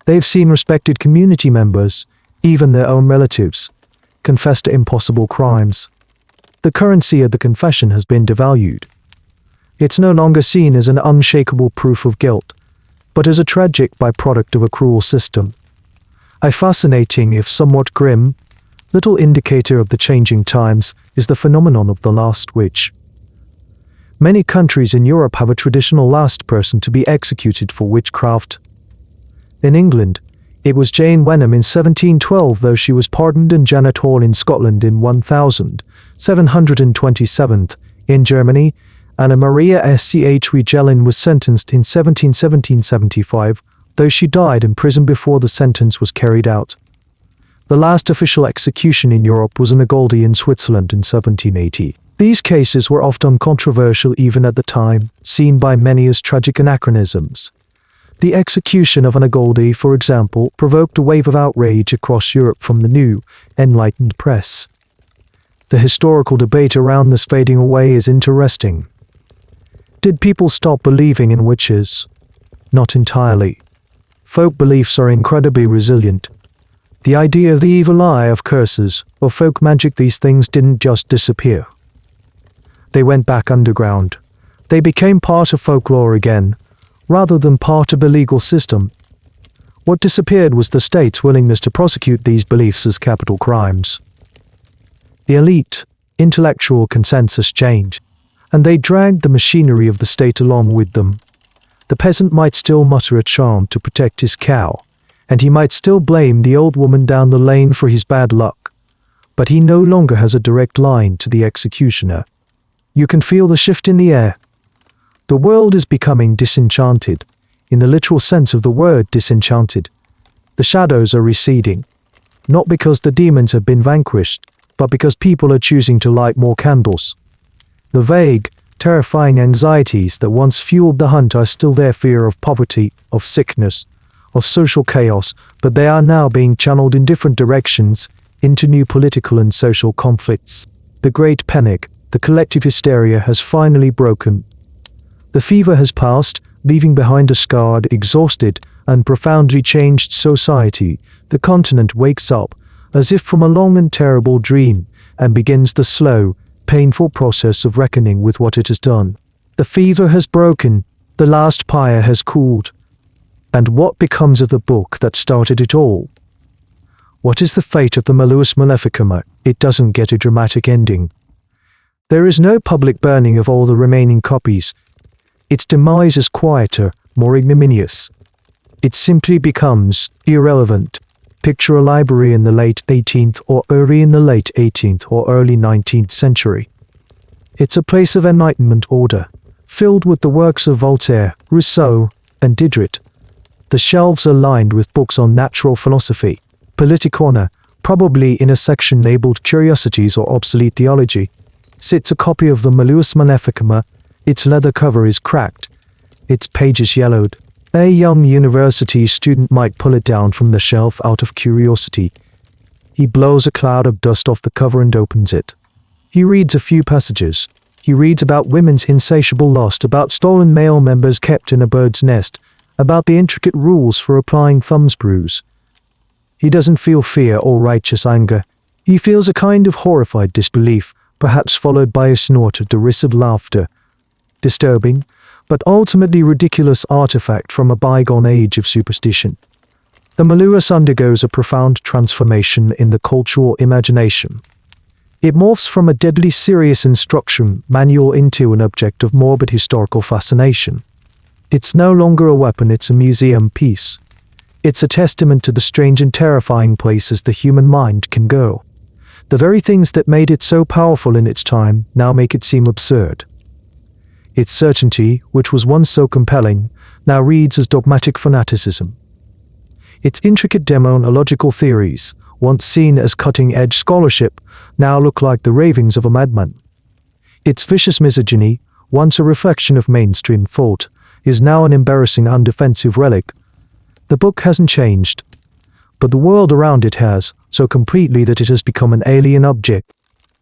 They've seen respected community members, even their own relatives, confess to impossible crimes. The currency of the confession has been devalued. It's no longer seen as an unshakable proof of guilt, but as a tragic byproduct of a cruel system. A fascinating, if somewhat grim, little indicator of the changing times is the phenomenon of the last witch. Many countries in Europe have a traditional last person to be executed for witchcraft. In England, it was Jane Wenham in 1712, though she was pardoned, in Janet Hall in Scotland in 1727. In Germany, Anna Maria Schregelin was sentenced in 1775, though she died in prison before the sentence was carried out. The last official execution in Europe was in Agoldi in Switzerland in 1780. These cases were often controversial even at the time, seen by many as tragic anachronisms. The execution of Agoldi, for example, provoked a wave of outrage across Europe from the new, enlightened press. The historical debate around this fading away is interesting. Did people stop believing in witches? Not entirely. Folk beliefs are incredibly resilient. The idea of the evil eye, of curses, or folk magic, these things didn't just disappear. They went back underground. They became part of folklore again, rather than part of the legal system. What disappeared was the state's willingness to prosecute these beliefs as capital crimes. The elite, intellectual consensus changed, and they dragged the machinery of the state along with them. The peasant might still mutter a charm to protect his cow, and he might still blame the old woman down the lane for his bad luck, but he no longer has a direct line to the executioner. You can feel the shift in the air. The world is becoming disenchanted, in the literal sense of the word disenchanted. The shadows are receding, not because the demons have been vanquished, but because people are choosing to light more candles. The vague, terrifying anxieties that once fueled the hunt are still there: fear of poverty, of sickness, of social chaos, but they are now being channeled in different directions, into new political and social conflicts. The great panic, the collective hysteria, has finally broken. The fever has passed, leaving behind a scarred, exhausted, and profoundly changed society. The continent wakes up, as if from a long and terrible dream, and begins the slow, painful process of reckoning with what it has done. The fever has broken, the last pyre has cooled. And what becomes of the book that started it all? What is the fate of the Malleus Maleficarum? It doesn't get a dramatic ending. There is no public burning of all the remaining copies. Its demise is quieter, more ignominious. It simply becomes irrelevant. Picture a library in the late 18th or early 18th or early 19th century. It's a place of enlightenment order, filled with the works of Voltaire, Rousseau, and Diderot. The shelves are lined with books on natural philosophy. Politicona, probably in a section labeled Curiosities or Obsolete Theology, sits a copy of the Malleus Maleficarum. Its leather cover is cracked, its pages yellowed. A young university student might pull it down from the shelf out of curiosity. He blows a cloud of dust off the cover and opens it. He reads a few passages. He reads about women's insatiable lust, about stolen male members kept in a bird's nest, about the intricate rules for applying thumb screws. He doesn't feel fear or righteous anger. He feels a kind of horrified disbelief, perhaps followed by a snort of derisive laughter. Disturbing, but ultimately ridiculous artifact from a bygone age of superstition. The Malleus undergoes a profound transformation in the cultural imagination. It morphs from a deadly serious instruction manual into an object of morbid historical fascination. It's no longer a weapon, it's a museum piece. It's a testament to the strange and terrifying places the human mind can go. The very things that made it so powerful in its time now make it seem absurd. Its certainty, which was once so compelling, now reads as dogmatic fanaticism. Its intricate demonological theories, once seen as cutting-edge scholarship, now look like the ravings of a madman. Its vicious misogyny, once a reflection of mainstream thought, is now an embarrassing undefensive relic. The book hasn't changed, but the world around it has, so completely that it has become an alien object.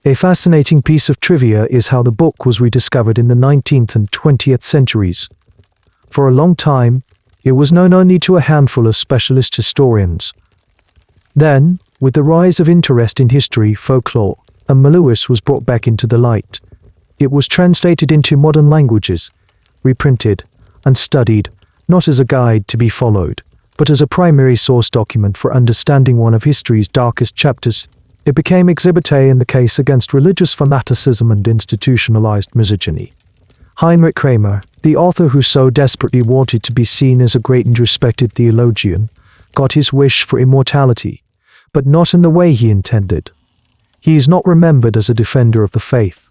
A fascinating piece of trivia is how the book was rediscovered in the 19th and 20th centuries. For a long time, it was known only to a handful of specialist historians. Then, with the rise of interest in history, folklore, and Malleus was brought back into the light. It was translated into modern languages, reprinted, and studied, not as a guide to be followed, but as a primary source document for understanding one of history's darkest chapters. It became Exhibit A in the case against religious fanaticism and institutionalized misogyny. Heinrich Kramer, the author who so desperately wanted to be seen as a great and respected theologian, got his wish for immortality, but not in the way he intended. He is not remembered as a defender of the faith.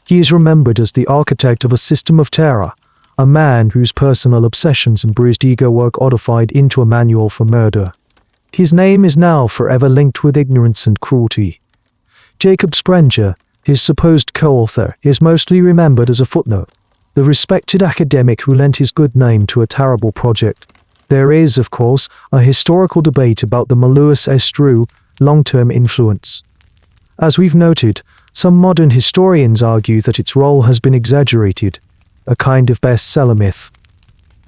He is remembered as the architect of a system of terror, a man whose personal obsessions and bruised ego were codified into a manual for murder. His name is now forever linked with ignorance and cruelty. Jacob Sprenger, his supposed co-author, is mostly remembered as a footnote, the respected academic who lent his good name to a terrible project. There is, of course, a historical debate about the Malleus Maleficarum long-term influence. As we've noted, some modern historians argue that its role has been exaggerated, a kind of bestseller myth.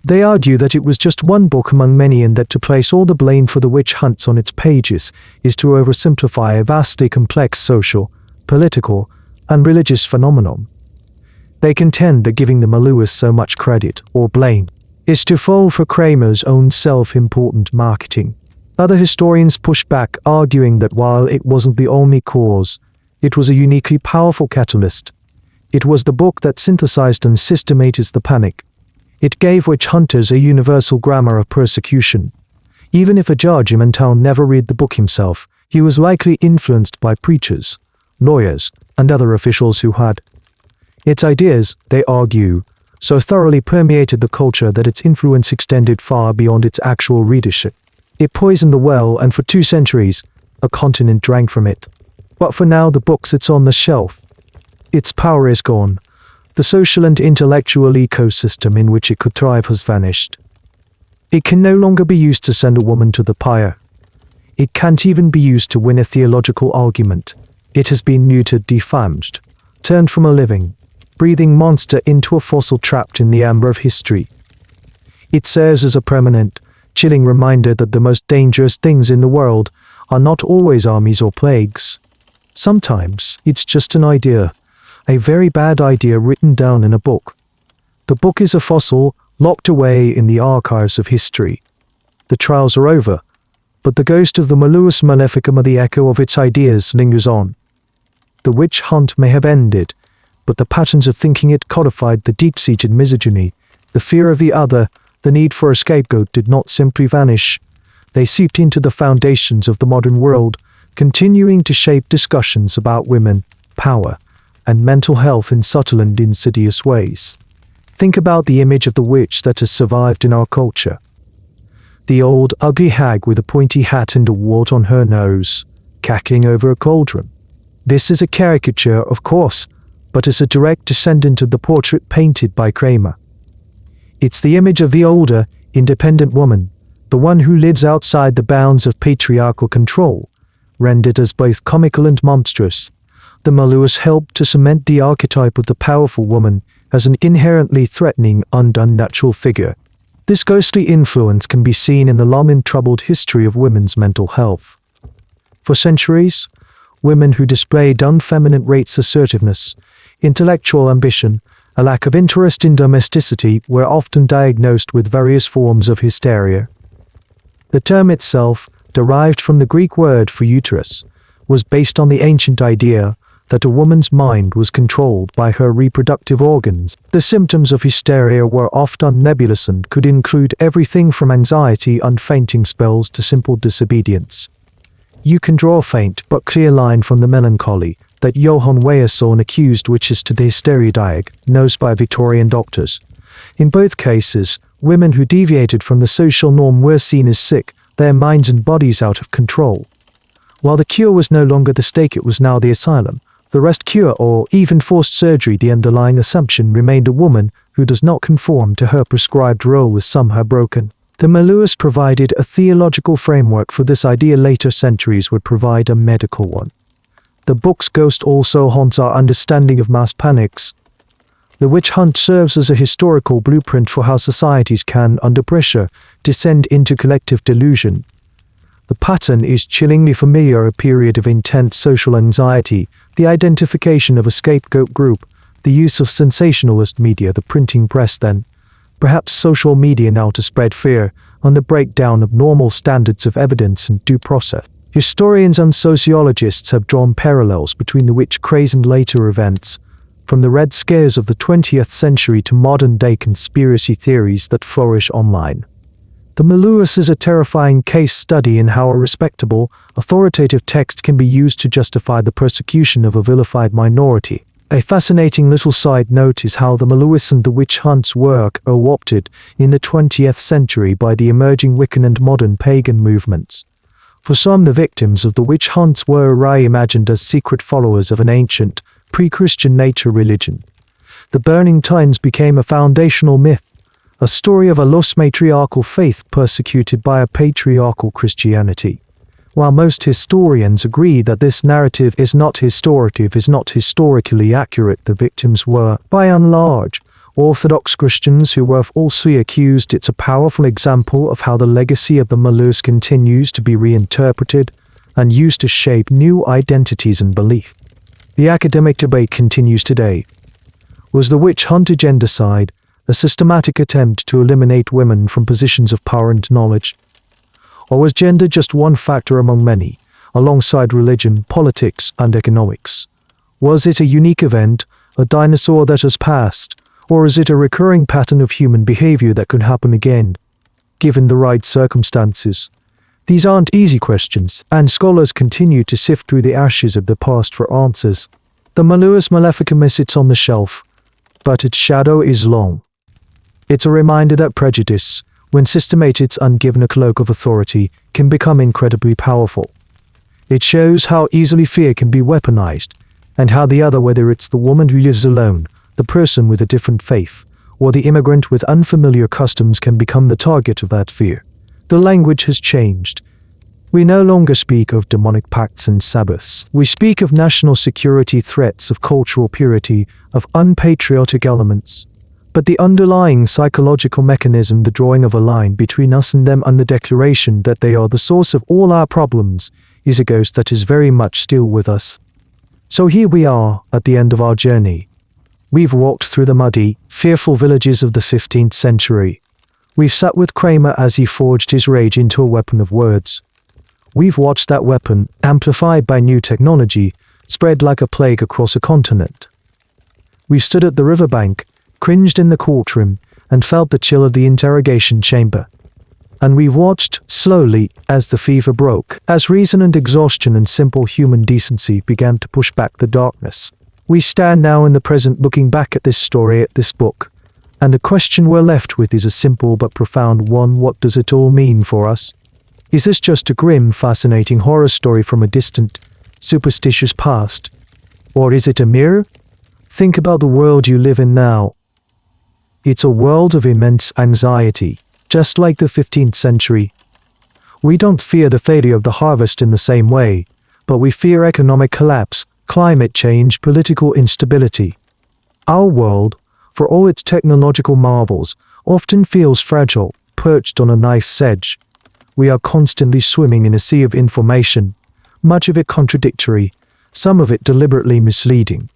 They argue that it was just one book among many and that to place all the blame for the witch hunts on its pages is to oversimplify a vastly complex social, political, and religious phenomenon. They contend that giving the Malleus so much credit, or blame, is to fall for Kramer's own self-important marketing. Other historians push back, arguing that while it wasn't the only cause, it was a uniquely powerful catalyst. It was the book that synthesized and systematized the panic. It gave witch hunters a universal grammar of persecution. Even if a judge in town never read the book himself, he was likely influenced by preachers, lawyers, and other officials who had. Its ideas, they argue, so thoroughly permeated the culture that its influence extended far beyond its actual readership. It poisoned the well, and for 2 centuries, a continent drank from it. But for now, the book sits on the shelf. Its power is gone. The social and intellectual ecosystem in which it could thrive has vanished. It can no longer be used to send a woman to the pyre. It can't even be used to win a theological argument. It has been neutered, defamed, turned from a living, breathing monster into a fossil trapped in the amber of history. It serves as a permanent, chilling reminder that the most dangerous things in the world are not always armies or plagues. Sometimes it's just an idea, a very bad idea written down in a book. The book is a fossil locked away in the archives of history. The trials are over, but the ghost of the Malleus Maleficarum, the echo of its ideas, lingers on. The witch hunt may have ended, but the patterns of thinking it codified, the deep-seated misogyny, the fear of the other, the need for a scapegoat did not simply vanish. They seeped into the foundations of the modern world, continuing to shape discussions about women, power, and mental health in subtle and insidious ways. Think about the image of the witch that has survived in our culture. The old, ugly hag with a pointy hat and a wart on her nose, cackling over a cauldron. This is a caricature, of course, but is a direct descendant of the portrait painted by Kramer. It's the image of the older, independent woman, the one who lives outside the bounds of patriarchal control, rendered as both comical and monstrous. The Malleus helped to cement the archetype of the powerful woman as an inherently threatening and unnatural figure. This ghostly influence can be seen in the long and troubled history of women's mental health. For centuries, women who displayed unfeminine traits, assertiveness, intellectual ambition, a lack of interest in domesticity were often diagnosed with various forms of hysteria. The term itself, derived from the Greek word for uterus, was based on the ancient idea that a woman's mind was controlled by her reproductive organs. The symptoms of hysteria were often nebulous and could include everything from anxiety and fainting spells to simple disobedience. You can draw a faint but clear line from the melancholy that Johann Weyersohn accused witches to the hysteria diagnosed by Victorian doctors. In both cases, women who deviated from the social norm were seen as sick, their minds and bodies out of control. While the cure was no longer the stake, it was now the asylum. The rest cure or even forced surgery, the underlying assumption remained a woman who does not conform to her prescribed role is somehow broken. The Malleus provided a theological framework for this idea. Later centuries would provide a medical one. The book's ghost also haunts our understanding of mass panics. The witch hunt serves as a historical blueprint for how societies can, under pressure, descend into collective delusion. The pattern is chillingly familiar: a period of intense social anxiety, the identification of a scapegoat group, the use of sensationalist media, the printing press then, perhaps social media now to spread fear, and the breakdown of normal standards of evidence and due process. Historians and sociologists have drawn parallels between the witch craze and later events, from the Red Scares of the 20th century to modern-day conspiracy theories that flourish online. The Malleus is a terrifying case study in how a respectable, authoritative text can be used to justify the persecution of a vilified minority. A fascinating little side note is how the Malleus and the witch hunts work are adopted in the 20th century by the emerging Wiccan and modern pagan movements. For some, the victims of the witch hunts were reimagined as secret followers of an ancient, pre-Christian nature religion. The burning times became a foundational myth, a story of a lost matriarchal faith persecuted by a patriarchal Christianity. While most historians agree that this narrative is not historically accurate, the victims were, by and large, Orthodox Christians who were falsely accused. It's a powerful example of how the legacy of the Malleus continues to be reinterpreted and used to shape new identities and belief. The academic debate continues today. Was the witch hunt a gendercide, a systematic attempt to eliminate women from positions of power and knowledge? Or was gender just one factor among many, alongside religion, politics, and economics? Was it a unique event, a dinosaur that has passed, or is it a recurring pattern of human behavior that could happen again, given the right circumstances? These aren't easy questions, and scholars continue to sift through the ashes of the past for answers. The Malleus Maleficarum sits on the shelf, but its shadow is long. It's a reminder that prejudice, when systemated and given a cloak of authority, can become incredibly powerful. It shows how easily fear can be weaponized, and how the other, whether it's the woman who lives alone, the person with a different faith, or the immigrant with unfamiliar customs, can become the target of that fear. The language has changed. We no longer speak of demonic pacts and Sabbaths. We speak of national security threats, of cultural purity, of unpatriotic elements. But the underlying psychological mechanism, the drawing of a line between us and them and the declaration that they are the source of all our problems, is a ghost that is very much still with us. So here we are, at the end of our journey. We've walked through the muddy, fearful villages of the 15th century. We've sat with Kramer as he forged his rage into a weapon of words. We've watched that weapon, amplified by new technology, spread like a plague across a continent. We've stood at the riverbank, cringed in the courtroom, and felt the chill of the interrogation chamber. And we've watched, slowly, as the fever broke, as reason and exhaustion and simple human decency began to push back the darkness. We stand now in the present, looking back at this story, at this book, and the question we're left with is a simple but profound one. What does it all mean for us? Is this just a grim, fascinating horror story from a distant, superstitious past? Or is it a mirror? Think about the world you live in now. It's a world of immense anxiety, just like the 15th century. We don't fear the failure of the harvest in the same way, but we fear economic collapse, climate change, political instability. Our world, for all its technological marvels, often feels fragile, perched on a knife's edge. We are constantly swimming in a sea of information, much of it contradictory, some of it deliberately misleading.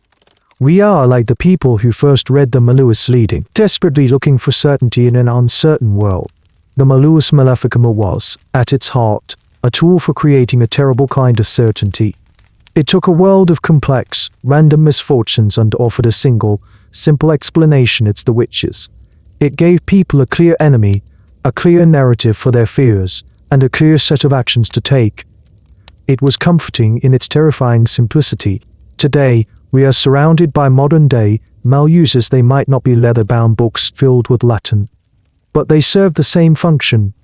We are like the people who first read the Malleus leading, desperately looking for certainty in an uncertain world. The Malleus Maleficarum was, at its heart, a tool for creating a terrible kind of certainty. It took a world of complex, random misfortunes and offered a single, simple explanation: it's the witches. It gave people a clear enemy, a clear narrative for their fears, and a clear set of actions to take. It was comforting in its terrifying simplicity. Today, we are surrounded by modern-day Malleus. They might not be leather-bound books filled with Latin, but they serve the same function.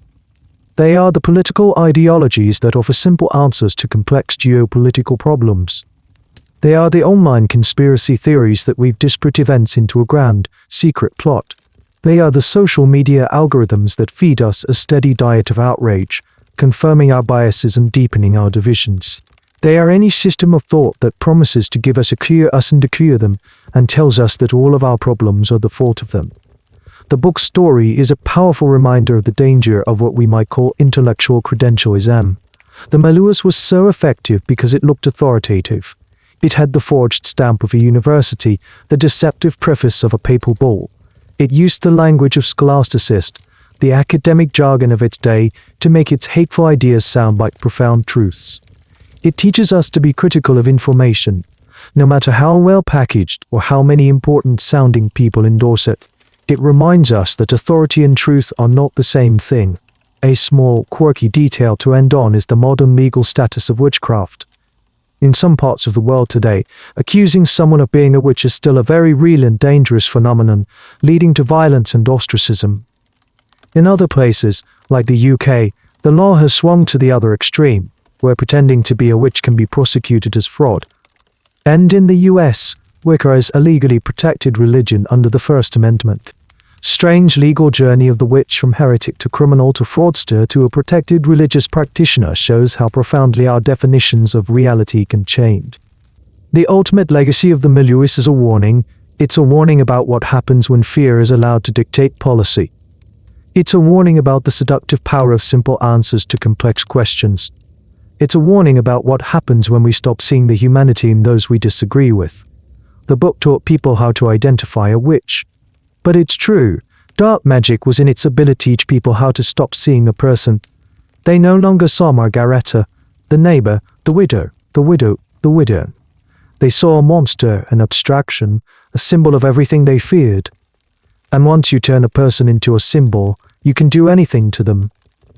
They are the political ideologies that offer simple answers to complex geopolitical problems. They are the online conspiracy theories that weave disparate events into a grand, secret plot. They are the social media algorithms that feed us a steady diet of outrage, confirming our biases and deepening our divisions. They are any system of thought that promises to give us a clear us and a clear them, and tells us that all of our problems are the fault of them. The book's story is a powerful reminder of the danger of what we might call intellectual credentialism. The Malleus was so effective because it looked authoritative. It had the forged stamp of a university, the deceptive preface of a papal bull. It used the language of scholasticism, the academic jargon of its day, to make its hateful ideas sound like profound truths. It teaches us to be critical of information, no matter how well packaged or how many important-sounding people endorse it. It reminds us that authority and truth are not the same thing. A small, quirky detail to end on is the modern legal status of witchcraft. In some parts of the world today, accusing someone of being a witch is still a very real and dangerous phenomenon, leading to violence and ostracism. In other places, like the UK, the law has swung to the other extreme, where pretending to be a witch can be prosecuted as fraud. And in the US, Wicca is a legally protected religion under the First Amendment. Strange legal journey of the witch from heretic to criminal to fraudster to a protected religious practitioner shows how profoundly our definitions of reality can change. The ultimate legacy of the Malleus is a warning. It's a warning about what happens when fear is allowed to dictate policy. It's a warning about the seductive power of simple answers to complex questions. It's a warning about what happens when we stop seeing the humanity in those we disagree with. The book taught people how to identify a witch. But it's true, dark magic was in its ability to teach people how to stop seeing a person. They no longer saw Margareta, the neighbor, the widow. They saw a monster, an abstraction, a symbol of everything they feared. And once you turn a person into a symbol, you can do anything to them.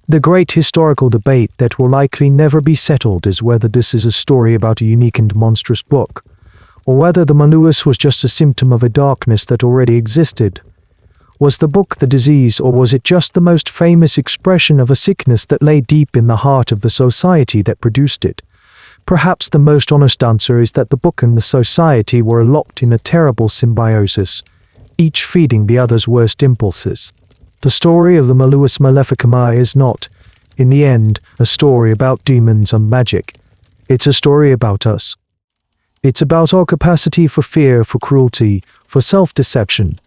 The great historical debate that will likely never be settled is whether this is a story about a unique and monstrous book, or whether the Malleus was just a symptom of a darkness that already existed. Was the book the disease, or was it just the most famous expression of a sickness that lay deep in the heart of the society that produced it? Perhaps the most honest answer is that the book and the society were locked in a terrible symbiosis, each feeding the other's worst impulses. The story of the Malleus Maleficarum is not, in the end, a story about demons and magic. It's a story about us. It's about our capacity for fear, for cruelty, for self-deception,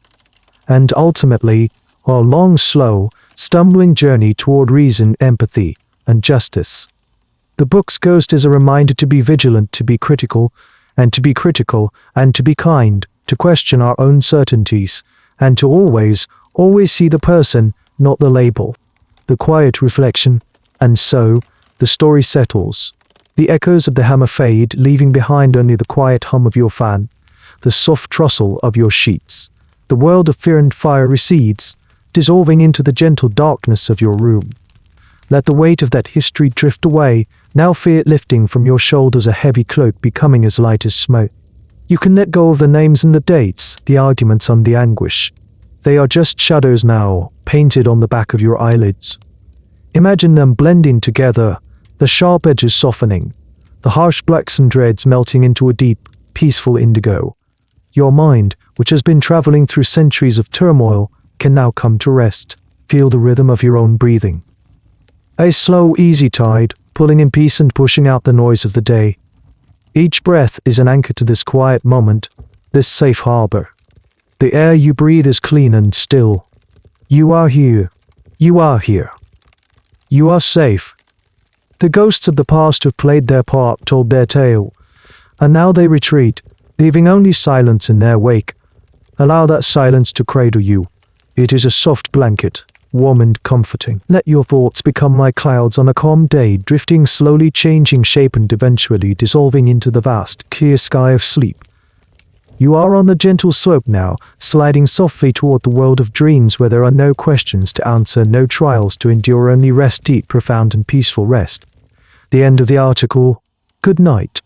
and ultimately, our long, slow, stumbling journey toward reason, empathy, and justice. The book's ghost is a reminder to be vigilant, to be critical, and to be kind, to question our own certainties, and to always see the person, not the label. The quiet reflection, and so, the story settles. The echoes of the hammer fade, leaving behind only the quiet hum of your fan, the soft rustle of your sheets. The world of fear and fire recedes, dissolving into the gentle darkness of your room. Let the weight of that history drift away, now fear it lifting from your shoulders, a heavy cloak becoming as light as smoke. You can let go of the names and the dates, the arguments and the anguish. They are just shadows now, painted on the back of your eyelids. Imagine them blending together, the sharp edges softening, the harsh blacks and reds melting into a deep, peaceful indigo. Your mind, which has been traveling through centuries of turmoil, can now come to rest. Feel the rhythm of your own breathing. A slow, easy tide, pulling in peace and pushing out the noise of the day. Each breath is an anchor to this quiet moment, this safe harbor. The air you breathe is clean and still. You are here. You are here. You are safe. The ghosts of the past have played their part, told their tale, and now they retreat, leaving only silence in their wake. Allow that silence to cradle you. It is a soft blanket, warm and comforting. Let your thoughts become like clouds on a calm day, drifting slowly, changing shape and eventually dissolving into the vast, clear sky of sleep. You are on the gentle slope now, sliding softly toward the world of dreams where there are no questions to answer, no trials to endure, only rest, deep, profound and peaceful rest. The end of the article. Good night.